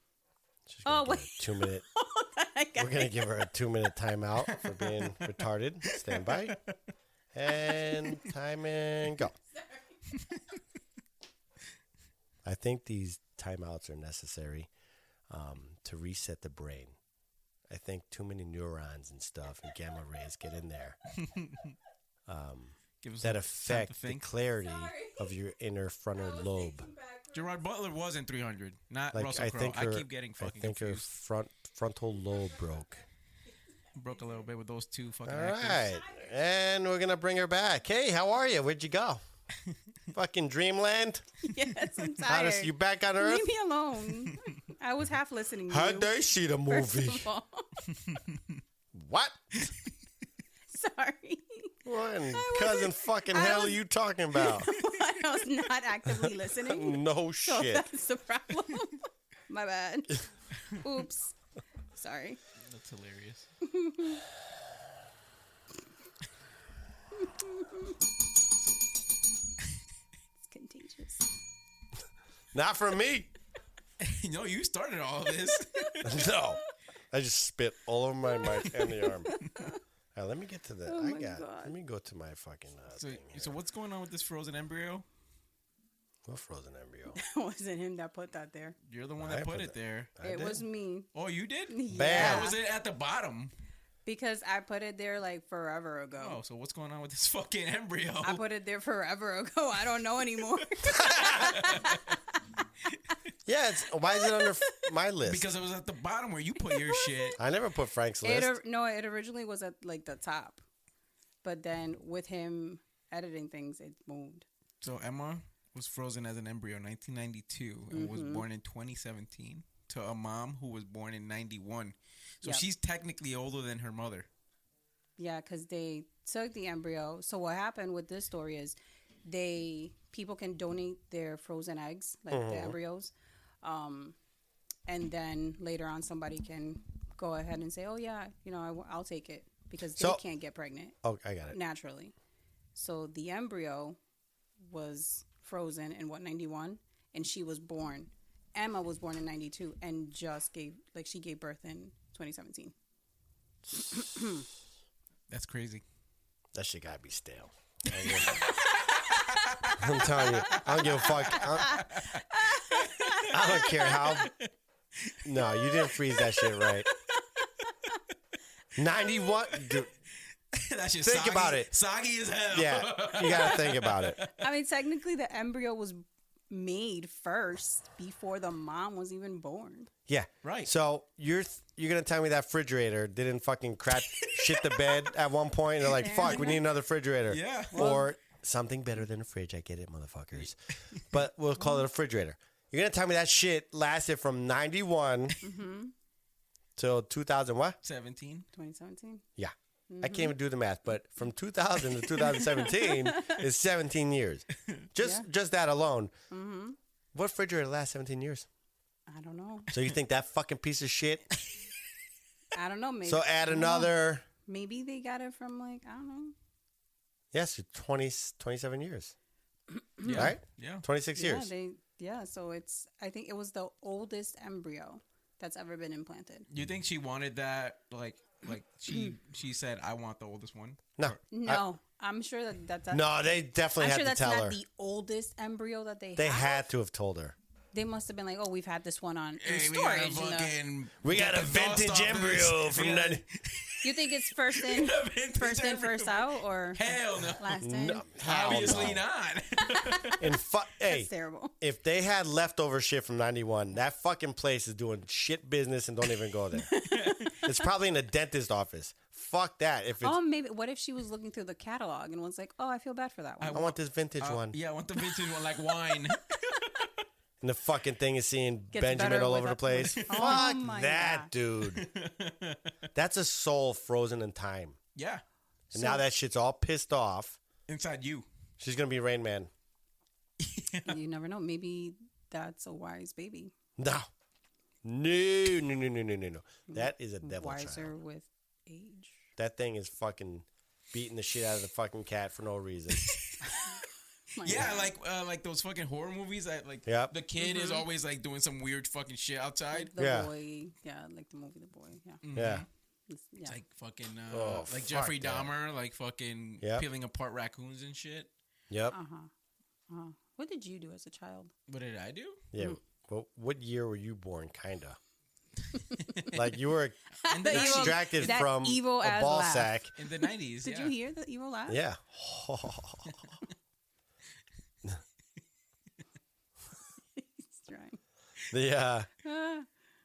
[SPEAKER 4] Oh wait,
[SPEAKER 2] 2 minute. We're gonna give her a 2 minute timeout for being retarded. Stand by. And time and go. I think these timeouts are necessary to reset the brain. I think too many neurons and stuff and gamma rays get in there that affect the clarity of your inner frontal lobe.
[SPEAKER 3] Gerard Butler was in 300, not
[SPEAKER 2] Like
[SPEAKER 3] Russell Crowe. I keep getting fucking
[SPEAKER 2] I think her
[SPEAKER 3] confused.
[SPEAKER 2] frontal lobe broke.
[SPEAKER 3] Broke a little bit with those two fucking
[SPEAKER 2] All
[SPEAKER 3] actors.
[SPEAKER 2] right, and we're gonna bring her back. Hey, how are you? Where'd you go? Fucking dreamland.
[SPEAKER 4] yes, I'm
[SPEAKER 2] How
[SPEAKER 4] tired.
[SPEAKER 2] does you back on Earth?
[SPEAKER 4] Leave me alone. I was half listening. To
[SPEAKER 2] How'd
[SPEAKER 4] you,
[SPEAKER 2] they see the
[SPEAKER 4] first
[SPEAKER 2] movie?
[SPEAKER 4] of all.
[SPEAKER 2] What?
[SPEAKER 4] Sorry.
[SPEAKER 2] What in
[SPEAKER 4] I
[SPEAKER 2] cousin
[SPEAKER 4] wasn't-
[SPEAKER 2] fucking
[SPEAKER 4] I
[SPEAKER 2] hell
[SPEAKER 4] was-
[SPEAKER 2] are you talking about?
[SPEAKER 4] I was not actively listening.
[SPEAKER 2] No
[SPEAKER 4] So
[SPEAKER 2] shit.
[SPEAKER 4] that's the problem. My bad. Oops. Sorry.
[SPEAKER 3] That's hilarious.
[SPEAKER 4] It's contagious.
[SPEAKER 2] Not for me.
[SPEAKER 3] No, you started all of this.
[SPEAKER 2] No. I just spit all over my mic and the arm. All right, let me get to the.
[SPEAKER 4] Oh my God.
[SPEAKER 2] Let me go to my fucking
[SPEAKER 3] So,
[SPEAKER 2] thing here.
[SPEAKER 3] so what's going on with this frozen embryo?
[SPEAKER 2] What frozen embryo?
[SPEAKER 4] It wasn't him that put that there.
[SPEAKER 3] You're the one
[SPEAKER 2] I
[SPEAKER 3] that put
[SPEAKER 2] put
[SPEAKER 3] it there.
[SPEAKER 2] I
[SPEAKER 4] It
[SPEAKER 2] did.
[SPEAKER 4] was me.
[SPEAKER 3] Oh, you did?
[SPEAKER 2] Bam.
[SPEAKER 3] Why was it at the bottom?
[SPEAKER 4] Because I put it there like forever ago.
[SPEAKER 3] Oh, so what's going on with this fucking embryo?
[SPEAKER 4] I put it there forever ago. I don't know anymore.
[SPEAKER 2] Yeah, why is it under my list?
[SPEAKER 3] Because it was at the bottom where you put your shit.
[SPEAKER 2] I never put Frank's list.
[SPEAKER 4] It originally was at like the top. But then with him editing things, it moved.
[SPEAKER 3] So Emma was frozen as an embryo in 1992 and was born in 2017 to a mom who was born in 91. So
[SPEAKER 4] Yep.
[SPEAKER 3] she's technically older than her mother.
[SPEAKER 4] Yeah, because they took the embryo. So what happened with this story is people can donate their frozen eggs, like the embryos. And then later on somebody can go ahead and say, oh yeah, I'll take it because they can't get pregnant
[SPEAKER 2] Oh, I got it.
[SPEAKER 4] naturally. So the embryo was frozen in 91 and she was born. Emma was born in 92 and she gave birth in 2017.
[SPEAKER 3] That's crazy.
[SPEAKER 2] That shit gotta be stale. I'm telling you, I don't give a fuck. I don't care how. No, you didn't freeze that shit right. 91. Dude,
[SPEAKER 3] That shit
[SPEAKER 2] think
[SPEAKER 3] soggy,
[SPEAKER 2] about it.
[SPEAKER 3] Soggy as hell.
[SPEAKER 2] Yeah, you gotta think about it.
[SPEAKER 4] I mean, technically, the embryo was made first before the mom was even born.
[SPEAKER 2] Yeah,
[SPEAKER 3] Right.
[SPEAKER 2] So you're gonna tell me that refrigerator didn't fucking crap shit the bed at one point? And they're like, fuck, we need another refrigerator.
[SPEAKER 3] Yeah.
[SPEAKER 2] Or something better than a fridge. I get it, motherfuckers. But we'll call it a refrigerator. You're gonna tell me that shit lasted from 91 till 2000 what?
[SPEAKER 3] 17.
[SPEAKER 4] 2017.
[SPEAKER 2] Yeah. I can't even do the math, but from 2000 to 2017 is 17 years. Just that alone. What refrigerator lasts 17 years?
[SPEAKER 4] I don't know.
[SPEAKER 2] So you think that fucking piece of shit?
[SPEAKER 4] I don't know. Maybe.
[SPEAKER 2] So add another.
[SPEAKER 4] Maybe they got it from like, I don't know.
[SPEAKER 2] Yes, 27 years.
[SPEAKER 3] Yeah.
[SPEAKER 2] Right?
[SPEAKER 3] Yeah.
[SPEAKER 2] 26 years.
[SPEAKER 4] So it's, I think it was the oldest embryo that's ever been implanted.
[SPEAKER 3] You think she wanted that? Like she said, I want the oldest one.
[SPEAKER 2] No.
[SPEAKER 4] No, I'm sure that's
[SPEAKER 2] No, they definitely
[SPEAKER 4] I'm
[SPEAKER 2] had
[SPEAKER 4] sure
[SPEAKER 2] to
[SPEAKER 4] that's
[SPEAKER 2] tell
[SPEAKER 4] not
[SPEAKER 2] her.
[SPEAKER 4] the oldest embryo that they
[SPEAKER 2] They
[SPEAKER 4] have.
[SPEAKER 2] had to have told her.
[SPEAKER 4] They must have been like, oh, we've had this one on in
[SPEAKER 3] Hey,
[SPEAKER 4] storage.
[SPEAKER 2] We got a vintage embryo from that.
[SPEAKER 4] You think it's first in, first out, or
[SPEAKER 3] Hell no.
[SPEAKER 4] last in?
[SPEAKER 2] No,
[SPEAKER 3] Obviously
[SPEAKER 2] no.
[SPEAKER 3] not.
[SPEAKER 2] And hey,
[SPEAKER 4] That's terrible.
[SPEAKER 2] if they had leftover shit from 91, that fucking place is doing shit business and don't even go there. It's probably in a dentist office. Fuck that. If it's,
[SPEAKER 4] Oh, maybe. What if she was looking through the catalog and was like, "Oh, I feel bad for that one."
[SPEAKER 2] I want this vintage one.
[SPEAKER 3] Yeah, I want the vintage one like wine.
[SPEAKER 2] And the fucking thing is seeing
[SPEAKER 4] Gets
[SPEAKER 2] Benjamin
[SPEAKER 4] better
[SPEAKER 2] all
[SPEAKER 4] with
[SPEAKER 2] over the
[SPEAKER 4] that-
[SPEAKER 2] place.
[SPEAKER 4] Oh
[SPEAKER 2] Fuck
[SPEAKER 4] my
[SPEAKER 2] that,
[SPEAKER 4] God.
[SPEAKER 2] dude. That's a soul frozen in time.
[SPEAKER 3] Yeah.
[SPEAKER 2] And now that shit's all pissed off.
[SPEAKER 3] Inside you.
[SPEAKER 2] She's going to be Rain Man.
[SPEAKER 4] You never know. Maybe that's a wise baby.
[SPEAKER 2] No. No. That is a devil
[SPEAKER 4] Wiser
[SPEAKER 2] child.
[SPEAKER 4] with age.
[SPEAKER 2] That thing is fucking beating the shit out of the fucking cat for no reason.
[SPEAKER 4] My
[SPEAKER 3] Yeah,
[SPEAKER 4] God.
[SPEAKER 3] like those fucking horror movies that like
[SPEAKER 2] Yep.
[SPEAKER 3] the kid is always like doing some weird fucking shit outside.
[SPEAKER 4] Like the
[SPEAKER 2] Yeah.
[SPEAKER 4] boy. Yeah, like the movie The Boy. Yeah.
[SPEAKER 2] Yeah.
[SPEAKER 4] Yeah.
[SPEAKER 3] It's like fucking
[SPEAKER 2] Oh,
[SPEAKER 3] like
[SPEAKER 2] fuck
[SPEAKER 3] Jeffrey
[SPEAKER 2] that.
[SPEAKER 3] Dahmer, like fucking
[SPEAKER 2] Yep.
[SPEAKER 3] peeling apart raccoons and shit.
[SPEAKER 2] Yep.
[SPEAKER 4] What did you do as a child?
[SPEAKER 3] What did I do?
[SPEAKER 2] Yeah. Well, what year were you born, kinda? Like you were
[SPEAKER 3] In the
[SPEAKER 4] evil-
[SPEAKER 2] extracted
[SPEAKER 4] that
[SPEAKER 2] from
[SPEAKER 4] evil
[SPEAKER 2] a
[SPEAKER 4] ass
[SPEAKER 2] ball
[SPEAKER 4] laugh.
[SPEAKER 2] sack.
[SPEAKER 3] In the 90s.
[SPEAKER 4] Did
[SPEAKER 3] yeah.
[SPEAKER 4] you hear the evil laugh?
[SPEAKER 2] Yeah.
[SPEAKER 4] He's trying.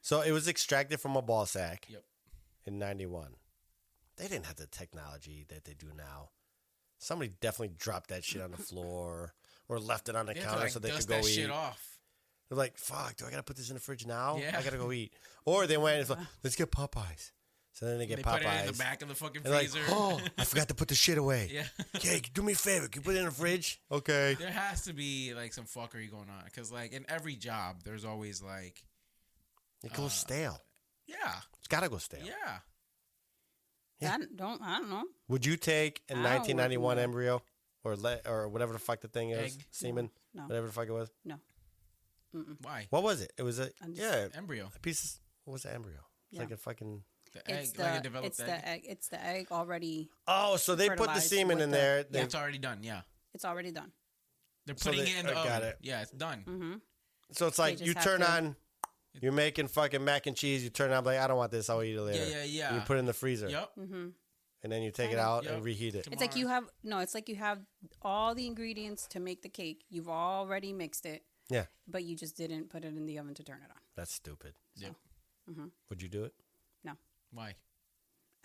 [SPEAKER 2] So it was extracted from a ball sack.
[SPEAKER 3] Yep.
[SPEAKER 2] In 91. They didn't have the technology that they do now. Somebody definitely dropped that shit on the floor or left it on the
[SPEAKER 3] They had
[SPEAKER 2] counter
[SPEAKER 3] to, like,
[SPEAKER 2] so they
[SPEAKER 3] dust
[SPEAKER 2] could go
[SPEAKER 3] that
[SPEAKER 2] eat.
[SPEAKER 3] shit off.
[SPEAKER 2] They're like, fuck, do I got to put this in the fridge now?
[SPEAKER 3] Yeah.
[SPEAKER 2] I got to go eat. Or they went and was like, let's get Popeyes. So then they get
[SPEAKER 3] They
[SPEAKER 2] Popeyes.
[SPEAKER 3] put it in the back of the fucking
[SPEAKER 2] They're like,
[SPEAKER 3] freezer.
[SPEAKER 2] oh, I forgot to put the shit away.
[SPEAKER 3] Yeah.
[SPEAKER 2] Okay, do me a favor. Can you put it in the fridge? Okay.
[SPEAKER 3] There has to be like some fuckery going on because like in every job there's always like
[SPEAKER 2] It goes stale.
[SPEAKER 3] yeah
[SPEAKER 2] It's got to go stale.
[SPEAKER 3] yeah
[SPEAKER 2] Yeah.
[SPEAKER 4] I don't know.
[SPEAKER 2] Would you take a
[SPEAKER 4] I don't
[SPEAKER 2] 1991
[SPEAKER 4] know.
[SPEAKER 2] embryo or whatever the fuck the thing is?
[SPEAKER 3] Egg?
[SPEAKER 2] Semen?
[SPEAKER 4] No.
[SPEAKER 2] Whatever the fuck it was?
[SPEAKER 4] No.
[SPEAKER 3] why
[SPEAKER 2] What was it? It was a, yeah,
[SPEAKER 3] embryo
[SPEAKER 2] a piece of, what was the embryo? It's
[SPEAKER 4] Yeah.
[SPEAKER 2] like a fucking...
[SPEAKER 3] the egg
[SPEAKER 4] It's
[SPEAKER 3] like a
[SPEAKER 4] the
[SPEAKER 3] developed
[SPEAKER 4] it's
[SPEAKER 3] egg.
[SPEAKER 4] the egg. It's the egg already.
[SPEAKER 2] Oh, so they put the
[SPEAKER 4] Fertilized
[SPEAKER 2] semen
[SPEAKER 4] with
[SPEAKER 2] in
[SPEAKER 4] the-
[SPEAKER 2] there.
[SPEAKER 3] Yeah,
[SPEAKER 2] They,
[SPEAKER 3] it's already done. Yeah,
[SPEAKER 4] It's already done.
[SPEAKER 3] they're
[SPEAKER 2] So
[SPEAKER 3] putting
[SPEAKER 2] they-
[SPEAKER 3] it in the
[SPEAKER 2] I got
[SPEAKER 3] oven.
[SPEAKER 2] it.
[SPEAKER 3] Yeah, it's done.
[SPEAKER 2] so it's like
[SPEAKER 4] just
[SPEAKER 2] you
[SPEAKER 4] have
[SPEAKER 2] turn
[SPEAKER 4] to-
[SPEAKER 2] on, you're making fucking mac and cheese. You turn on, like, I don't want this. I'll eat it later.
[SPEAKER 3] Yeah.
[SPEAKER 2] And you put it in the freezer.
[SPEAKER 3] Yep.
[SPEAKER 2] And then you take it out and reheat it.
[SPEAKER 4] It's like you have It's like you have all the ingredients to make the cake. You've already mixed it,
[SPEAKER 2] Yeah.
[SPEAKER 4] but you just didn't put it in the oven to turn it on.
[SPEAKER 2] That's stupid.
[SPEAKER 3] Yep.
[SPEAKER 2] Would you do it?
[SPEAKER 4] No,
[SPEAKER 3] Why?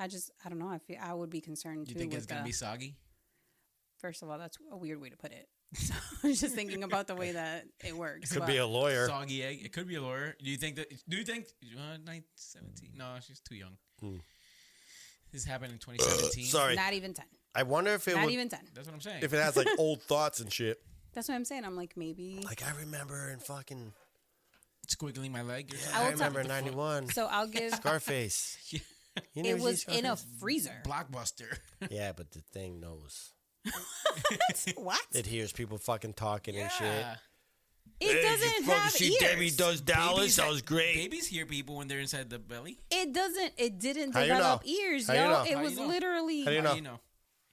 [SPEAKER 4] I don't know. I would be concerned
[SPEAKER 3] You
[SPEAKER 4] too.
[SPEAKER 3] think
[SPEAKER 4] with
[SPEAKER 3] it's gonna be soggy?
[SPEAKER 4] First of all, that's a weird way to put it. So I was just thinking about the way that it works.
[SPEAKER 2] Could
[SPEAKER 4] but
[SPEAKER 2] be a lawyer.
[SPEAKER 3] Soggy egg. It could be a lawyer. Do you think 1917? No, she's too young. This happened in 2017.
[SPEAKER 2] Sorry.
[SPEAKER 4] not even 10.
[SPEAKER 2] I wonder if it
[SPEAKER 4] Not
[SPEAKER 2] would,
[SPEAKER 4] even 10.
[SPEAKER 3] That's what I'm saying.
[SPEAKER 2] if it has like old thoughts and shit.
[SPEAKER 4] That's what I'm saying. I'm like maybe.
[SPEAKER 2] Like I remember in fucking.
[SPEAKER 3] Squiggling my leg. Or
[SPEAKER 2] I
[SPEAKER 3] something.
[SPEAKER 2] remember in 91.
[SPEAKER 4] So I'll give.
[SPEAKER 2] Scarface. You never
[SPEAKER 4] It
[SPEAKER 2] seen
[SPEAKER 4] was in a
[SPEAKER 2] Scarface?
[SPEAKER 4] freezer.
[SPEAKER 3] Blockbuster.
[SPEAKER 2] Yeah, but the thing knows.
[SPEAKER 4] What?
[SPEAKER 2] It hears people fucking talking and shit.
[SPEAKER 3] Yeah.
[SPEAKER 4] It doesn't have ears.
[SPEAKER 2] Debbie does Dallas. That was great.
[SPEAKER 3] Babies hear people when they're inside the belly.
[SPEAKER 4] It doesn't. It didn't
[SPEAKER 2] How you
[SPEAKER 4] develop
[SPEAKER 2] know?
[SPEAKER 4] ears,
[SPEAKER 2] How you
[SPEAKER 4] yo.
[SPEAKER 2] know?
[SPEAKER 4] It
[SPEAKER 3] How
[SPEAKER 4] was
[SPEAKER 3] you know?
[SPEAKER 4] literally.
[SPEAKER 2] How do you
[SPEAKER 3] How
[SPEAKER 2] know?
[SPEAKER 3] do you know?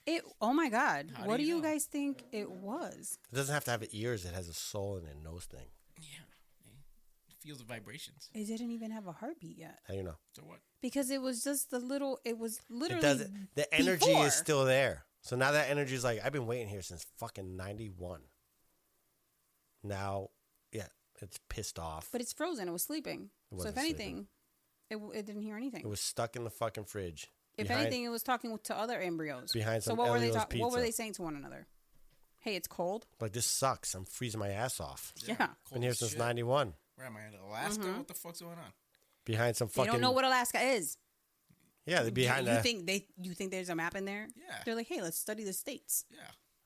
[SPEAKER 4] It. Oh my God!
[SPEAKER 3] How
[SPEAKER 4] What
[SPEAKER 3] do
[SPEAKER 4] do
[SPEAKER 3] you
[SPEAKER 4] you
[SPEAKER 3] know?
[SPEAKER 4] guys think it was?
[SPEAKER 2] It doesn't have to have ears. It has a soul and it knows things.
[SPEAKER 3] Yeah. feels the vibrations.
[SPEAKER 4] It didn't even have a heartbeat yet.
[SPEAKER 2] How you know?
[SPEAKER 3] So what?
[SPEAKER 4] Because it was just it was literally.
[SPEAKER 2] It doesn't. The energy
[SPEAKER 4] before.
[SPEAKER 2] is still there. So now that energy is like, I've been waiting here since fucking 91. Now, yeah, it's pissed off.
[SPEAKER 4] But it's frozen. It was sleeping.
[SPEAKER 2] It
[SPEAKER 4] So
[SPEAKER 2] wasn't
[SPEAKER 4] if anything, it didn't hear anything.
[SPEAKER 2] It was stuck in the fucking fridge.
[SPEAKER 4] If anything, it was talking to other embryos.
[SPEAKER 2] Behind some
[SPEAKER 4] so what were they
[SPEAKER 2] Elio's
[SPEAKER 4] What were
[SPEAKER 2] pizza.
[SPEAKER 4] they saying to one another? Hey, it's cold.
[SPEAKER 2] Like, this sucks. I'm freezing my ass off.
[SPEAKER 4] Yeah.
[SPEAKER 3] Cold
[SPEAKER 2] Been here
[SPEAKER 3] as
[SPEAKER 2] since
[SPEAKER 3] shit.
[SPEAKER 2] 91.
[SPEAKER 3] Where am I in Alaska? What the fuck's going on?
[SPEAKER 2] Behind some
[SPEAKER 4] They
[SPEAKER 2] fucking...
[SPEAKER 4] don't know what Alaska is.
[SPEAKER 2] Yeah, they're behind
[SPEAKER 4] you
[SPEAKER 2] that.
[SPEAKER 4] You think there's a map in there?
[SPEAKER 3] Yeah.
[SPEAKER 4] They're like, hey, let's study the states.
[SPEAKER 3] Yeah.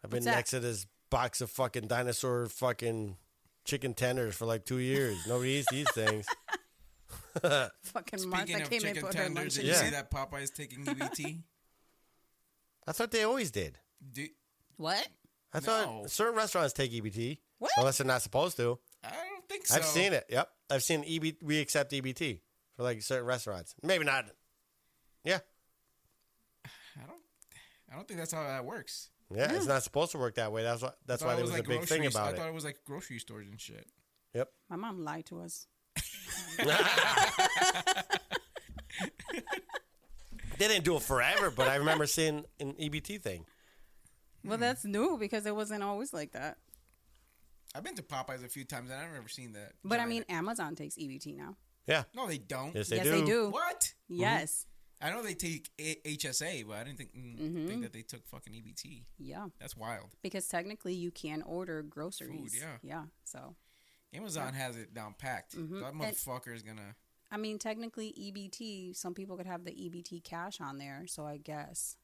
[SPEAKER 2] I've been
[SPEAKER 4] What's that?
[SPEAKER 2] next to this box of fucking dinosaur fucking chicken tenders for like 2 years. Nobody eats these things.
[SPEAKER 4] Fucking
[SPEAKER 3] Speaking
[SPEAKER 4] Martha
[SPEAKER 3] of
[SPEAKER 4] came and
[SPEAKER 3] chicken
[SPEAKER 4] put her
[SPEAKER 3] tenders,
[SPEAKER 4] lunch
[SPEAKER 3] did
[SPEAKER 4] in.
[SPEAKER 3] you
[SPEAKER 2] Yeah.
[SPEAKER 3] see that Popeye's taking EBT?
[SPEAKER 2] I thought they always did.
[SPEAKER 4] What?
[SPEAKER 2] I
[SPEAKER 3] No.
[SPEAKER 2] thought certain restaurants take EBT.
[SPEAKER 4] What?
[SPEAKER 2] Unless they're not supposed to.
[SPEAKER 3] I don't think so.
[SPEAKER 2] I've seen it. Yep. I've seen we accept EBT for like certain restaurants. Maybe not. Yeah.
[SPEAKER 3] I don't think that's how that works.
[SPEAKER 2] Yeah, it's not supposed to work that way. That's why
[SPEAKER 3] I thought
[SPEAKER 2] there
[SPEAKER 3] it
[SPEAKER 2] was a
[SPEAKER 3] like
[SPEAKER 2] big thing
[SPEAKER 3] groceries.
[SPEAKER 2] about
[SPEAKER 3] I
[SPEAKER 2] it.
[SPEAKER 3] thought it was like grocery stores and shit.
[SPEAKER 2] Yep.
[SPEAKER 4] My mom lied to us.
[SPEAKER 2] They didn't do it forever, but I remember seeing an EBT thing.
[SPEAKER 4] Well, that's new because it wasn't always like that.
[SPEAKER 3] I've been to Popeyes a few times and I've never seen that.
[SPEAKER 4] But I
[SPEAKER 3] giant-
[SPEAKER 4] mean, Amazon takes EBT now.
[SPEAKER 2] Yeah.
[SPEAKER 3] no, they don't.
[SPEAKER 2] Yes, they
[SPEAKER 4] yes,
[SPEAKER 2] do.
[SPEAKER 4] they do.
[SPEAKER 3] What?
[SPEAKER 4] Yes.
[SPEAKER 3] I know they take HSA, but I didn't think that they took fucking EBT.
[SPEAKER 4] Yeah.
[SPEAKER 3] That's wild.
[SPEAKER 4] Because technically, you can order groceries.
[SPEAKER 3] Food, yeah.
[SPEAKER 4] Yeah. So,
[SPEAKER 3] Amazon has it down packed.
[SPEAKER 4] Mm-hmm.
[SPEAKER 3] That motherfucker is gonna.
[SPEAKER 4] I mean, technically, EBT, some people could have the EBT cash on there. So, I guess.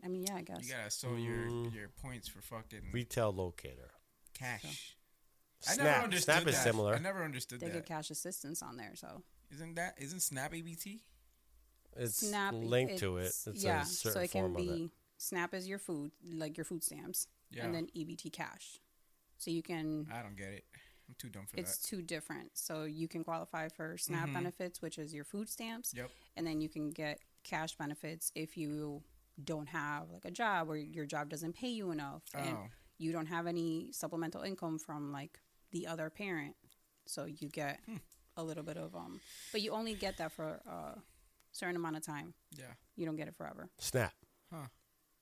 [SPEAKER 4] I mean, yeah, I guess.
[SPEAKER 3] You gotta sell your points for fucking
[SPEAKER 2] Retail locator.
[SPEAKER 3] cash. I
[SPEAKER 2] Snap.
[SPEAKER 3] never understood
[SPEAKER 2] Snap is
[SPEAKER 3] that.
[SPEAKER 2] similar.
[SPEAKER 3] I never understood
[SPEAKER 4] They
[SPEAKER 3] that.
[SPEAKER 4] get cash assistance on there. So,
[SPEAKER 3] Isn't Snap EBT?
[SPEAKER 2] It's
[SPEAKER 4] Snap
[SPEAKER 2] linked to it.
[SPEAKER 4] it's-
[SPEAKER 2] It's
[SPEAKER 4] yeah.
[SPEAKER 2] a certain
[SPEAKER 4] So, it can
[SPEAKER 2] form of it.
[SPEAKER 4] be Snap is your food, like your food stamps.
[SPEAKER 3] Yeah.
[SPEAKER 4] And then EBT cash. So, you can.
[SPEAKER 3] I don't get it. I'm too dumb for
[SPEAKER 4] It's
[SPEAKER 3] that.
[SPEAKER 4] two different. So you can qualify for SNAP benefits, which is your food stamps.
[SPEAKER 3] Yep.
[SPEAKER 4] And then you can get cash benefits if you don't have like a job or your job doesn't pay you enough and
[SPEAKER 3] Oh.
[SPEAKER 4] you don't have any supplemental income from like the other parent. So you get a little bit of but you only get that for a certain amount of time.
[SPEAKER 3] Yeah.
[SPEAKER 4] You don't get it forever.
[SPEAKER 2] Snap.
[SPEAKER 3] Huh.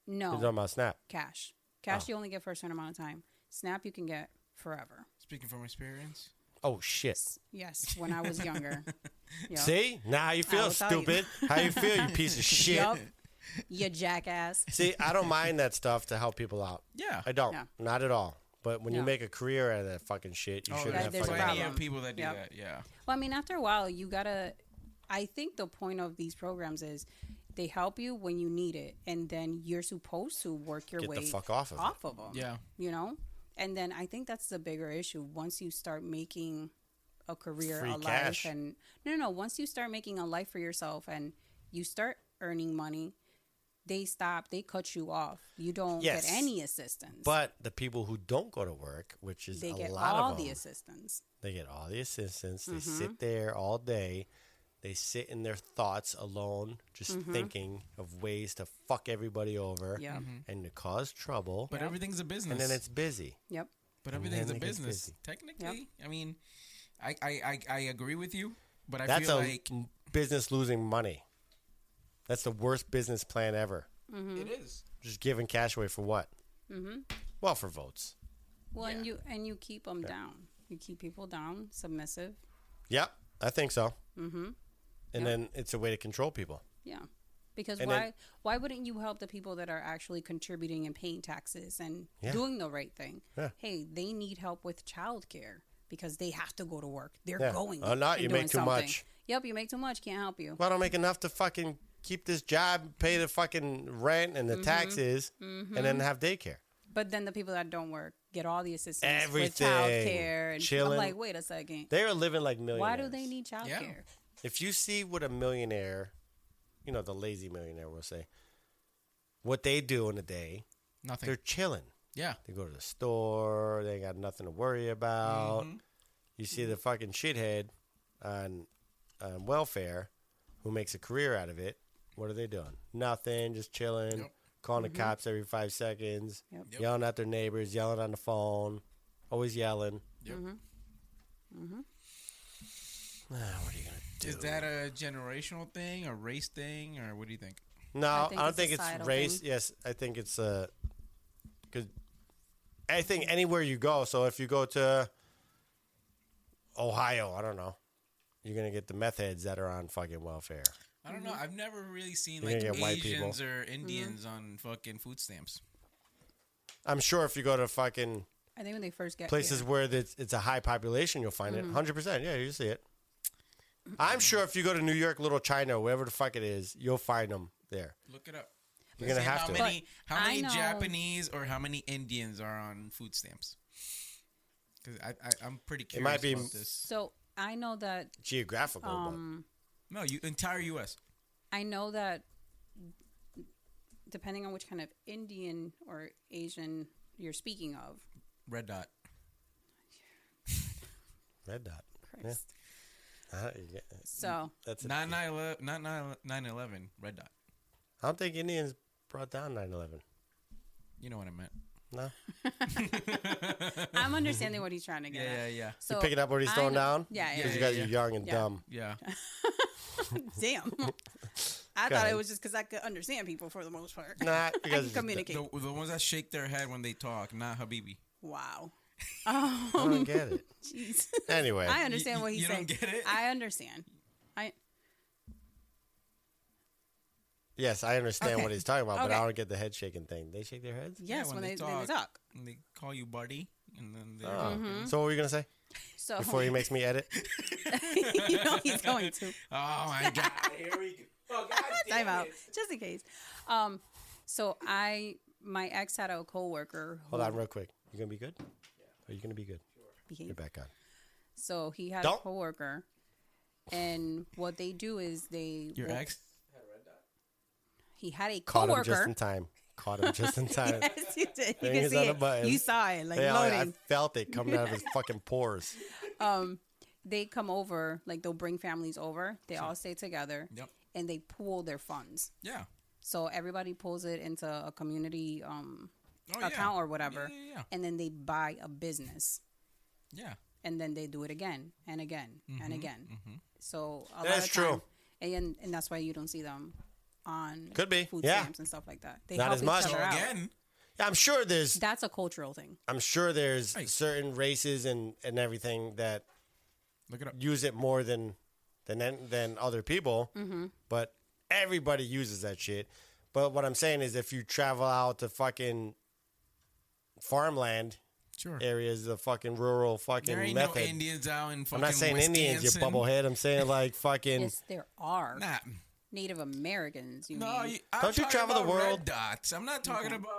[SPEAKER 4] No.
[SPEAKER 2] You're talking about Snap.
[SPEAKER 4] Cash. Cash you only get for a certain amount of time. SNAP you can get forever.
[SPEAKER 3] Speaking from experience.
[SPEAKER 2] Oh, shit.
[SPEAKER 4] Yes, when I was younger. Yep.
[SPEAKER 2] See? Now how you feel,
[SPEAKER 4] will tell you.
[SPEAKER 2] stupid. How you feel, you piece of shit.
[SPEAKER 4] Yup. You jackass.
[SPEAKER 2] See, I don't mind that stuff to help people out.
[SPEAKER 3] Yeah.
[SPEAKER 2] I don't.
[SPEAKER 4] Yeah.
[SPEAKER 2] Not at all. But when you
[SPEAKER 4] No.
[SPEAKER 2] make a career out of that fucking shit, you shouldn't
[SPEAKER 4] there's
[SPEAKER 2] have
[SPEAKER 4] a
[SPEAKER 2] fucking
[SPEAKER 3] plenty
[SPEAKER 4] problem.
[SPEAKER 3] of people that do
[SPEAKER 4] Yep.
[SPEAKER 3] that. Yeah.
[SPEAKER 4] Well, I mean, after a while, you gotta. I think the point of these programs is they help you when you need it, and then you're supposed to work your
[SPEAKER 2] Get
[SPEAKER 4] way
[SPEAKER 2] the fuck off of it.
[SPEAKER 4] them.
[SPEAKER 3] Yeah.
[SPEAKER 4] You know, and then I think that's the bigger issue. Once you start making a career,
[SPEAKER 2] Free
[SPEAKER 4] a
[SPEAKER 2] cash.
[SPEAKER 4] life, and no. Once you start making a life for yourself, and you start earning money, they cut you off. You don't
[SPEAKER 2] Yes.
[SPEAKER 4] get any assistance.
[SPEAKER 2] But the people who don't go to work, which is
[SPEAKER 4] they
[SPEAKER 2] a
[SPEAKER 4] get
[SPEAKER 2] lot
[SPEAKER 4] all
[SPEAKER 2] of them,
[SPEAKER 4] the assistance.
[SPEAKER 2] they get all the assistance. They
[SPEAKER 4] Mm-hmm.
[SPEAKER 2] sit there all day. They sit in their thoughts alone, just thinking of ways to fuck everybody over
[SPEAKER 4] Mm-hmm. Yep.
[SPEAKER 2] and to cause trouble.
[SPEAKER 3] But everything's a business.
[SPEAKER 2] And then it's busy.
[SPEAKER 4] Yep.
[SPEAKER 3] But
[SPEAKER 2] and
[SPEAKER 3] everything's
[SPEAKER 2] then
[SPEAKER 3] a
[SPEAKER 2] it gets
[SPEAKER 3] business.
[SPEAKER 2] busy.
[SPEAKER 3] Technically, I mean, I agree with you, but I
[SPEAKER 2] That's
[SPEAKER 3] feel
[SPEAKER 2] a
[SPEAKER 3] like
[SPEAKER 2] business losing money. That's the worst business plan ever.
[SPEAKER 4] Mm-hmm.
[SPEAKER 3] it is.
[SPEAKER 2] Just giving cash away for what? Well, for votes.
[SPEAKER 4] Well, and
[SPEAKER 3] Yeah.
[SPEAKER 4] you keep them down. You keep people down, submissive.
[SPEAKER 2] Yep, I think so. Mm-hmm. And then it's a way to control people.
[SPEAKER 4] Yeah. Because
[SPEAKER 2] And
[SPEAKER 4] why
[SPEAKER 2] then-
[SPEAKER 4] why wouldn't you help the people that are actually contributing and paying taxes and
[SPEAKER 2] Yeah.
[SPEAKER 4] doing the right thing?
[SPEAKER 2] Yeah.
[SPEAKER 4] Hey, they need help with childcare because they have to go to work. They're
[SPEAKER 2] Yeah.
[SPEAKER 4] going.
[SPEAKER 2] Oh, not
[SPEAKER 4] and
[SPEAKER 2] you
[SPEAKER 4] doing
[SPEAKER 2] make too
[SPEAKER 4] something.
[SPEAKER 2] much.
[SPEAKER 4] Yep, you make too much. Can't help you.
[SPEAKER 2] Well, I don't make enough to fucking keep this job, pay the fucking rent and the
[SPEAKER 4] Mm-hmm.
[SPEAKER 2] taxes, and then have daycare.
[SPEAKER 4] But then the people that don't work get all the assistance
[SPEAKER 2] Everything.
[SPEAKER 4] with childcare. And
[SPEAKER 2] Chilling.
[SPEAKER 4] I'm like, wait a second.
[SPEAKER 2] They are living like millionaires.
[SPEAKER 4] Why do they need childcare?
[SPEAKER 3] Yeah.
[SPEAKER 2] If you see what a millionaire, the lazy millionaire will say, what they do in a day,
[SPEAKER 3] Nothing.
[SPEAKER 2] they're chilling.
[SPEAKER 3] Yeah.
[SPEAKER 2] They go to the store. They ain't got nothing to worry about. You see the fucking shithead on welfare who makes a career out of it. What are they doing? Nothing. Just chilling.
[SPEAKER 3] Yep.
[SPEAKER 2] Calling the cops every 5 seconds.
[SPEAKER 4] Yep.
[SPEAKER 3] Yep.
[SPEAKER 2] Yelling at their neighbors. Yelling on the phone. Always yelling.
[SPEAKER 3] Yep.
[SPEAKER 2] What are you gonna do?
[SPEAKER 3] Is that a generational thing, a race thing, or what do you think?
[SPEAKER 2] No, I don't think it's
[SPEAKER 4] societal
[SPEAKER 2] race.
[SPEAKER 4] thing.
[SPEAKER 2] Yes, I think it's because I think anywhere you go. So if you go to Ohio, I don't know, you're gonna get the meth heads that are on fucking welfare.
[SPEAKER 3] I don't know. I've never really seen
[SPEAKER 2] You're
[SPEAKER 3] like
[SPEAKER 2] gonna get white
[SPEAKER 3] Asians
[SPEAKER 2] people.
[SPEAKER 3] or Indians on fucking food stamps.
[SPEAKER 2] I'm sure if you go to fucking
[SPEAKER 4] I think when they first get
[SPEAKER 2] places
[SPEAKER 4] here.
[SPEAKER 2] where it's a high population, you'll find it. 100%. Yeah, you see it. I'm sure if you go to New York, Little China, wherever the fuck it is, you'll find them there.
[SPEAKER 3] Look it up.
[SPEAKER 2] You're gonna
[SPEAKER 3] See
[SPEAKER 2] have
[SPEAKER 3] how
[SPEAKER 2] to.
[SPEAKER 3] Many, how
[SPEAKER 4] I
[SPEAKER 3] many
[SPEAKER 4] know-
[SPEAKER 3] Japanese or how many Indians are on food stamps? Because I'm pretty curious
[SPEAKER 2] might be-
[SPEAKER 3] about this.
[SPEAKER 4] So I know that
[SPEAKER 2] Geographical,
[SPEAKER 3] No, entire U.S.
[SPEAKER 4] I know that depending on which kind of Indian or Asian you're speaking of,
[SPEAKER 3] Red dot.
[SPEAKER 2] but red dot.
[SPEAKER 4] Christ.
[SPEAKER 2] Yeah.
[SPEAKER 4] So
[SPEAKER 2] That's it.
[SPEAKER 3] Not 9/11. Red dot.
[SPEAKER 2] I don't think Indians brought down 9/11.
[SPEAKER 3] You know what I meant.
[SPEAKER 2] No.
[SPEAKER 4] I'm understanding what he's trying to get at.
[SPEAKER 3] Yeah.
[SPEAKER 4] So
[SPEAKER 2] You picking up what he's
[SPEAKER 4] I
[SPEAKER 2] throwing
[SPEAKER 4] know-
[SPEAKER 2] down?
[SPEAKER 4] Yeah,
[SPEAKER 2] Because you
[SPEAKER 4] yeah.
[SPEAKER 2] guys are young and
[SPEAKER 4] Yeah.
[SPEAKER 2] dumb.
[SPEAKER 3] Yeah.
[SPEAKER 4] Damn. I
[SPEAKER 2] Go
[SPEAKER 4] thought
[SPEAKER 2] ahead.
[SPEAKER 4] it was just because I could understand people for the most part.
[SPEAKER 2] Nah,
[SPEAKER 4] I
[SPEAKER 2] because
[SPEAKER 4] can communicate.
[SPEAKER 3] The ones that shake their head when they talk, not Habibi.
[SPEAKER 4] Wow.
[SPEAKER 2] I don't get it.
[SPEAKER 4] Jeez.
[SPEAKER 2] Anyway,
[SPEAKER 4] I understand what he's
[SPEAKER 3] you
[SPEAKER 4] saying.
[SPEAKER 3] don't get it?
[SPEAKER 4] I understand.
[SPEAKER 2] yes, I understand
[SPEAKER 4] Okay.
[SPEAKER 2] what he's talking about, but I
[SPEAKER 4] Okay.
[SPEAKER 2] don't get the head shaking thing. They shake their heads?
[SPEAKER 4] Yes,
[SPEAKER 3] when
[SPEAKER 4] when
[SPEAKER 3] they
[SPEAKER 4] they talk.
[SPEAKER 3] And they call you buddy, and then they.
[SPEAKER 2] Oh. So what were you going to say
[SPEAKER 4] So
[SPEAKER 2] before he makes me edit?
[SPEAKER 4] you know he's going to.
[SPEAKER 3] Oh my God! Here we go. Oh, God damn
[SPEAKER 4] Time out,
[SPEAKER 3] it.
[SPEAKER 4] just in case. So my ex had a coworker.
[SPEAKER 2] Hold on real quick. You going to be good? Are you going to be good?
[SPEAKER 4] Behave.
[SPEAKER 2] You're back on.
[SPEAKER 4] So he had
[SPEAKER 2] Don't.
[SPEAKER 4] a coworker, and what they do is they.
[SPEAKER 3] Your ex?
[SPEAKER 4] He had a
[SPEAKER 2] Caught him
[SPEAKER 4] coworker.
[SPEAKER 2] just in time. Caught him just in time.
[SPEAKER 4] Yes, you did. You
[SPEAKER 2] Fingers
[SPEAKER 4] can
[SPEAKER 2] on
[SPEAKER 4] see
[SPEAKER 2] the
[SPEAKER 4] it.
[SPEAKER 2] button.
[SPEAKER 4] You saw it, like
[SPEAKER 2] Yeah, I
[SPEAKER 4] loading.
[SPEAKER 2] felt it coming out of his fucking pores.
[SPEAKER 4] They come over, like they'll bring families over. They all stay together,
[SPEAKER 3] Yep.
[SPEAKER 4] and they pool their funds.
[SPEAKER 3] Yeah.
[SPEAKER 4] So everybody pulls it into a community
[SPEAKER 3] Oh, yeah.
[SPEAKER 4] account or whatever,
[SPEAKER 3] Yeah.
[SPEAKER 4] and then they buy a business,
[SPEAKER 3] Yeah.
[SPEAKER 4] and then they do it again and again and again. So a lot
[SPEAKER 2] That's
[SPEAKER 4] of
[SPEAKER 2] true.
[SPEAKER 4] time, and that's why you don't see them on
[SPEAKER 2] Could be,
[SPEAKER 4] food
[SPEAKER 2] yeah.
[SPEAKER 4] stamps and stuff like that. They
[SPEAKER 2] Not
[SPEAKER 4] help
[SPEAKER 2] as
[SPEAKER 4] each
[SPEAKER 2] much.
[SPEAKER 4] other
[SPEAKER 3] So
[SPEAKER 4] out.
[SPEAKER 3] again,
[SPEAKER 2] Yeah, I'm sure there's
[SPEAKER 4] That's a cultural thing.
[SPEAKER 2] Right. certain races and everything that
[SPEAKER 3] look it up.
[SPEAKER 2] use it more than other people, but everybody uses that shit. But what I'm saying is, if you travel out to fucking farmland
[SPEAKER 3] Sure.
[SPEAKER 2] areas, the fucking rural fucking
[SPEAKER 3] There ain't
[SPEAKER 2] method.
[SPEAKER 3] no Indians out in fucking
[SPEAKER 2] I'm not saying Indians, you
[SPEAKER 3] Wisconsin.
[SPEAKER 2] bubblehead. I'm saying like fucking.
[SPEAKER 4] Yes, there are
[SPEAKER 3] Nah.
[SPEAKER 4] Native Americans. You
[SPEAKER 3] No,
[SPEAKER 4] mean?
[SPEAKER 3] I'm
[SPEAKER 2] Don't you
[SPEAKER 3] talking
[SPEAKER 2] travel the
[SPEAKER 3] about
[SPEAKER 2] world?
[SPEAKER 3] Red dots. I'm not talking about.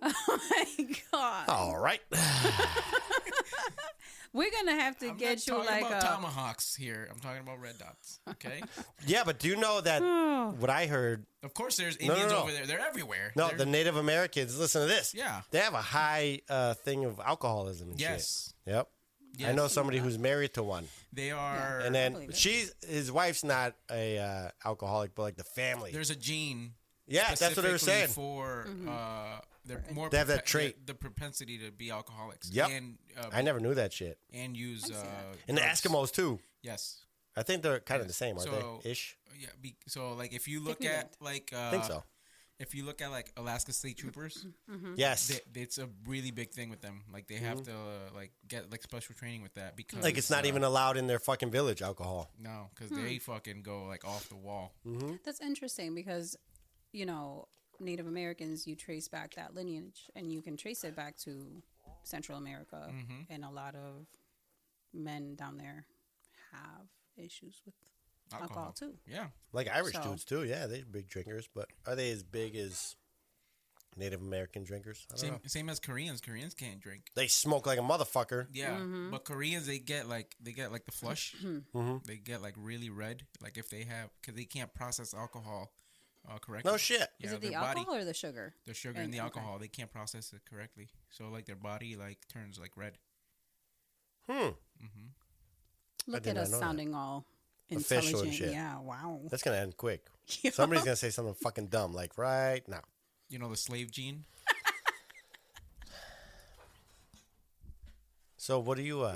[SPEAKER 4] Oh my god,
[SPEAKER 2] All right.
[SPEAKER 4] we're gonna have to
[SPEAKER 3] I'm
[SPEAKER 4] get
[SPEAKER 3] not
[SPEAKER 4] you
[SPEAKER 3] talking
[SPEAKER 4] like
[SPEAKER 3] about
[SPEAKER 4] a.
[SPEAKER 3] tomahawks here. I'm talking about red dots. Okay.
[SPEAKER 2] Yeah, but do you know that what I heard?
[SPEAKER 3] Of course, there's
[SPEAKER 2] No, no,
[SPEAKER 3] Indians
[SPEAKER 2] no.
[SPEAKER 3] over there. They're everywhere.
[SPEAKER 2] No,
[SPEAKER 3] They're-
[SPEAKER 2] the Native Americans. Listen to this.
[SPEAKER 3] Yeah.
[SPEAKER 2] They have a high thing of alcoholism and
[SPEAKER 3] Yes.
[SPEAKER 2] shit. Yep. I
[SPEAKER 3] Yes.
[SPEAKER 2] know somebody who's married to one,
[SPEAKER 3] They are.
[SPEAKER 2] and
[SPEAKER 4] believe
[SPEAKER 2] then
[SPEAKER 4] it.
[SPEAKER 2] his wife's not a alcoholic, but like the family.
[SPEAKER 3] There's a gene.
[SPEAKER 2] Yeah, that's what they were saying.
[SPEAKER 3] specifically For they're more
[SPEAKER 2] They have that trait.
[SPEAKER 3] the propensity to be alcoholics.
[SPEAKER 2] Yep.
[SPEAKER 3] And
[SPEAKER 2] I never knew that shit.
[SPEAKER 3] and use
[SPEAKER 2] And the
[SPEAKER 3] drugs.
[SPEAKER 2] Eskimos too.
[SPEAKER 3] Yes.
[SPEAKER 2] I think they're kind of the same, aren't
[SPEAKER 3] So-
[SPEAKER 2] they? Ish.
[SPEAKER 3] Yeah. So like if you look
[SPEAKER 4] me
[SPEAKER 3] at
[SPEAKER 4] that.
[SPEAKER 3] like
[SPEAKER 2] I think so.
[SPEAKER 3] if you look at like Alaska State Troopers,
[SPEAKER 2] Yes.
[SPEAKER 3] it's a really big thing with them. Like they have to like get like special training with that because
[SPEAKER 2] Like it's not even allowed in their fucking village, alcohol.
[SPEAKER 3] no, because they fucking go like off the wall.
[SPEAKER 4] That's interesting because, you know, Native Americans, you trace back that lineage, and you can trace it back to Central America, and a lot of men down there have issues with alcohol too.
[SPEAKER 3] Yeah.
[SPEAKER 2] Like Irish
[SPEAKER 4] So-
[SPEAKER 2] dudes too. Yeah, they're big drinkers, but are they as big as Native American drinkers? I don't know.
[SPEAKER 3] Same as Koreans. Koreans can't drink.
[SPEAKER 2] They smoke like a motherfucker.
[SPEAKER 3] Yeah, but Koreans they get like the flush. They get like really red, like if they have because they can't process alcohol correctly.
[SPEAKER 2] No shit.
[SPEAKER 3] Yeah,
[SPEAKER 4] Is it the
[SPEAKER 3] their body,
[SPEAKER 4] alcohol or the sugar?
[SPEAKER 3] the sugar and the
[SPEAKER 4] Okay.
[SPEAKER 3] alcohol, they can't process it correctly. So like their body like turns like red.
[SPEAKER 4] Look
[SPEAKER 2] did
[SPEAKER 4] at
[SPEAKER 2] not
[SPEAKER 4] us
[SPEAKER 2] know that.
[SPEAKER 4] sounding all
[SPEAKER 2] Official and
[SPEAKER 4] intelligent.
[SPEAKER 2] shit.
[SPEAKER 4] Yeah, wow.
[SPEAKER 2] That's gonna end quick.
[SPEAKER 4] Yeah.
[SPEAKER 2] Somebody's gonna say something fucking dumb, like right now.
[SPEAKER 3] You know the slave gene.
[SPEAKER 2] So what do you?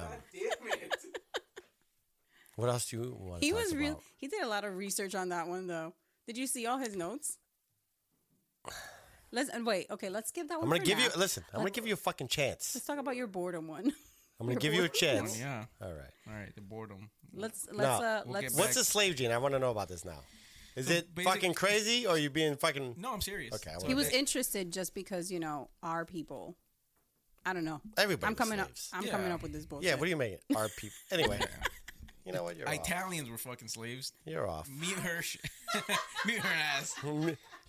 [SPEAKER 2] What else do you want to
[SPEAKER 4] He
[SPEAKER 2] talk
[SPEAKER 4] was
[SPEAKER 2] about?
[SPEAKER 4] real. He did a lot of research on that one, though. Did you see all his notes? Let's skip that one.
[SPEAKER 2] I'm gonna
[SPEAKER 4] for
[SPEAKER 2] give
[SPEAKER 4] now.
[SPEAKER 2] you. Listen, I'm gonna give you a fucking chance.
[SPEAKER 4] Let's talk about your boredom one.
[SPEAKER 2] I'm gonna give you a chance.
[SPEAKER 3] Yeah.
[SPEAKER 2] All right.
[SPEAKER 3] All right. The boredom.
[SPEAKER 4] Let's
[SPEAKER 3] We'll get
[SPEAKER 2] What's
[SPEAKER 3] back-
[SPEAKER 2] a slave gene? I want to know about this now. Is it fucking crazy, or are you being fucking?
[SPEAKER 3] No, I'm serious.
[SPEAKER 2] Okay.
[SPEAKER 4] He was interested just because our people. I don't know.
[SPEAKER 2] Everybody.
[SPEAKER 4] I'm coming
[SPEAKER 2] slaves.
[SPEAKER 4] up. I'm coming up with this bullshit.
[SPEAKER 2] Yeah. What are you making? Our people. Anyway. You know what? You're off.
[SPEAKER 3] Italians were fucking slaves.
[SPEAKER 2] You're off.
[SPEAKER 3] Mute her. Mute her ass.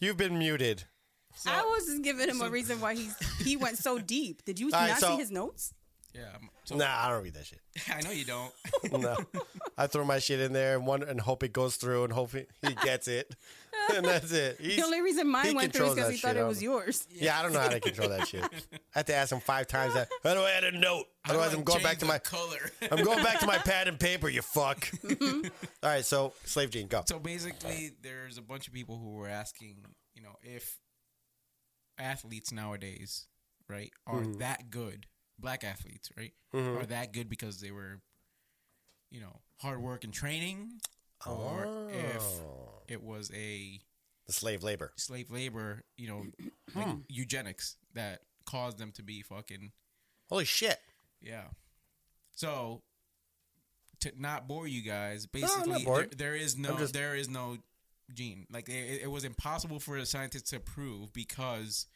[SPEAKER 2] You've been muted.
[SPEAKER 3] So,
[SPEAKER 4] I was just giving him a reason why he went so deep. Did you
[SPEAKER 2] right,
[SPEAKER 4] not
[SPEAKER 2] so-
[SPEAKER 4] see his notes?
[SPEAKER 3] yeah. So,
[SPEAKER 2] Nah, I don't read that shit.
[SPEAKER 3] I know you don't.
[SPEAKER 2] No, I throw my shit in there and hope it goes through and hope he gets it, and that's it.
[SPEAKER 4] The only reason mine went through is
[SPEAKER 2] controls
[SPEAKER 4] because
[SPEAKER 2] that
[SPEAKER 4] he thought
[SPEAKER 2] shit.
[SPEAKER 4] it was yours.
[SPEAKER 2] Yeah, I don't know how to control that shit. I have to ask him 5 times that. How do I add a note? Otherwise, I'm going back to my
[SPEAKER 3] color.
[SPEAKER 2] I'm going back to my pad and paper. You fuck. All right, so slave gene, go.
[SPEAKER 3] So basically, there's a bunch of people who were asking, if athletes nowadays, right, are that good, black athletes, right, are that good because they were, hard work and training, or if it was
[SPEAKER 2] The slave labor.
[SPEAKER 3] slave labor, like eugenics that caused them to be fucking,
[SPEAKER 2] Holy shit.
[SPEAKER 3] yeah. So to not bore you guys,
[SPEAKER 2] I'm not
[SPEAKER 3] basically
[SPEAKER 2] bored.
[SPEAKER 3] there is no gene. Like it was impossible for the scientists to prove because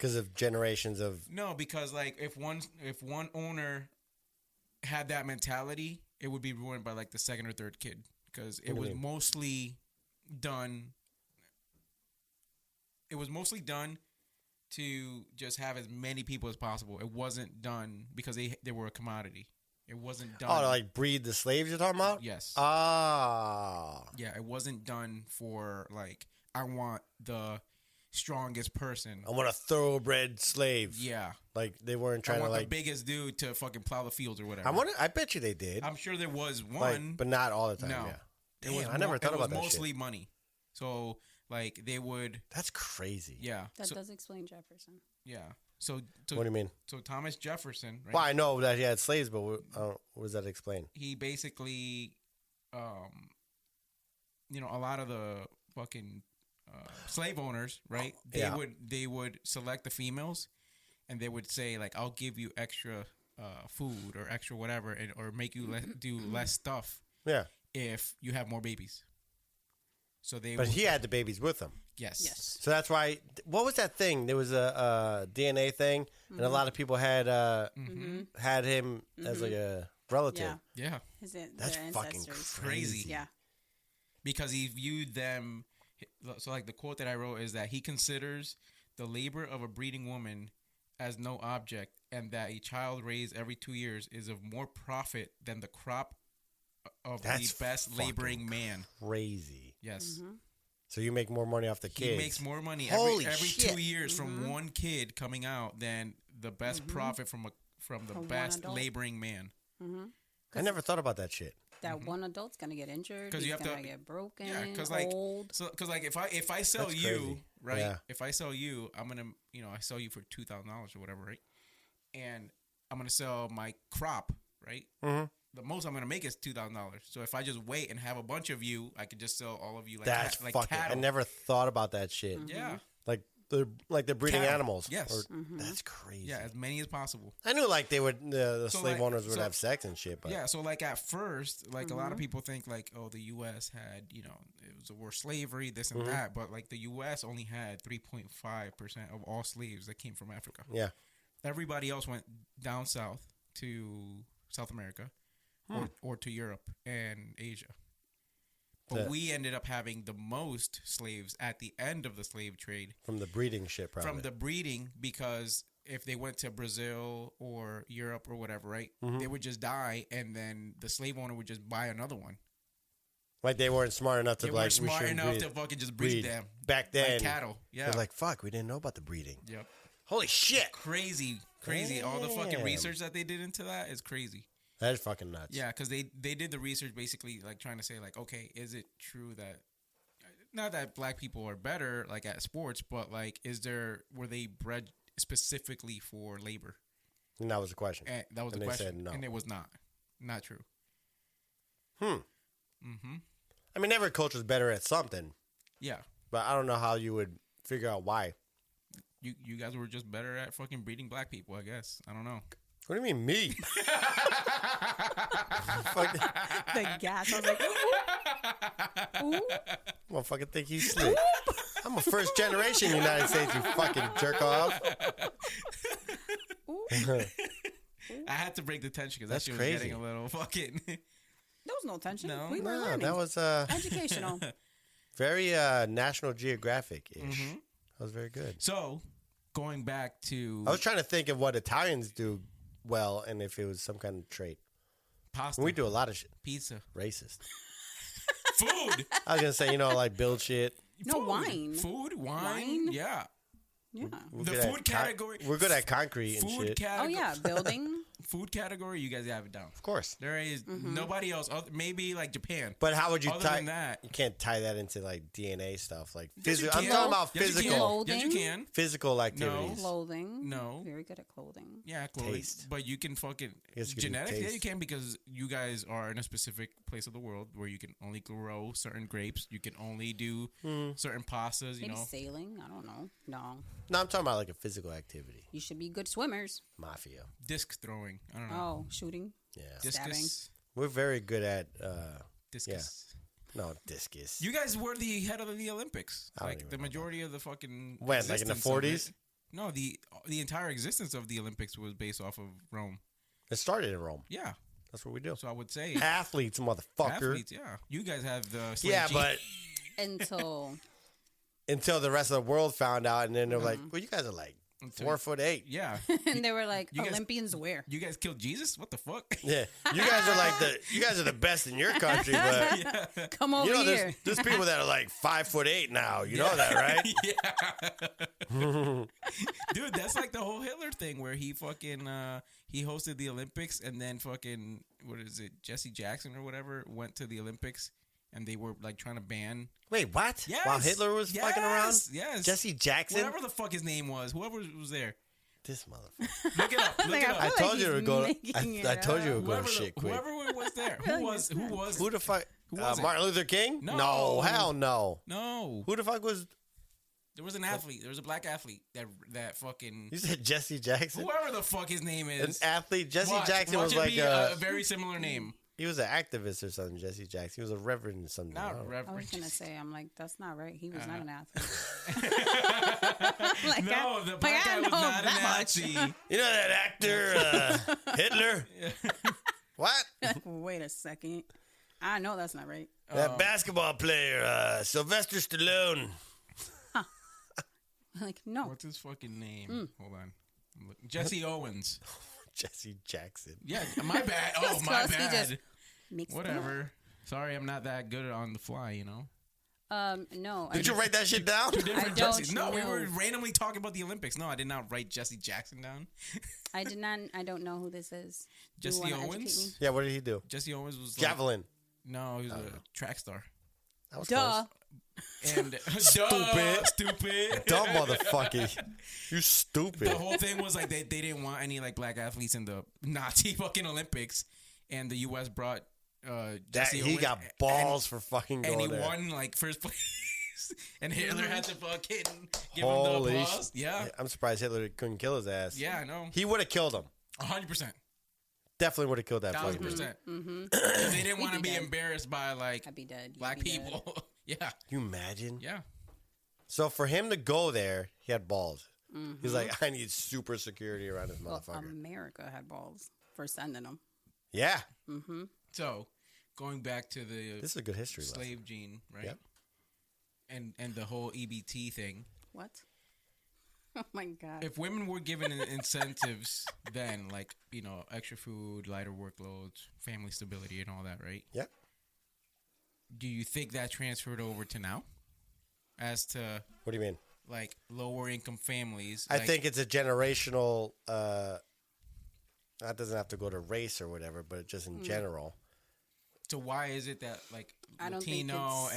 [SPEAKER 2] of generations of.
[SPEAKER 3] because like if one owner had that mentality, it would be ruined by like the second or third kid because it was mostly done. It was mostly done to just have as many people as possible. It wasn't done because they were a commodity. It wasn't done.
[SPEAKER 2] Oh, to like breed the slaves you're talking about?
[SPEAKER 3] Yes.
[SPEAKER 2] Ah.
[SPEAKER 3] Yeah, it wasn't done for like I want the strongest person.
[SPEAKER 2] I want a thoroughbred slave.
[SPEAKER 3] Yeah.
[SPEAKER 2] Like they weren't
[SPEAKER 3] I
[SPEAKER 2] trying
[SPEAKER 3] want
[SPEAKER 2] to
[SPEAKER 3] the
[SPEAKER 2] like.
[SPEAKER 3] biggest dude to fucking plow the fields or whatever.
[SPEAKER 2] I bet you they did.
[SPEAKER 3] I'm sure there was
[SPEAKER 2] Like,
[SPEAKER 3] one,
[SPEAKER 2] but not all the time.
[SPEAKER 3] no.
[SPEAKER 2] Yeah.
[SPEAKER 3] It was
[SPEAKER 2] Damn, I never thought about
[SPEAKER 3] it
[SPEAKER 2] that
[SPEAKER 3] was mostly
[SPEAKER 2] shit.
[SPEAKER 3] money. So like they would,
[SPEAKER 2] That's crazy.
[SPEAKER 3] yeah.
[SPEAKER 4] That
[SPEAKER 3] so,
[SPEAKER 4] does explain Jefferson.
[SPEAKER 3] yeah. So
[SPEAKER 2] What do you mean?
[SPEAKER 3] So Thomas Jefferson, right?
[SPEAKER 2] Well, I know that he had slaves, but what does that explain?
[SPEAKER 3] He basically, a lot of the fucking slave owners, right?
[SPEAKER 2] Yeah.
[SPEAKER 3] They would select the females, and they would say like, "I'll give you extra food or extra whatever, or make you do less stuff
[SPEAKER 2] Yeah.
[SPEAKER 3] if you have more babies." So they.
[SPEAKER 2] But
[SPEAKER 3] would,
[SPEAKER 2] he had the babies with him.
[SPEAKER 3] yes.
[SPEAKER 4] Yes.
[SPEAKER 2] So that's why. What was that thing? There was a DNA thing, and a lot of people had had him as like a relative.
[SPEAKER 4] Yeah.
[SPEAKER 3] Yeah.
[SPEAKER 2] That's
[SPEAKER 4] their
[SPEAKER 2] fucking
[SPEAKER 4] ancestors.
[SPEAKER 3] Crazy.
[SPEAKER 4] Yeah.
[SPEAKER 3] Because he viewed them. So, like the quote that I wrote is that he considers the labor of a breeding woman as no object, and that a child raised every 2 years is of more profit than the crop of
[SPEAKER 2] That's
[SPEAKER 3] the best
[SPEAKER 2] fucking
[SPEAKER 3] laboring man.
[SPEAKER 2] Crazy.
[SPEAKER 3] Yes,
[SPEAKER 2] So you make more money off the
[SPEAKER 3] he
[SPEAKER 2] kids.
[SPEAKER 3] makes more money
[SPEAKER 2] Holy
[SPEAKER 3] every
[SPEAKER 2] shit.
[SPEAKER 3] 2 years from one kid coming out than the best profit from the
[SPEAKER 4] one
[SPEAKER 3] best
[SPEAKER 4] adult.
[SPEAKER 3] laboring man.
[SPEAKER 2] I never thought about that shit.
[SPEAKER 4] That one adult's gonna get injured.
[SPEAKER 3] 'Cause
[SPEAKER 4] He's
[SPEAKER 3] you have
[SPEAKER 4] gonna
[SPEAKER 3] to-
[SPEAKER 4] get broken.
[SPEAKER 3] Yeah, because like,
[SPEAKER 4] old.
[SPEAKER 3] like if I sell
[SPEAKER 2] That's
[SPEAKER 3] you,
[SPEAKER 2] crazy.
[SPEAKER 3] right?
[SPEAKER 2] Yeah.
[SPEAKER 3] If I sell you, I'm gonna I sell you for $2,000 or whatever, right? And I'm gonna sell my crop, right?
[SPEAKER 2] Mhm.
[SPEAKER 3] The most I'm gonna make is $2,000. So if I just wait and have a bunch of you, I could just sell all of you like
[SPEAKER 2] That's
[SPEAKER 3] like
[SPEAKER 2] fucking. I
[SPEAKER 3] cattle.
[SPEAKER 2] never thought about that shit.
[SPEAKER 3] Yeah,
[SPEAKER 2] Like they're breeding
[SPEAKER 3] Cattle.
[SPEAKER 2] animals.
[SPEAKER 3] Yes.
[SPEAKER 2] Or- That's crazy.
[SPEAKER 3] yeah, as many as possible.
[SPEAKER 2] I knew like they would the
[SPEAKER 3] So,
[SPEAKER 2] slave
[SPEAKER 3] like-
[SPEAKER 2] owners would
[SPEAKER 3] so-
[SPEAKER 2] have sex and shit, but
[SPEAKER 3] Yeah, so like at first, like a lot of people think like, oh, the U.S. had, it was a war slavery, this and that, but like the U.S. only had 3.5% of all slaves that came from Africa.
[SPEAKER 2] yeah.
[SPEAKER 3] Everybody else went down south to South America or to Europe and Asia. But
[SPEAKER 2] Yeah.
[SPEAKER 3] we ended up having the most slaves at the end of the slave trade
[SPEAKER 2] From the breeding shit, probably.
[SPEAKER 3] from the breeding, because if they went to Brazil or Europe or whatever, right, they would just die, and then the slave owner would just buy another one.
[SPEAKER 2] Like they weren't smart enough to
[SPEAKER 3] They
[SPEAKER 2] like
[SPEAKER 3] weren't smart
[SPEAKER 2] we shouldn't
[SPEAKER 3] enough
[SPEAKER 2] breed,
[SPEAKER 3] to fucking just breed them
[SPEAKER 2] back then.
[SPEAKER 3] like cattle. Yeah,
[SPEAKER 2] They're like, fuck, we didn't know about the breeding.
[SPEAKER 3] yep.
[SPEAKER 2] Holy shit,
[SPEAKER 3] Crazy. All the fucking
[SPEAKER 2] Damn.
[SPEAKER 3] research that they did into that is crazy.
[SPEAKER 2] that is fucking nuts.
[SPEAKER 3] Yeah, because they did the research basically like trying to say like, okay, is it true that not that black people are better like at sports, but like were they bred specifically for labor?
[SPEAKER 2] And that was the question.
[SPEAKER 3] And that was
[SPEAKER 2] And
[SPEAKER 3] the
[SPEAKER 2] they
[SPEAKER 3] question,
[SPEAKER 2] said no.
[SPEAKER 3] and it was not true.
[SPEAKER 2] I mean, every culture is better at something,
[SPEAKER 3] Yeah.
[SPEAKER 2] but I don't know how you would figure out why.
[SPEAKER 3] You guys were just better at fucking breeding black people, I guess. I don't know.
[SPEAKER 2] What do you mean, me? Fucking
[SPEAKER 4] The gas. I was like, ooh.
[SPEAKER 2] motherfucker think he's slick. I'm a first generation United States, you fucking jerk off.
[SPEAKER 3] I had to break the tension because that
[SPEAKER 2] That's
[SPEAKER 3] shit was
[SPEAKER 2] crazy.
[SPEAKER 3] getting a little fucking.
[SPEAKER 4] There was no tension.
[SPEAKER 3] No.
[SPEAKER 4] We were
[SPEAKER 2] No,
[SPEAKER 4] learning.
[SPEAKER 2] that was
[SPEAKER 4] Educational.
[SPEAKER 2] very National Geographic-ish. That was very good.
[SPEAKER 3] So, going back to
[SPEAKER 2] I was trying to think of what Italians do well and if it was some kind of trait.
[SPEAKER 3] pasta,
[SPEAKER 2] We do a lot of shit.
[SPEAKER 3] pizza,
[SPEAKER 2] Racist.
[SPEAKER 3] food.
[SPEAKER 2] I was going to say, like build shit.
[SPEAKER 4] No,
[SPEAKER 3] Food.
[SPEAKER 4] wine.
[SPEAKER 3] Food, wine.
[SPEAKER 4] Wine?
[SPEAKER 3] Yeah.
[SPEAKER 4] Yeah.
[SPEAKER 2] We're
[SPEAKER 3] The
[SPEAKER 2] good
[SPEAKER 3] food
[SPEAKER 2] at
[SPEAKER 3] category.
[SPEAKER 2] We're good at concrete and
[SPEAKER 3] Food
[SPEAKER 2] shit.
[SPEAKER 4] Oh,
[SPEAKER 3] category.
[SPEAKER 4] yeah. Building.
[SPEAKER 3] Food category, you guys have it down.
[SPEAKER 2] Of course.
[SPEAKER 3] There is nobody else. Maybe like Japan.
[SPEAKER 2] But how would you
[SPEAKER 3] Other
[SPEAKER 2] tie
[SPEAKER 3] than that,
[SPEAKER 2] You can't tie that into like DNA stuff. Like
[SPEAKER 3] Yes, you
[SPEAKER 2] physical. I'm
[SPEAKER 3] can.
[SPEAKER 2] talking about
[SPEAKER 3] Yes, you
[SPEAKER 2] physical.
[SPEAKER 3] can.
[SPEAKER 4] Clothing.
[SPEAKER 3] Yes, you can.
[SPEAKER 2] Physical activities.
[SPEAKER 4] Clothing.
[SPEAKER 3] No.
[SPEAKER 4] Very good at clothing.
[SPEAKER 3] Yeah, clothing.
[SPEAKER 2] Taste.
[SPEAKER 3] But you can fucking
[SPEAKER 2] Yes, you can do
[SPEAKER 3] genetics. Yeah,
[SPEAKER 2] taste.
[SPEAKER 3] you can because you guys are in a specific place of the world where you can only grow certain grapes. You can only do certain pastas. You
[SPEAKER 4] Maybe
[SPEAKER 3] know,
[SPEAKER 4] sailing. I don't know. No.
[SPEAKER 2] No, I'm talking about like a physical activity.
[SPEAKER 4] You should be good swimmers.
[SPEAKER 2] Mafia.
[SPEAKER 3] disc throwing. I don't know.
[SPEAKER 4] Oh, shooting.
[SPEAKER 2] Yeah.
[SPEAKER 3] Discus.
[SPEAKER 2] We're very good at
[SPEAKER 3] Discus.
[SPEAKER 2] no discus.
[SPEAKER 3] You guys were the head of the Olympics.
[SPEAKER 2] I don't
[SPEAKER 3] Like
[SPEAKER 2] even
[SPEAKER 3] the
[SPEAKER 2] know
[SPEAKER 3] majority of the fucking
[SPEAKER 2] When, like in the
[SPEAKER 3] existence of it.
[SPEAKER 2] 40s?
[SPEAKER 3] No, the entire existence of the Olympics was based off of Rome.
[SPEAKER 2] It started in Rome.
[SPEAKER 3] Yeah.
[SPEAKER 2] That's what we do.
[SPEAKER 3] So I would say
[SPEAKER 2] Athletes, motherfucker.
[SPEAKER 3] athletes. Yeah. You guys have the slim
[SPEAKER 2] Yeah,
[SPEAKER 3] G.
[SPEAKER 2] but
[SPEAKER 4] Until
[SPEAKER 2] until the rest of the world found out, and then they're like, "Well, you guys are like 4'8".
[SPEAKER 3] yeah.
[SPEAKER 4] and they were like,
[SPEAKER 3] You guys-
[SPEAKER 4] Olympians where?
[SPEAKER 3] You guys killed Jesus? What the fuck?
[SPEAKER 2] Yeah, you guys are like you guys are the best in your country, but
[SPEAKER 4] Come over
[SPEAKER 2] you know,
[SPEAKER 4] here.
[SPEAKER 2] there's people that are like 5'8" now. You know that, right?
[SPEAKER 3] Yeah. Dude, that's like the whole Hitler thing where he fucking he hosted the Olympics and then fucking what is it, Jesse Jackson or whatever went to the Olympics and they were like trying to ban
[SPEAKER 2] Wait, what?
[SPEAKER 3] Yes.
[SPEAKER 2] While Hitler was fucking around?
[SPEAKER 3] Yes.
[SPEAKER 2] Jesse Jackson?
[SPEAKER 3] Whatever the fuck his name was. Whoever was there.
[SPEAKER 2] This motherfucker.
[SPEAKER 3] Look it up. Look
[SPEAKER 4] Like,
[SPEAKER 3] it
[SPEAKER 4] I
[SPEAKER 3] up.
[SPEAKER 2] I
[SPEAKER 4] feel like
[SPEAKER 2] told you
[SPEAKER 4] he's
[SPEAKER 2] to go.
[SPEAKER 4] making it
[SPEAKER 2] I told you to
[SPEAKER 4] up.
[SPEAKER 2] go
[SPEAKER 3] Whoever,
[SPEAKER 2] to shit quick.
[SPEAKER 3] whoever was there. Who was
[SPEAKER 2] Who the fuck?
[SPEAKER 3] Who was it?
[SPEAKER 2] Martin Luther King?
[SPEAKER 3] No.
[SPEAKER 2] Hell no.
[SPEAKER 3] No.
[SPEAKER 2] Who the fuck was?
[SPEAKER 3] There was an athlete. There was a black athlete that fucking
[SPEAKER 2] You said Jesse Jackson?
[SPEAKER 3] whoever the fuck his name
[SPEAKER 2] An
[SPEAKER 3] is.
[SPEAKER 2] athlete? Jesse
[SPEAKER 3] Watch
[SPEAKER 2] Jackson was
[SPEAKER 3] it
[SPEAKER 2] like
[SPEAKER 3] be a very similar name.
[SPEAKER 2] he was an activist or something. Jesse Jackson. He was a reverend or something. I
[SPEAKER 3] Not
[SPEAKER 2] don't know.
[SPEAKER 4] I
[SPEAKER 3] reverend.
[SPEAKER 4] was gonna say, I'm like, that's not right. He was not an athlete.
[SPEAKER 3] No, the black guy was not a Nazi.
[SPEAKER 2] You know that actor Hitler? What?
[SPEAKER 4] Wait a second. I know that's not right.
[SPEAKER 2] That basketball player Sylvester Stallone.
[SPEAKER 4] Like, no.
[SPEAKER 3] What's his fucking name? Hold on. I'm looking. Jesse Owens.
[SPEAKER 2] Jesse Jackson.
[SPEAKER 3] Yeah, my bad. Oh,
[SPEAKER 4] Just
[SPEAKER 3] my
[SPEAKER 4] 'cause he
[SPEAKER 3] bad.
[SPEAKER 4] just mixed them up.
[SPEAKER 3] Whatever. Sorry, I'm not that good on the fly, you know?
[SPEAKER 4] No.
[SPEAKER 2] Did you write that shit down?
[SPEAKER 3] Two different
[SPEAKER 4] don't
[SPEAKER 3] Jesse. No, we
[SPEAKER 4] know.
[SPEAKER 3] were randomly talking about the Olympics. No, I did not write Jesse Jackson down.
[SPEAKER 4] I did not. I don't know who this is. Do you
[SPEAKER 3] Jesse
[SPEAKER 4] wanna educate
[SPEAKER 3] Owens?
[SPEAKER 4] me?
[SPEAKER 2] Yeah, what did he do?
[SPEAKER 3] Jesse Owens was
[SPEAKER 2] Javelin.
[SPEAKER 3] No, he was a track star.
[SPEAKER 2] That was
[SPEAKER 4] Duh.
[SPEAKER 3] And
[SPEAKER 2] Stupid.
[SPEAKER 3] stupid.
[SPEAKER 2] Dumb motherfucker. You stupid.
[SPEAKER 3] The whole thing was like they didn't want any like black athletes in the Nazi fucking Olympics, and the U.S. brought
[SPEAKER 2] That
[SPEAKER 3] Jesse
[SPEAKER 2] he
[SPEAKER 3] Owens,
[SPEAKER 2] got balls for fucking
[SPEAKER 3] and he
[SPEAKER 2] going there.
[SPEAKER 3] won like first place, and Hitler had to fucking give
[SPEAKER 2] Holy
[SPEAKER 3] him the applause. Yeah,
[SPEAKER 2] I'm surprised Hitler couldn't kill his ass.
[SPEAKER 3] yeah, I know,
[SPEAKER 2] He would have killed him.
[SPEAKER 3] 100%,
[SPEAKER 2] Definitely would have killed that fucking
[SPEAKER 3] 1,000%.
[SPEAKER 4] Mm-hmm.
[SPEAKER 3] Because they didn't want to
[SPEAKER 4] be
[SPEAKER 3] be
[SPEAKER 4] dead.
[SPEAKER 3] embarrassed by like
[SPEAKER 4] I'd be dead. You'd
[SPEAKER 3] black
[SPEAKER 4] be dead.
[SPEAKER 3] people. Yeah,
[SPEAKER 2] Can you imagine?
[SPEAKER 3] yeah.
[SPEAKER 2] So for him to go there, he had balls. He's like, I need super security around this
[SPEAKER 4] Well,
[SPEAKER 2] motherfucker.
[SPEAKER 4] America had balls for sending them.
[SPEAKER 2] Yeah.
[SPEAKER 3] So going back to the
[SPEAKER 2] This is a good history lesson.
[SPEAKER 3] slave gene, right?
[SPEAKER 2] Yep.
[SPEAKER 3] And the whole EBT thing.
[SPEAKER 4] What? Oh my god.
[SPEAKER 3] If women were given incentives then, like, you know, extra food, lighter workloads, family stability, and all that, right?
[SPEAKER 2] Yep.
[SPEAKER 3] Do you think that transferred over to now? As to,
[SPEAKER 2] What do you mean?
[SPEAKER 3] like, lower income families?
[SPEAKER 2] I
[SPEAKER 3] like,
[SPEAKER 2] think it's a generational. That doesn't have to go to race or whatever, but just in general.
[SPEAKER 3] So why is it that, like,
[SPEAKER 4] I don't think
[SPEAKER 3] Latino
[SPEAKER 4] it's-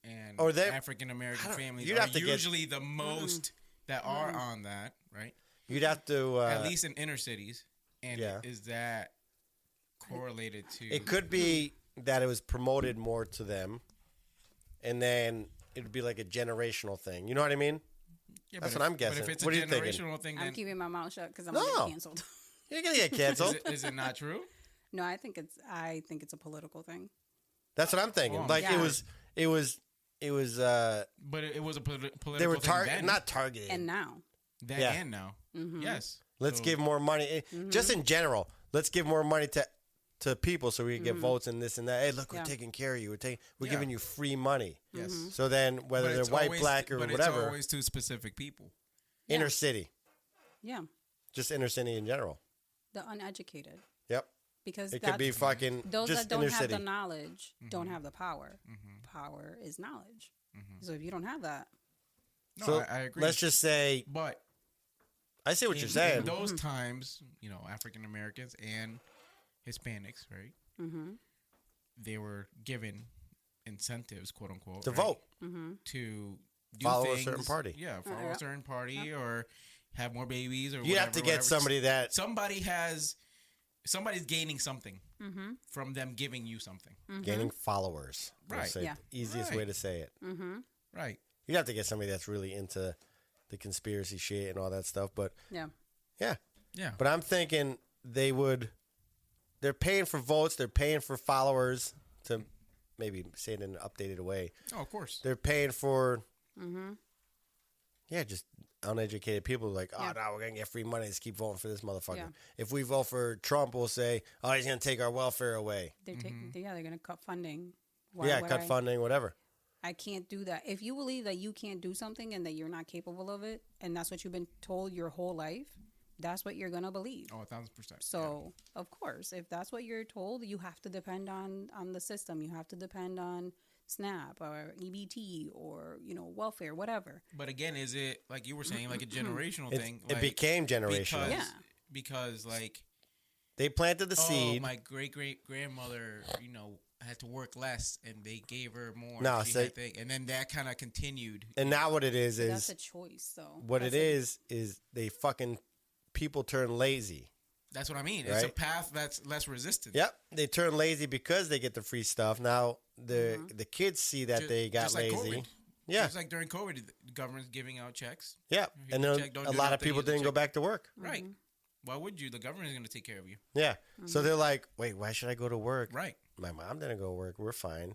[SPEAKER 3] and
[SPEAKER 2] Or they-
[SPEAKER 3] African American families
[SPEAKER 2] you'd
[SPEAKER 3] are
[SPEAKER 2] have to get-
[SPEAKER 3] usually the most that are on that, right?
[SPEAKER 2] You'd have to.
[SPEAKER 3] At least in inner cities. And
[SPEAKER 2] yeah.
[SPEAKER 3] is that correlated to...
[SPEAKER 2] It could be that it was promoted more to them, and then it would be like a generational thing. You know what I mean?
[SPEAKER 3] Yeah,
[SPEAKER 2] That's
[SPEAKER 3] but
[SPEAKER 2] what I'm guessing.
[SPEAKER 3] But if it's
[SPEAKER 2] What
[SPEAKER 3] a
[SPEAKER 2] are you thinking?
[SPEAKER 3] generational thing,
[SPEAKER 4] I'm
[SPEAKER 3] then
[SPEAKER 4] keeping my mouth shut because I'm
[SPEAKER 2] No.
[SPEAKER 4] gonna get canceled.
[SPEAKER 2] You're gonna get canceled.
[SPEAKER 3] is it not true?
[SPEAKER 4] No, I think it's a political thing.
[SPEAKER 2] That's what I'm thinking.
[SPEAKER 3] Oh,
[SPEAKER 2] Like
[SPEAKER 4] yeah.
[SPEAKER 2] it was.
[SPEAKER 3] But it was a political
[SPEAKER 2] They were
[SPEAKER 3] thing then.
[SPEAKER 2] not targeted.
[SPEAKER 4] And now,
[SPEAKER 3] Then
[SPEAKER 2] Yeah.
[SPEAKER 3] and now. Yes.
[SPEAKER 2] Let's
[SPEAKER 3] So-
[SPEAKER 2] give more money. Just in general, let's give more money to people so we can get votes and this and that. Hey, look, we're
[SPEAKER 4] Yeah.
[SPEAKER 2] taking care of you. We're
[SPEAKER 3] Yeah.
[SPEAKER 2] giving you free money.
[SPEAKER 3] Yes.
[SPEAKER 2] So then, whether
[SPEAKER 3] But
[SPEAKER 2] they're
[SPEAKER 3] it's
[SPEAKER 2] white,
[SPEAKER 3] always-
[SPEAKER 2] black, or
[SPEAKER 3] but
[SPEAKER 2] whatever,
[SPEAKER 3] it's always to specific people.
[SPEAKER 2] inner city,
[SPEAKER 4] yeah,
[SPEAKER 2] just inner city in general.
[SPEAKER 4] the uneducated,
[SPEAKER 2] Yep,
[SPEAKER 4] because
[SPEAKER 2] it could be fucking
[SPEAKER 4] those
[SPEAKER 2] just
[SPEAKER 4] that don't
[SPEAKER 2] inner
[SPEAKER 4] have
[SPEAKER 2] city.
[SPEAKER 4] the knowledge don't have the power. Power is knowledge. So if you don't have that,
[SPEAKER 3] No,
[SPEAKER 2] So
[SPEAKER 3] I agree.
[SPEAKER 2] let's just say,
[SPEAKER 3] But
[SPEAKER 2] I see what
[SPEAKER 3] in,
[SPEAKER 2] you're saying.
[SPEAKER 3] in those times, African Americans and Hispanics, right? They were given incentives, quote unquote,
[SPEAKER 2] To
[SPEAKER 3] right?
[SPEAKER 2] vote.
[SPEAKER 3] to do
[SPEAKER 2] Follow a
[SPEAKER 3] things,
[SPEAKER 2] certain party.
[SPEAKER 3] Yeah, follow a certain party or have more babies or
[SPEAKER 2] You have to get
[SPEAKER 3] whatever.
[SPEAKER 2] somebody that
[SPEAKER 3] somebody's gaining something from them giving you something.
[SPEAKER 2] gaining followers. Let's
[SPEAKER 3] Right.
[SPEAKER 2] say
[SPEAKER 4] Yeah.
[SPEAKER 2] the easiest
[SPEAKER 3] Right.
[SPEAKER 2] way to say it.
[SPEAKER 3] Right.
[SPEAKER 2] You have to get somebody that's really into the conspiracy shit and all that stuff. But
[SPEAKER 4] yeah,
[SPEAKER 2] yeah.
[SPEAKER 3] Yeah.
[SPEAKER 2] But I'm thinking they're paying for votes, they're paying for followers, to maybe say it in an updated way.
[SPEAKER 3] Oh, of course.
[SPEAKER 2] They're paying for, just uneducated people like, oh,
[SPEAKER 4] Yeah.
[SPEAKER 2] no, we're going to get free money. Just keep voting for this motherfucker.
[SPEAKER 4] Yeah.
[SPEAKER 2] If we vote for Trump, we'll say, oh, he's going to take our welfare away.
[SPEAKER 4] they're they're gonna cut funding.
[SPEAKER 2] Cut funding, whatever.
[SPEAKER 4] I can't do that. If you believe that you can't do something and that you're not capable of it, and that's what you've been told your whole life, that's what you're gonna believe.
[SPEAKER 3] Oh, 1,000%.
[SPEAKER 4] So, of course, if that's what you're told, you have to depend on the system. You have to depend on SNAP or EBT or welfare, whatever.
[SPEAKER 3] But again, is it like you were saying, like a generational thing?
[SPEAKER 2] It became generational.
[SPEAKER 3] Because,
[SPEAKER 4] Yeah.
[SPEAKER 3] Because like,
[SPEAKER 2] They planted the seed.
[SPEAKER 3] my great grandmother, had to work less, and they gave her more.
[SPEAKER 2] No,
[SPEAKER 3] She
[SPEAKER 2] so-
[SPEAKER 3] had and then that kind of continued.
[SPEAKER 2] And now what it is
[SPEAKER 4] That's a choice, though.
[SPEAKER 2] what it is they fucking people turn lazy.
[SPEAKER 3] That's what I mean. It's a
[SPEAKER 2] Right.
[SPEAKER 3] path that's less resistant.
[SPEAKER 2] Yep, they turn lazy because they get the free stuff. Now the kids see that they got
[SPEAKER 3] Just like
[SPEAKER 2] lazy.
[SPEAKER 3] COVID.
[SPEAKER 2] Yeah,
[SPEAKER 3] Just like during COVID, the government's giving out checks.
[SPEAKER 2] yeah,
[SPEAKER 3] If
[SPEAKER 2] and
[SPEAKER 3] you
[SPEAKER 2] then
[SPEAKER 3] check, don't
[SPEAKER 2] a
[SPEAKER 3] do
[SPEAKER 2] lot of
[SPEAKER 3] nothing,
[SPEAKER 2] people
[SPEAKER 3] use the
[SPEAKER 2] didn't go
[SPEAKER 3] check.
[SPEAKER 2] back to work.
[SPEAKER 3] Right. Why would you? The government is going to take care of you.
[SPEAKER 2] Yeah, so they're like, wait, why should I go to work?
[SPEAKER 3] Right.
[SPEAKER 2] My mom didn't go to work. We're fine.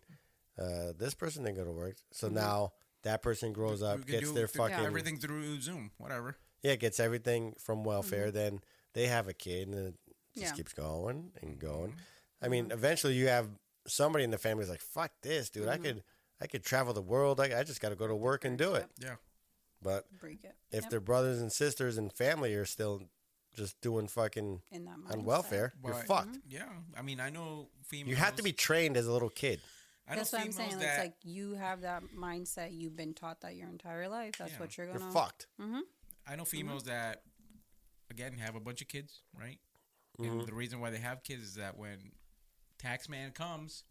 [SPEAKER 2] This person didn't go to work. So now that person grows up,
[SPEAKER 3] We could
[SPEAKER 2] gets
[SPEAKER 3] do
[SPEAKER 2] their fucking
[SPEAKER 3] everything through Zoom, whatever.
[SPEAKER 2] gets everything from welfare. Then they have a kid, and it just
[SPEAKER 4] Yeah.
[SPEAKER 2] keeps going and going. I mean, eventually you have somebody in the family who's like, fuck this, dude. I could travel the world. I just got to go to work and do it.
[SPEAKER 3] Yeah.
[SPEAKER 2] But
[SPEAKER 4] Break it.
[SPEAKER 2] if
[SPEAKER 4] Yep.
[SPEAKER 2] their brothers and sisters and family are still just doing fucking
[SPEAKER 4] In that
[SPEAKER 2] on
[SPEAKER 4] mindset.
[SPEAKER 2] welfare, you're
[SPEAKER 3] But-
[SPEAKER 2] fucked.
[SPEAKER 3] Yeah. I mean, I know females.
[SPEAKER 2] You have to be trained as a little kid.
[SPEAKER 3] I know
[SPEAKER 4] That's what I'm
[SPEAKER 3] females
[SPEAKER 4] saying.
[SPEAKER 3] that
[SPEAKER 4] It's like you have that mindset. You've been taught that your entire life. That's
[SPEAKER 3] Yeah.
[SPEAKER 4] what you're
[SPEAKER 2] You're
[SPEAKER 4] gonna.
[SPEAKER 2] fucked.
[SPEAKER 3] I know females that, again, have a bunch of kids, right?
[SPEAKER 2] Mm-hmm.
[SPEAKER 3] And the reason why they have kids is that when tax man comes,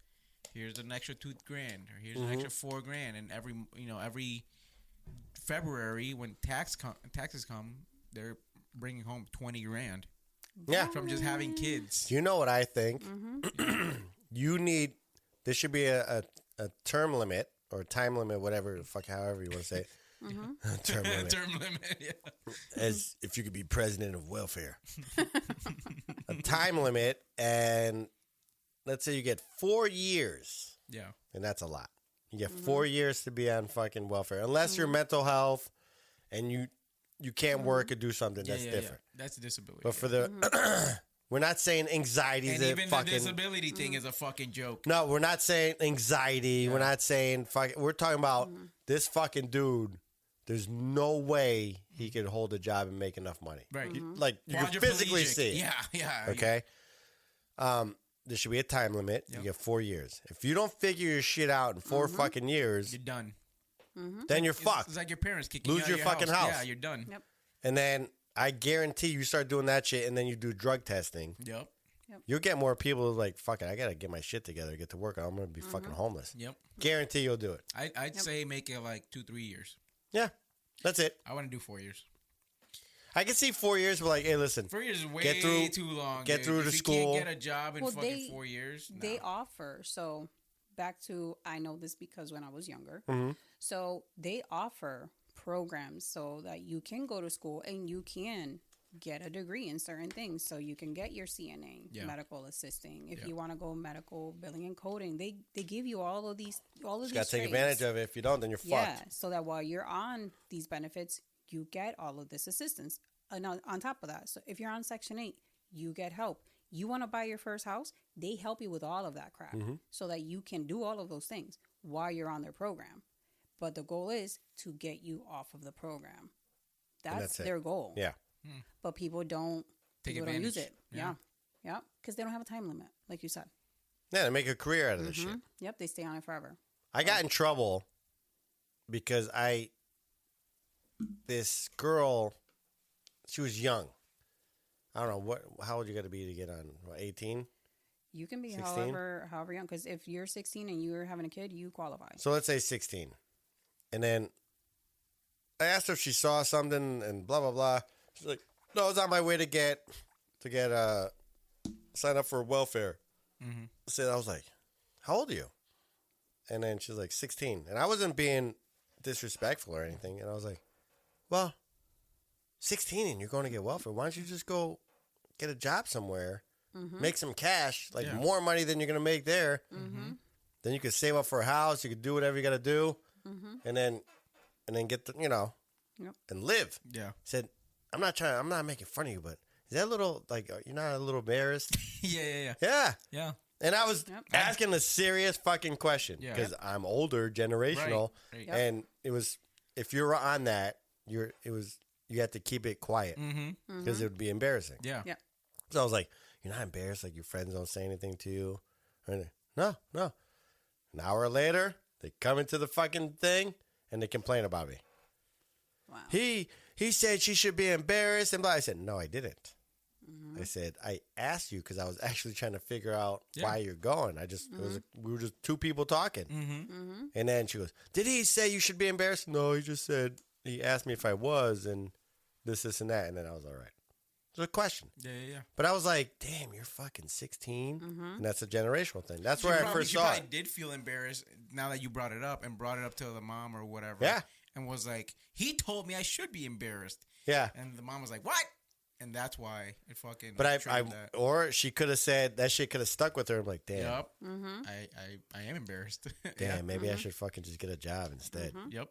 [SPEAKER 3] here's an extra $2,000 or here's
[SPEAKER 2] Mm-hmm.
[SPEAKER 3] an extra $4,000, and every February when taxes come, they're bringing home $20,000
[SPEAKER 2] Yeah.
[SPEAKER 3] from just having kids.
[SPEAKER 2] You know what I think? You need. There should be a term limit or time limit, whatever, however you want to say it. Term limit.
[SPEAKER 3] Term limit, yeah.
[SPEAKER 2] As if you could be president of welfare. A time limit, and let's say you get 4 years,
[SPEAKER 3] Yeah.
[SPEAKER 2] and that's a lot. You get 4 years to be on fucking welfare, unless you're mental health and you can't work or do something that's different.
[SPEAKER 3] That's a disability.
[SPEAKER 2] But for the, we're not saying anxiety is
[SPEAKER 3] and
[SPEAKER 2] a
[SPEAKER 3] even
[SPEAKER 2] fucking.
[SPEAKER 3] the disability thing is a fucking joke.
[SPEAKER 2] No, we're not saying anxiety. We're not saying we're talking about this fucking dude. There's no way he could hold a job and make enough money.
[SPEAKER 3] Right.
[SPEAKER 2] Like you can physically see it.
[SPEAKER 3] Yeah.
[SPEAKER 2] Okay. There should be a time limit. You get 4 years. If you don't figure your shit out in 4 fucking years,
[SPEAKER 3] You're done.
[SPEAKER 2] then you're fucked.
[SPEAKER 3] It's like your parents kicking
[SPEAKER 2] Lose
[SPEAKER 3] you out
[SPEAKER 2] your
[SPEAKER 3] of
[SPEAKER 2] fucking house.
[SPEAKER 3] Yeah, you're done.
[SPEAKER 4] Yep.
[SPEAKER 2] And then I guarantee you start doing that shit, and then you do drug testing.
[SPEAKER 3] Yep.
[SPEAKER 2] You'll get more people like, fuck it, I gotta get my shit together, get to work. I'm gonna be fucking homeless.
[SPEAKER 3] Yep.
[SPEAKER 2] Guarantee you'll do it.
[SPEAKER 3] I'd say make it like 2-3 years.
[SPEAKER 2] Yeah, that's it.
[SPEAKER 3] I want to do 4 years.
[SPEAKER 2] I can see 4 years, but like, hey, listen.
[SPEAKER 3] 4 years is way
[SPEAKER 2] Get through-
[SPEAKER 3] too long.
[SPEAKER 2] get
[SPEAKER 3] dude.
[SPEAKER 2] through
[SPEAKER 3] if
[SPEAKER 2] to
[SPEAKER 3] you
[SPEAKER 2] school.
[SPEAKER 3] Can't get a job in
[SPEAKER 4] Well,
[SPEAKER 3] fucking 4 years.
[SPEAKER 4] They
[SPEAKER 3] no.
[SPEAKER 4] offer. So back to, I know this because when I was younger.
[SPEAKER 2] Mm-hmm.
[SPEAKER 4] So they offer programs so that you can go to school and you can get a degree in certain things. So you can get your CNA,
[SPEAKER 3] Yeah.
[SPEAKER 4] medical assisting. If
[SPEAKER 3] Yeah.
[SPEAKER 4] you want to go medical billing and coding, they give you all of these
[SPEAKER 2] Just got to take advantage of it. If you don't, then you're
[SPEAKER 4] Yeah,
[SPEAKER 2] fucked.
[SPEAKER 4] so that while you're on these benefits, you get all of this assistance. And on top of that, so if you're on Section 8, you get help. You want to buy your first house, they help you with all of that crap so that you can do all of those things while you're on their program. But the goal is to get you off of the program. That's
[SPEAKER 2] that's it.
[SPEAKER 4] their goal.
[SPEAKER 2] Yeah.
[SPEAKER 4] But people don't use
[SPEAKER 3] advantage.
[SPEAKER 4] it.
[SPEAKER 3] Yeah.
[SPEAKER 4] Yeah. Because they don't have a time limit, like you said.
[SPEAKER 2] Yeah, to make a career out of this shit.
[SPEAKER 4] Yep, they stay on it forever.
[SPEAKER 2] I got in trouble because this girl, she was young. I don't know how old you got to be to get on. 18.
[SPEAKER 4] You can be
[SPEAKER 2] 16?
[SPEAKER 4] however young. Because if you're 16 and you're having a kid, you qualify.
[SPEAKER 2] So let's say 16, and then I asked her if she saw something and blah blah blah. She's like, "No, I was on my way to get sign up for welfare." So I was like, "How old are you?" And then she's like, 16, and I wasn't being disrespectful or anything. And I was like, "Well, 16 and you're going to get welfare. Why don't you just go get a job somewhere, make some cash, like more money than you're going to make there. Then you could save up for a house. You could do whatever you got to do, and then get the, and live."
[SPEAKER 3] Yeah.
[SPEAKER 2] Said, I'm not making fun of you, but is that a little, like, you're not a little embarrassed?
[SPEAKER 3] Yeah.
[SPEAKER 2] Yeah. And I was asking a serious fucking question because I'm older, generational,
[SPEAKER 3] Right.
[SPEAKER 2] and it was, if you're on that, you had to keep it quiet because it would be embarrassing.
[SPEAKER 3] Yeah.
[SPEAKER 4] Yeah.
[SPEAKER 2] So I was like, "You're not embarrassed? Like your friends don't say anything to you?" And no. An hour later, they come into the fucking thing and they complain about me.
[SPEAKER 4] Wow.
[SPEAKER 2] He said she should be embarrassed and blah. I said, "No, I didn't." I said, "I asked you because I was actually trying to figure out why you're going. We were just two people talking." And then she goes, "Did he say you should be embarrassed?" "No, he just said he asked me if I was and this and that." And then I was all right. It was a question.
[SPEAKER 3] Yeah.
[SPEAKER 2] But I was like, "Damn, you're fucking 16," and that's a generational thing. That's where I first
[SPEAKER 3] she
[SPEAKER 2] saw
[SPEAKER 3] probably
[SPEAKER 2] it.
[SPEAKER 3] did feel embarrassed now that you brought it up to the mom or whatever.
[SPEAKER 2] Yeah.
[SPEAKER 3] And was like, he told me I should be embarrassed.
[SPEAKER 2] Yeah.
[SPEAKER 3] And the mom was like, what? And that's why it fucking.
[SPEAKER 2] But
[SPEAKER 3] triggered that.
[SPEAKER 2] or she could have said that shit could have stuck with her. I'm like, damn,
[SPEAKER 3] Yep. I am embarrassed.
[SPEAKER 2] damn, maybe I should fucking just get a job instead.
[SPEAKER 3] Yep.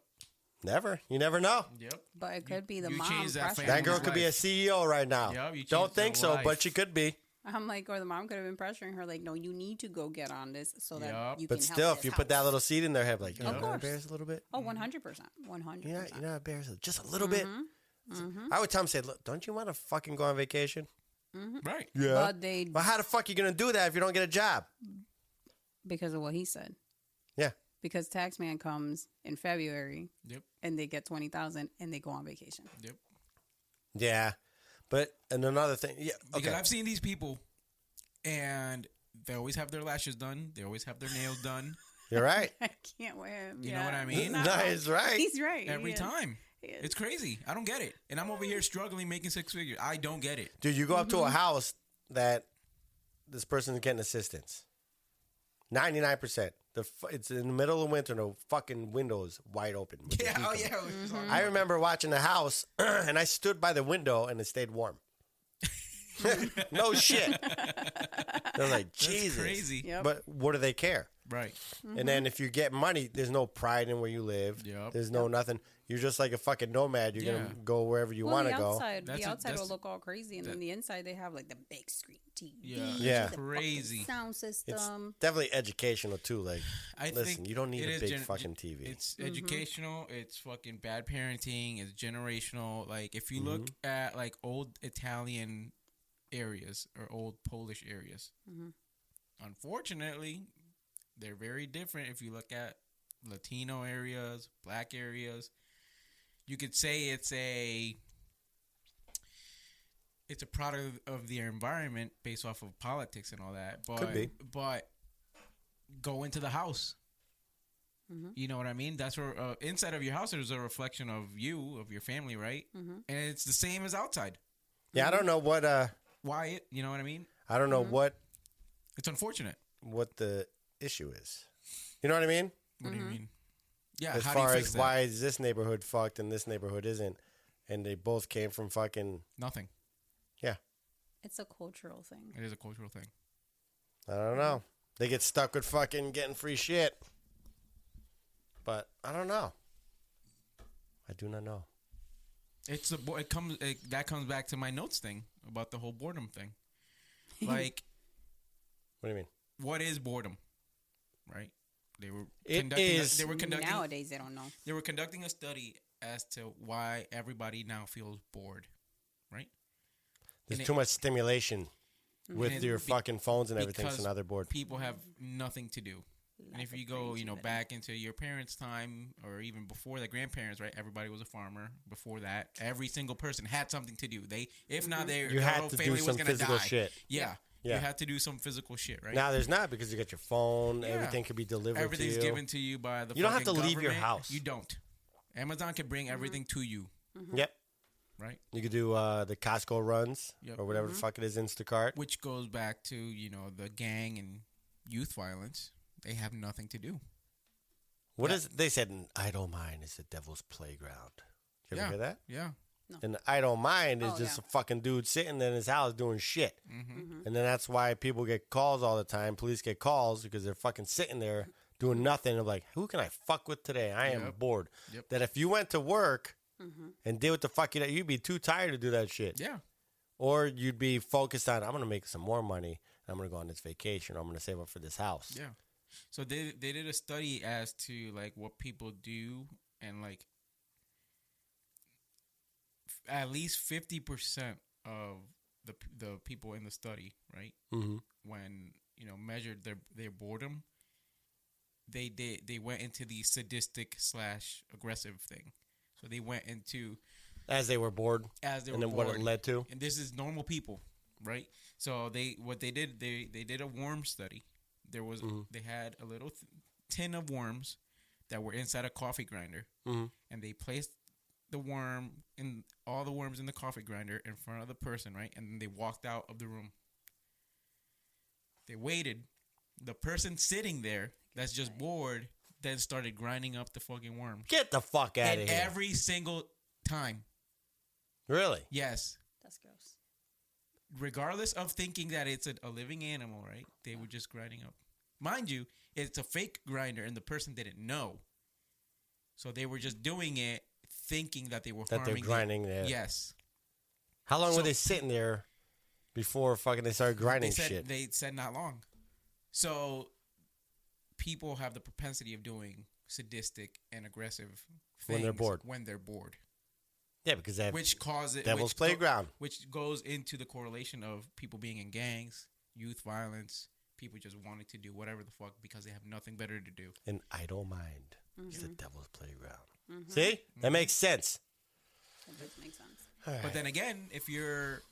[SPEAKER 2] You never know.
[SPEAKER 3] Yep.
[SPEAKER 4] But it could be the
[SPEAKER 3] you
[SPEAKER 4] mom
[SPEAKER 3] changed that
[SPEAKER 4] pressuring.
[SPEAKER 2] That girl
[SPEAKER 3] Family's
[SPEAKER 2] could be a
[SPEAKER 3] life.
[SPEAKER 2] CEO right now.
[SPEAKER 3] Yep, you
[SPEAKER 2] Don't
[SPEAKER 3] changed
[SPEAKER 2] think
[SPEAKER 3] her
[SPEAKER 2] so,
[SPEAKER 3] life.
[SPEAKER 2] but she could be.
[SPEAKER 4] I'm like, or the mom could have been pressuring her, like, no, you need to go get on this so that
[SPEAKER 3] Yup.
[SPEAKER 4] you
[SPEAKER 2] But
[SPEAKER 4] can
[SPEAKER 2] still,
[SPEAKER 4] help
[SPEAKER 2] if you
[SPEAKER 4] this
[SPEAKER 2] put that
[SPEAKER 4] house.
[SPEAKER 2] little seed in their head, like, you're
[SPEAKER 4] Of
[SPEAKER 2] not
[SPEAKER 4] course.
[SPEAKER 2] embarrassed a little bit.
[SPEAKER 4] Oh, 100%. 100%.
[SPEAKER 2] You're not embarrassed just a little bit. I would tell them, say, "Look, don't you want to fucking go on vacation?"
[SPEAKER 3] Right.
[SPEAKER 2] Yeah.
[SPEAKER 4] But they,
[SPEAKER 2] Well, how the fuck you gonna do that if you don't get a job?
[SPEAKER 4] because of what he said.
[SPEAKER 2] Yeah.
[SPEAKER 4] Because Taxman comes in February
[SPEAKER 3] Yep.
[SPEAKER 4] and they get 20,000 and they go on vacation.
[SPEAKER 3] Yep.
[SPEAKER 2] Yeah. And another thing, yeah.
[SPEAKER 3] Because
[SPEAKER 2] Okay.
[SPEAKER 3] I've seen these people, and they always have their lashes done. They always have their nails done.
[SPEAKER 2] You're right.
[SPEAKER 4] I can't wear him.
[SPEAKER 3] You know what I mean?
[SPEAKER 2] No, he's right.
[SPEAKER 4] He's right.
[SPEAKER 3] Every
[SPEAKER 4] He is.
[SPEAKER 3] time.
[SPEAKER 4] He is.
[SPEAKER 3] It's crazy. I don't get it. And I'm over here struggling making 6 figures. I don't get it.
[SPEAKER 2] Dude, you go up to a house that this person's getting assistance. 99%. It's in the middle of winter, the fucking window's wide open. with the
[SPEAKER 3] Yeah,
[SPEAKER 2] heat
[SPEAKER 3] oh
[SPEAKER 2] going.
[SPEAKER 3] yeah.
[SPEAKER 2] I remember watching the house, and I stood by the window, and it stayed warm. No shit. They're like, Jesus.
[SPEAKER 3] That's crazy.
[SPEAKER 4] Yep.
[SPEAKER 2] But what do they care?
[SPEAKER 3] Right.
[SPEAKER 2] And then if you get money, there's no pride in where you live.
[SPEAKER 3] Yep.
[SPEAKER 2] There's no nothing. You're just like a fucking nomad. You're
[SPEAKER 3] Yeah.
[SPEAKER 2] going to go wherever you want to
[SPEAKER 4] the
[SPEAKER 2] go.
[SPEAKER 4] outside,
[SPEAKER 3] That's
[SPEAKER 4] the
[SPEAKER 3] a-
[SPEAKER 4] outside will
[SPEAKER 3] that's-
[SPEAKER 4] look all crazy, and then the inside they have like the big screen TV,
[SPEAKER 3] Yeah.
[SPEAKER 2] Yeah.
[SPEAKER 4] the fucking
[SPEAKER 3] Crazy.
[SPEAKER 4] sound
[SPEAKER 2] It's
[SPEAKER 4] system.
[SPEAKER 2] definitely educational, too. Like,
[SPEAKER 3] I
[SPEAKER 2] listen,
[SPEAKER 3] think
[SPEAKER 2] you don't need
[SPEAKER 3] it
[SPEAKER 2] a
[SPEAKER 3] is
[SPEAKER 2] big fucking TV.
[SPEAKER 3] It's educational. It's fucking bad parenting. It's generational. Like if you look
[SPEAKER 2] Mm-hmm.
[SPEAKER 3] at like old Italian areas or old Polish areas, unfortunately, they're very different. If you look at Latino areas, Black areas, you could say it's a product of their environment based off of politics and all that. But
[SPEAKER 2] Could be.
[SPEAKER 3] But go into the house. You know what I mean? That's where inside of your house there's a reflection of you, of your family, right? And it's the same as outside.
[SPEAKER 2] Yeah, I don't know what.
[SPEAKER 3] Why it? You know what I mean?
[SPEAKER 2] I don't know
[SPEAKER 3] It's unfortunate.
[SPEAKER 2] what the issue is. You know what I mean?
[SPEAKER 3] What do you mean? Yeah,
[SPEAKER 2] As
[SPEAKER 3] how do you
[SPEAKER 2] far
[SPEAKER 3] fix
[SPEAKER 2] as
[SPEAKER 3] that?
[SPEAKER 2] why is this neighborhood fucked and this neighborhood isn't, and they both came from fucking
[SPEAKER 3] Nothing.
[SPEAKER 4] It's a cultural thing.
[SPEAKER 3] It is a cultural thing.
[SPEAKER 2] I don't know. They get stuck with fucking getting free shit. But I don't know. I do not know.
[SPEAKER 3] That comes back to my notes thing about the whole boredom thing. Like,
[SPEAKER 2] What do you mean?
[SPEAKER 3] what is boredom? Right? They were conducting.
[SPEAKER 4] Nowadays, they don't know.
[SPEAKER 3] They were conducting a study as to why everybody now feels bored. Right?
[SPEAKER 2] There's
[SPEAKER 3] And
[SPEAKER 2] too much stimulation with
[SPEAKER 3] And
[SPEAKER 2] your fucking phones and everything, so
[SPEAKER 3] because
[SPEAKER 2] now they're bored.
[SPEAKER 3] People have nothing to do. And if you go, back into your parents' time or even before the grandparents, right? Everybody was a farmer. Before that, every single person had something to do. If not, their
[SPEAKER 2] had
[SPEAKER 3] whole
[SPEAKER 2] to do
[SPEAKER 3] family
[SPEAKER 2] some
[SPEAKER 3] was going to
[SPEAKER 2] physical
[SPEAKER 3] die.
[SPEAKER 2] shit.
[SPEAKER 3] Yeah.
[SPEAKER 2] Yeah.
[SPEAKER 3] You had to do some physical shit, right?
[SPEAKER 2] Now there's not, because you got your phone.
[SPEAKER 3] Yeah.
[SPEAKER 2] Everything can be delivered
[SPEAKER 3] Everything's
[SPEAKER 2] to you.
[SPEAKER 3] given to you by the
[SPEAKER 2] You don't have to
[SPEAKER 3] fucking
[SPEAKER 2] leave your
[SPEAKER 3] government.
[SPEAKER 2] house.
[SPEAKER 3] You don't. Amazon can bring everything to you,
[SPEAKER 2] Yep.
[SPEAKER 3] right?
[SPEAKER 2] You could do the Costco runs
[SPEAKER 3] Yep.
[SPEAKER 2] or whatever the fuck it is, Instacart.
[SPEAKER 3] Which goes back to, the gang and youth violence. They have nothing to do.
[SPEAKER 2] What is they said an idle mind is the devil's playground. You ever hear that?
[SPEAKER 3] Yeah.
[SPEAKER 2] An idle mind is
[SPEAKER 4] Oh,
[SPEAKER 2] just
[SPEAKER 4] yeah.
[SPEAKER 2] a fucking dude sitting in his house doing shit. And then that's why people get calls all the time. Police get calls because they're fucking sitting there doing nothing. They're like, who can I fuck with today? I am
[SPEAKER 3] Yep.
[SPEAKER 2] bored.
[SPEAKER 3] Yep.
[SPEAKER 2] That if you went to work and did what the fuck you'd be too tired to do that shit.
[SPEAKER 3] Yeah.
[SPEAKER 2] Or you'd be focused on, I'm going to make some more money. I'm going to go on this vacation. Or I'm going to save up for this house.
[SPEAKER 3] Yeah. So they did a study as to like what people do, and like at least 50% of the people in the study, right?
[SPEAKER 2] Mm-hmm.
[SPEAKER 3] When measured their boredom, they went into the sadistic / aggressive thing. So they went into
[SPEAKER 2] As they were bored.
[SPEAKER 3] as they
[SPEAKER 2] And
[SPEAKER 3] were
[SPEAKER 2] then
[SPEAKER 3] bored.
[SPEAKER 2] what it led to.
[SPEAKER 3] And this is normal people, right? So they did a worm study. There was they had a little tin of worms that were inside a coffee grinder, and they placed all the worms in the coffee grinder in front of the person, right? And then they walked out of the room. They waited. The person sitting there that's just bored then started grinding up the fucking worms.
[SPEAKER 2] Get the fuck out of
[SPEAKER 3] And
[SPEAKER 2] here.
[SPEAKER 3] every single time.
[SPEAKER 2] Really?
[SPEAKER 3] Yes.
[SPEAKER 4] That's gross.
[SPEAKER 3] Regardless of thinking that it's a living animal, right? They were just grinding up. Mind you, it's a fake grinder, and the person didn't know. So they were just doing it, thinking that they were
[SPEAKER 2] That they're
[SPEAKER 3] harming
[SPEAKER 2] grinding it.
[SPEAKER 3] Yes.
[SPEAKER 2] How long
[SPEAKER 3] So-
[SPEAKER 2] were they sitting there before fucking they started grinding shit?
[SPEAKER 3] They said not long. So people have the propensity of doing sadistic and aggressive things
[SPEAKER 2] When they're bored.
[SPEAKER 3] When they're bored.
[SPEAKER 2] Yeah, because they have
[SPEAKER 3] Which causes
[SPEAKER 2] devil's playground.
[SPEAKER 3] Which goes into the correlation of people being in gangs, youth violence, people just wanting to do whatever the fuck because they have nothing better to do.
[SPEAKER 2] An idle mind is the devil's playground. See? That makes sense.
[SPEAKER 4] That does make sense.
[SPEAKER 2] All right.
[SPEAKER 3] But then again, if you're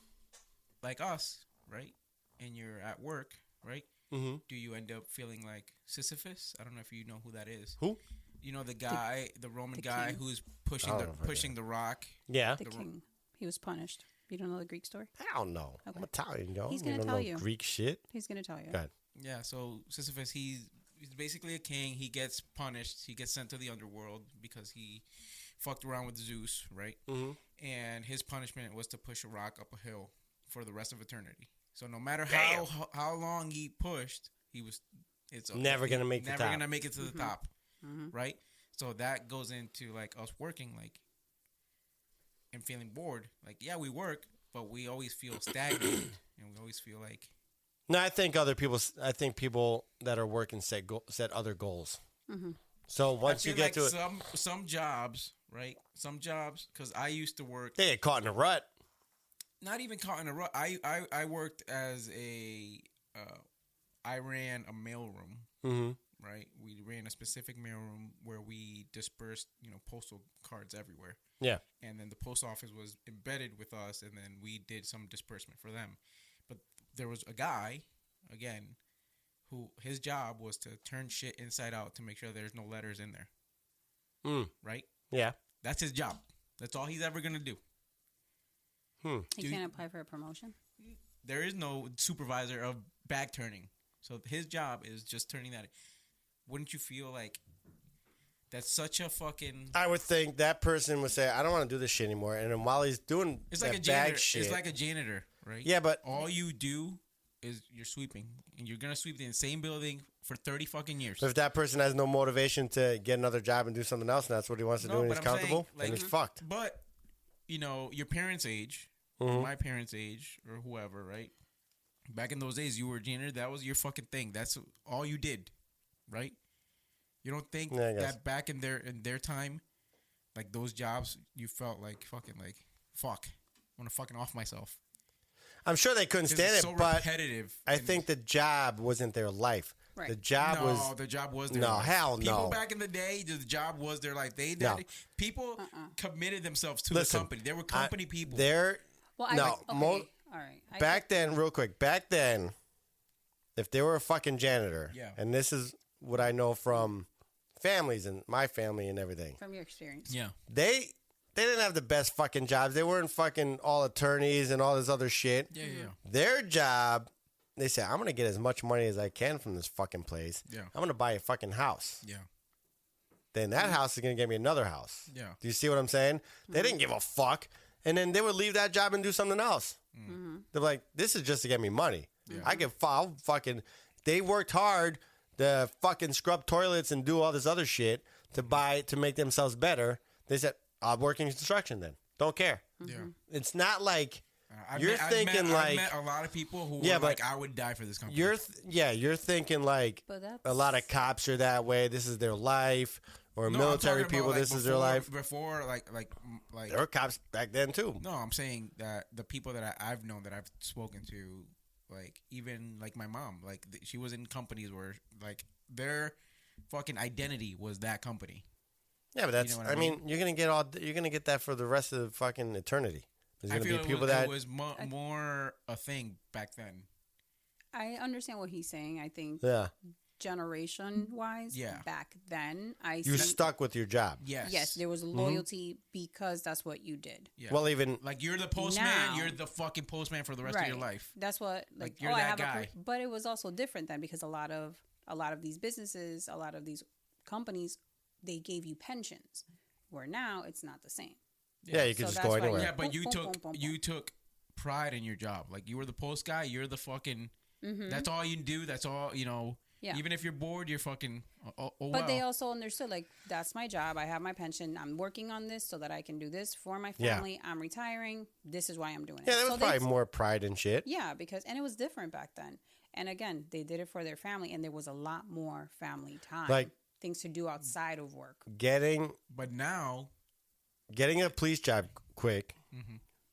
[SPEAKER 3] like us, right, and you're at work, right, do you end up feeling like Sisyphus? I don't know if you know who that is.
[SPEAKER 2] Who?
[SPEAKER 3] You know the guy, the Roman
[SPEAKER 4] the
[SPEAKER 3] guy
[SPEAKER 4] king.
[SPEAKER 3] who's
[SPEAKER 2] I
[SPEAKER 3] pushing
[SPEAKER 2] don't
[SPEAKER 3] the
[SPEAKER 2] know if I
[SPEAKER 3] pushing the rock.
[SPEAKER 2] Yeah.
[SPEAKER 4] The king. He was punished. You don't know the Greek story?
[SPEAKER 2] I don't know. I'm
[SPEAKER 4] Okay.
[SPEAKER 2] Italian, yo.
[SPEAKER 4] He's
[SPEAKER 2] You
[SPEAKER 4] gonna
[SPEAKER 2] don't
[SPEAKER 4] tell
[SPEAKER 2] know
[SPEAKER 4] you.
[SPEAKER 2] Greek shit.
[SPEAKER 4] He's going to tell you.
[SPEAKER 2] Go ahead.
[SPEAKER 3] Yeah, so Sisyphus, he's basically a king. He gets punished. He gets sent to the underworld because he fucked around with Zeus, right? And his punishment was to push a rock up a hill for the rest of eternity. So no matter how long he pushed, it's
[SPEAKER 2] Never gonna make the
[SPEAKER 3] never
[SPEAKER 2] top.
[SPEAKER 3] gonna make it to the top, right? So that goes into like us working, like, and feeling bored. Like, yeah, we work, but we always feel stagnated, and we always feel like.
[SPEAKER 2] No, I think people that are working set other goals. So once
[SPEAKER 3] I
[SPEAKER 2] you
[SPEAKER 3] feel
[SPEAKER 2] get
[SPEAKER 3] like
[SPEAKER 2] to it,
[SPEAKER 3] some jobs, right? Some jobs, because I used to work.
[SPEAKER 2] they get caught in a rut.
[SPEAKER 3] Not even caught in a rut. I worked as I ran a mailroom, right? We ran a specific mailroom where we dispersed, postal cards everywhere.
[SPEAKER 2] Yeah.
[SPEAKER 3] And then the post office was embedded with us, and then we did some disbursement for them. But there was a guy, again, who his job was to turn shit inside out to make sure there's no letters in there. Right?
[SPEAKER 2] Yeah.
[SPEAKER 3] That's his job. That's all he's ever gonna do.
[SPEAKER 4] He can't apply for a promotion.
[SPEAKER 3] There is no supervisor of bag turning, so his job is just turning that. Wouldn't you feel like that's such a fucking?
[SPEAKER 2] I would think that person would say, "I don't want to do this shit anymore." And then while he's doing
[SPEAKER 3] It's
[SPEAKER 2] that
[SPEAKER 3] like a
[SPEAKER 2] bag
[SPEAKER 3] janitor.
[SPEAKER 2] shit,
[SPEAKER 3] It's like a janitor, right?
[SPEAKER 2] Yeah, but
[SPEAKER 3] all you do is you're sweeping, and you're gonna sweep the same building for 30 fucking years.
[SPEAKER 2] if that person has no motivation to get another job and do something else, and that's what he wants to do, and he's
[SPEAKER 3] but I'm saying,
[SPEAKER 2] comfortable,
[SPEAKER 3] like,
[SPEAKER 2] then he's fucked.
[SPEAKER 3] But you know, your parents' age,
[SPEAKER 2] Mm-hmm.
[SPEAKER 3] my parents' age, or whoever, right? Back in those days, you were a janitor. That was your fucking thing. That's all you did, right? You don't think
[SPEAKER 2] Yeah, I guess.
[SPEAKER 3] that back in their time, like those jobs, you felt like fucking like fuck, I want to fucking off myself.
[SPEAKER 2] I'm sure they couldn't
[SPEAKER 3] 'Cause
[SPEAKER 2] stand
[SPEAKER 3] it's
[SPEAKER 2] it,
[SPEAKER 3] so
[SPEAKER 2] but
[SPEAKER 3] repetitive.
[SPEAKER 2] I
[SPEAKER 3] and-
[SPEAKER 2] think the job wasn't their life.
[SPEAKER 4] Right.
[SPEAKER 2] The job
[SPEAKER 3] no, the job was their
[SPEAKER 2] no,
[SPEAKER 3] life.
[SPEAKER 2] hell
[SPEAKER 3] People
[SPEAKER 2] no.
[SPEAKER 3] back in the day, the job was their life.
[SPEAKER 2] No.
[SPEAKER 3] People committed themselves to
[SPEAKER 2] Listen,
[SPEAKER 3] the company. They were company people.
[SPEAKER 2] They're
[SPEAKER 4] Well,
[SPEAKER 2] no.
[SPEAKER 4] okay.
[SPEAKER 2] Mo-
[SPEAKER 4] All right.
[SPEAKER 2] back then, real quick. Back then, if they were a fucking janitor,
[SPEAKER 3] Yeah.
[SPEAKER 2] and this is what I know from families and my family and everything,
[SPEAKER 4] from your experience.
[SPEAKER 3] Yeah.
[SPEAKER 2] they didn't have the best fucking jobs. They weren't fucking all attorneys and all this other shit.
[SPEAKER 3] Yeah, yeah.
[SPEAKER 2] Their job, they say, I'm gonna get as much money as I can from this fucking place.
[SPEAKER 3] Yeah.
[SPEAKER 2] I'm gonna buy a fucking house.
[SPEAKER 3] Yeah.
[SPEAKER 2] Then that house is gonna get me another house.
[SPEAKER 3] Yeah.
[SPEAKER 2] Do you see what I'm saying? They didn't give a fuck, and then they would leave that job and do something else. They're like, this is just to get me money. I can file fucking. They worked hard to fucking scrub toilets and do all this other shit to make themselves better. They said, I'll work in construction then. Don't care.
[SPEAKER 3] Yeah.
[SPEAKER 2] It's not like
[SPEAKER 3] I've
[SPEAKER 2] you're
[SPEAKER 3] met- I've
[SPEAKER 2] thinking
[SPEAKER 3] met-
[SPEAKER 2] like
[SPEAKER 3] I've met a lot of people who
[SPEAKER 2] Yeah,
[SPEAKER 3] were
[SPEAKER 2] but
[SPEAKER 3] like, I would die for this company.
[SPEAKER 2] you're thinking like
[SPEAKER 4] But that's-
[SPEAKER 2] a lot of cops are that way. This is their life, or
[SPEAKER 3] No, I'm
[SPEAKER 2] military
[SPEAKER 3] talking
[SPEAKER 2] people.
[SPEAKER 3] about,
[SPEAKER 2] This
[SPEAKER 3] like,
[SPEAKER 2] is their
[SPEAKER 3] before-
[SPEAKER 2] life.
[SPEAKER 3] Before, like,
[SPEAKER 2] There were cops back then too.
[SPEAKER 3] no, I'm saying that the people that I've known that I've spoken to, like even like my mom, like she was in companies where like their fucking identity was that company.
[SPEAKER 2] Yeah, but that's.
[SPEAKER 3] know what
[SPEAKER 2] I
[SPEAKER 3] I
[SPEAKER 2] mean, you're gonna get that for the rest of the fucking eternity. There's
[SPEAKER 3] I
[SPEAKER 2] gonna
[SPEAKER 3] feel
[SPEAKER 2] be people
[SPEAKER 3] it
[SPEAKER 2] that.
[SPEAKER 3] was more a thing back then.
[SPEAKER 4] I understand what he's saying. I think
[SPEAKER 2] Yeah,
[SPEAKER 4] generation wise,
[SPEAKER 3] Yeah.
[SPEAKER 4] back then,
[SPEAKER 2] you're
[SPEAKER 4] see,
[SPEAKER 2] stuck with your job.
[SPEAKER 3] Yes.
[SPEAKER 4] yes, there was loyalty because that's what you did.
[SPEAKER 3] Yeah.
[SPEAKER 2] Well, even
[SPEAKER 3] like you're the postman,
[SPEAKER 4] Now-
[SPEAKER 3] you're the fucking postman for the rest of your life.
[SPEAKER 4] That's what
[SPEAKER 3] Like, you're
[SPEAKER 4] I
[SPEAKER 3] that
[SPEAKER 4] have
[SPEAKER 3] guy.
[SPEAKER 4] but it was also different then because a lot of these businesses, a lot of these companies, they gave you pensions. Where now it's not the same.
[SPEAKER 2] yeah, you could
[SPEAKER 4] So
[SPEAKER 2] just
[SPEAKER 4] that's
[SPEAKER 2] go
[SPEAKER 4] why
[SPEAKER 2] anywhere.
[SPEAKER 3] Yeah, but
[SPEAKER 4] Boom,
[SPEAKER 3] you
[SPEAKER 4] boom,
[SPEAKER 3] took
[SPEAKER 4] boom, boom, boom.
[SPEAKER 3] you took pride in your job. Like you were the post guy. You're the fucking. That's all you do. That's all you know.
[SPEAKER 4] Yeah.
[SPEAKER 3] Even if you're bored, you're fucking. Oh,
[SPEAKER 4] But
[SPEAKER 3] well.
[SPEAKER 4] they also understood like that's my job. I have my pension. I'm working on this so that I can do this for my
[SPEAKER 2] Yeah.
[SPEAKER 4] family. I'm retiring. This is why I'm doing it.
[SPEAKER 2] Yeah, there
[SPEAKER 4] So
[SPEAKER 2] was
[SPEAKER 4] they-
[SPEAKER 2] probably more pride and shit.
[SPEAKER 4] Yeah, because and it was different back then. And again, they did it for their family, and there was a lot more family time,
[SPEAKER 2] Like-
[SPEAKER 4] things to do outside of work.
[SPEAKER 2] Getting
[SPEAKER 3] But now,
[SPEAKER 2] a police job quick.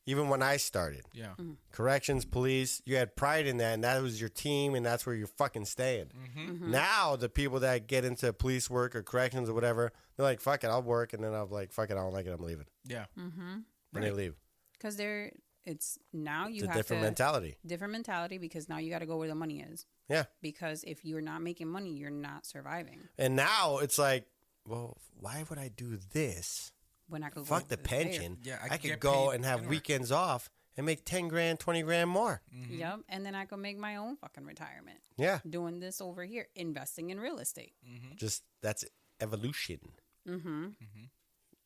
[SPEAKER 2] Even when I started,
[SPEAKER 3] yeah,
[SPEAKER 4] Mm-hmm.
[SPEAKER 2] corrections, police, you had pride in that, and that was your team, and that's where you're fucking staying. Now, the people that get into police work or corrections or whatever, they're like, fuck it, I'll work, and then I'm like, fuck it, I don't like it, I'm leaving.
[SPEAKER 3] yeah,
[SPEAKER 2] And they leave.
[SPEAKER 4] Because it's now you
[SPEAKER 2] It's a
[SPEAKER 4] have
[SPEAKER 2] different
[SPEAKER 4] to
[SPEAKER 2] mentality.
[SPEAKER 4] different mentality because now you got to go where the money is.
[SPEAKER 2] Yeah.
[SPEAKER 4] Because if you're not making money, you're not surviving.
[SPEAKER 2] And now it's like, well, why would I do this?
[SPEAKER 4] When I could
[SPEAKER 2] Fuck
[SPEAKER 4] go
[SPEAKER 2] the pension.
[SPEAKER 3] Yeah, I
[SPEAKER 2] I
[SPEAKER 3] could
[SPEAKER 2] could
[SPEAKER 3] get
[SPEAKER 2] go
[SPEAKER 3] paid
[SPEAKER 2] and have
[SPEAKER 3] anywhere.
[SPEAKER 2] weekends off and make 10 grand, 20 grand more.
[SPEAKER 4] Yep, and then I could make my own fucking retirement
[SPEAKER 2] Yeah.
[SPEAKER 4] doing this over here, investing in real estate.
[SPEAKER 2] Just that's evolution.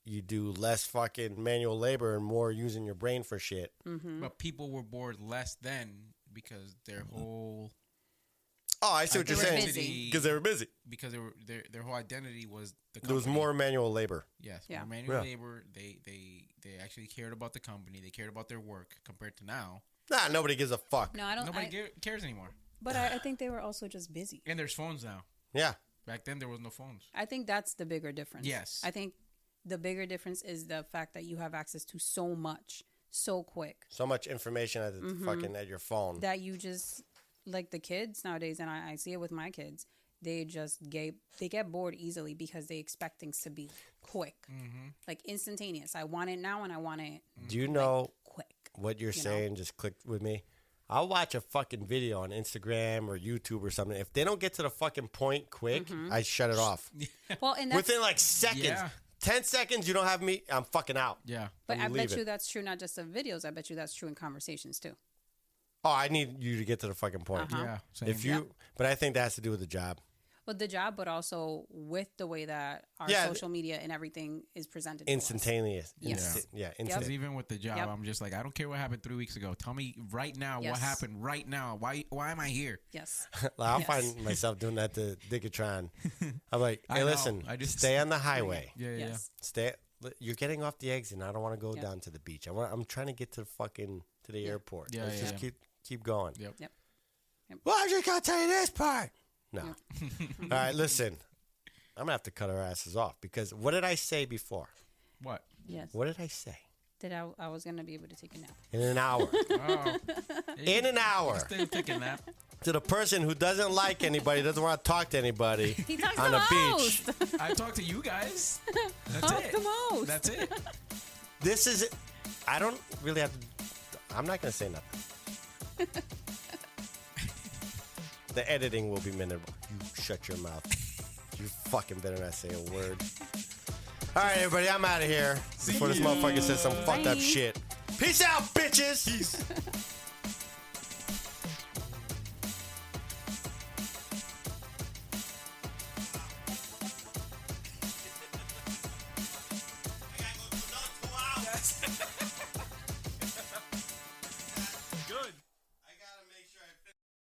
[SPEAKER 2] You do less fucking manual labor and more using your brain for shit.
[SPEAKER 3] but people were bored less then because their whole
[SPEAKER 2] Oh, I see what
[SPEAKER 4] They
[SPEAKER 2] you're
[SPEAKER 4] were
[SPEAKER 2] saying.
[SPEAKER 4] busy.
[SPEAKER 2] Because they were busy.
[SPEAKER 3] because they were their whole identity was the company.
[SPEAKER 2] There was more manual labor.
[SPEAKER 3] Yes,
[SPEAKER 4] Yeah.
[SPEAKER 3] more manual
[SPEAKER 2] Yeah.
[SPEAKER 3] labor. They actually cared about the company. They cared about their work compared to now.
[SPEAKER 2] Nah, nobody gives a fuck.
[SPEAKER 4] No, I don't.
[SPEAKER 3] Nobody cares anymore.
[SPEAKER 4] But I think they were also just busy.
[SPEAKER 3] And there's phones now.
[SPEAKER 2] Yeah.
[SPEAKER 3] Back then there was no phones.
[SPEAKER 4] I think that's the bigger difference.
[SPEAKER 3] Yes.
[SPEAKER 4] I think the bigger difference is the fact that you have access to so much so quick
[SPEAKER 2] So much information at the fucking at your phone.
[SPEAKER 4] that you just like the kids nowadays, and I see it with my kids. They just get bored easily because they expect things to be quick, like instantaneous. I want it now, and I want it
[SPEAKER 2] Do you know
[SPEAKER 4] quick.
[SPEAKER 2] what you're
[SPEAKER 4] You know?
[SPEAKER 2] saying? Just clicked with me. I'll watch a fucking video on Instagram or YouTube or something. If they don't get to the fucking point quick, I shut it off.
[SPEAKER 4] Well, and that's,
[SPEAKER 2] Within like seconds.
[SPEAKER 3] Yeah.
[SPEAKER 2] 10 seconds, you don't have me, I'm fucking out.
[SPEAKER 3] Yeah.
[SPEAKER 4] but
[SPEAKER 2] I'm
[SPEAKER 4] I bet
[SPEAKER 2] leaving.
[SPEAKER 4] you that's true not just of videos. I bet you that's true in conversations too.
[SPEAKER 2] Oh, I need you to get to the fucking point.
[SPEAKER 3] Yeah. Same.
[SPEAKER 2] If you, but I think that has to do with the job.
[SPEAKER 4] With the job, but also with the way that our
[SPEAKER 2] Yeah,
[SPEAKER 4] social media and everything is presented to us.
[SPEAKER 2] Instantaneous.
[SPEAKER 4] Yes.
[SPEAKER 2] Yeah,
[SPEAKER 3] Because
[SPEAKER 2] instant.
[SPEAKER 3] even with the job,
[SPEAKER 4] Yep.
[SPEAKER 3] I'm just like, I don't care what happened 3 weeks ago. Tell me right now
[SPEAKER 4] Yes.
[SPEAKER 3] what happened right now. Why am I here?
[SPEAKER 4] Yes.
[SPEAKER 2] I'll
[SPEAKER 4] Yes.
[SPEAKER 2] find myself doing that to Diggatron. I'm like,
[SPEAKER 3] I
[SPEAKER 2] hey,
[SPEAKER 3] know.
[SPEAKER 2] listen,
[SPEAKER 3] I just-
[SPEAKER 2] stay on the highway.
[SPEAKER 3] Yeah, yeah.
[SPEAKER 4] Yes.
[SPEAKER 2] Stay. You're getting off the exit, and I don't want to go
[SPEAKER 4] Yep.
[SPEAKER 2] down to the beach. I'm trying to get to the airport.
[SPEAKER 3] Yeah,
[SPEAKER 2] Let's
[SPEAKER 3] yeah,
[SPEAKER 2] just
[SPEAKER 3] yeah.
[SPEAKER 2] keep going.
[SPEAKER 3] Yep.
[SPEAKER 4] Yep.
[SPEAKER 2] Well, I just gotta tell you this part. No. All right, listen. I'm gonna have to cut our asses off because what did I say before?
[SPEAKER 3] What?
[SPEAKER 4] Yes.
[SPEAKER 2] What did I say?
[SPEAKER 4] That I was gonna be able to take a nap.
[SPEAKER 2] In an hour.
[SPEAKER 3] Oh.
[SPEAKER 2] In an hour.
[SPEAKER 3] Still taking a nap.
[SPEAKER 2] To the person who doesn't like anybody, doesn't want to talk to anybody
[SPEAKER 4] He talks
[SPEAKER 2] on
[SPEAKER 4] the
[SPEAKER 2] the beach.
[SPEAKER 4] most.
[SPEAKER 3] I talk to you guys. That's
[SPEAKER 4] Talks
[SPEAKER 3] it.
[SPEAKER 4] the most.
[SPEAKER 3] That's it.
[SPEAKER 2] This is it. I don't really have to. I'm not gonna say nothing. The editing will be minimal. You shut your mouth. You fucking better not say a word. All right, everybody, I'm out of here before this motherfucker says some fucked up
[SPEAKER 4] Bye.
[SPEAKER 2] shit. Peace out, bitches.
[SPEAKER 3] Peace.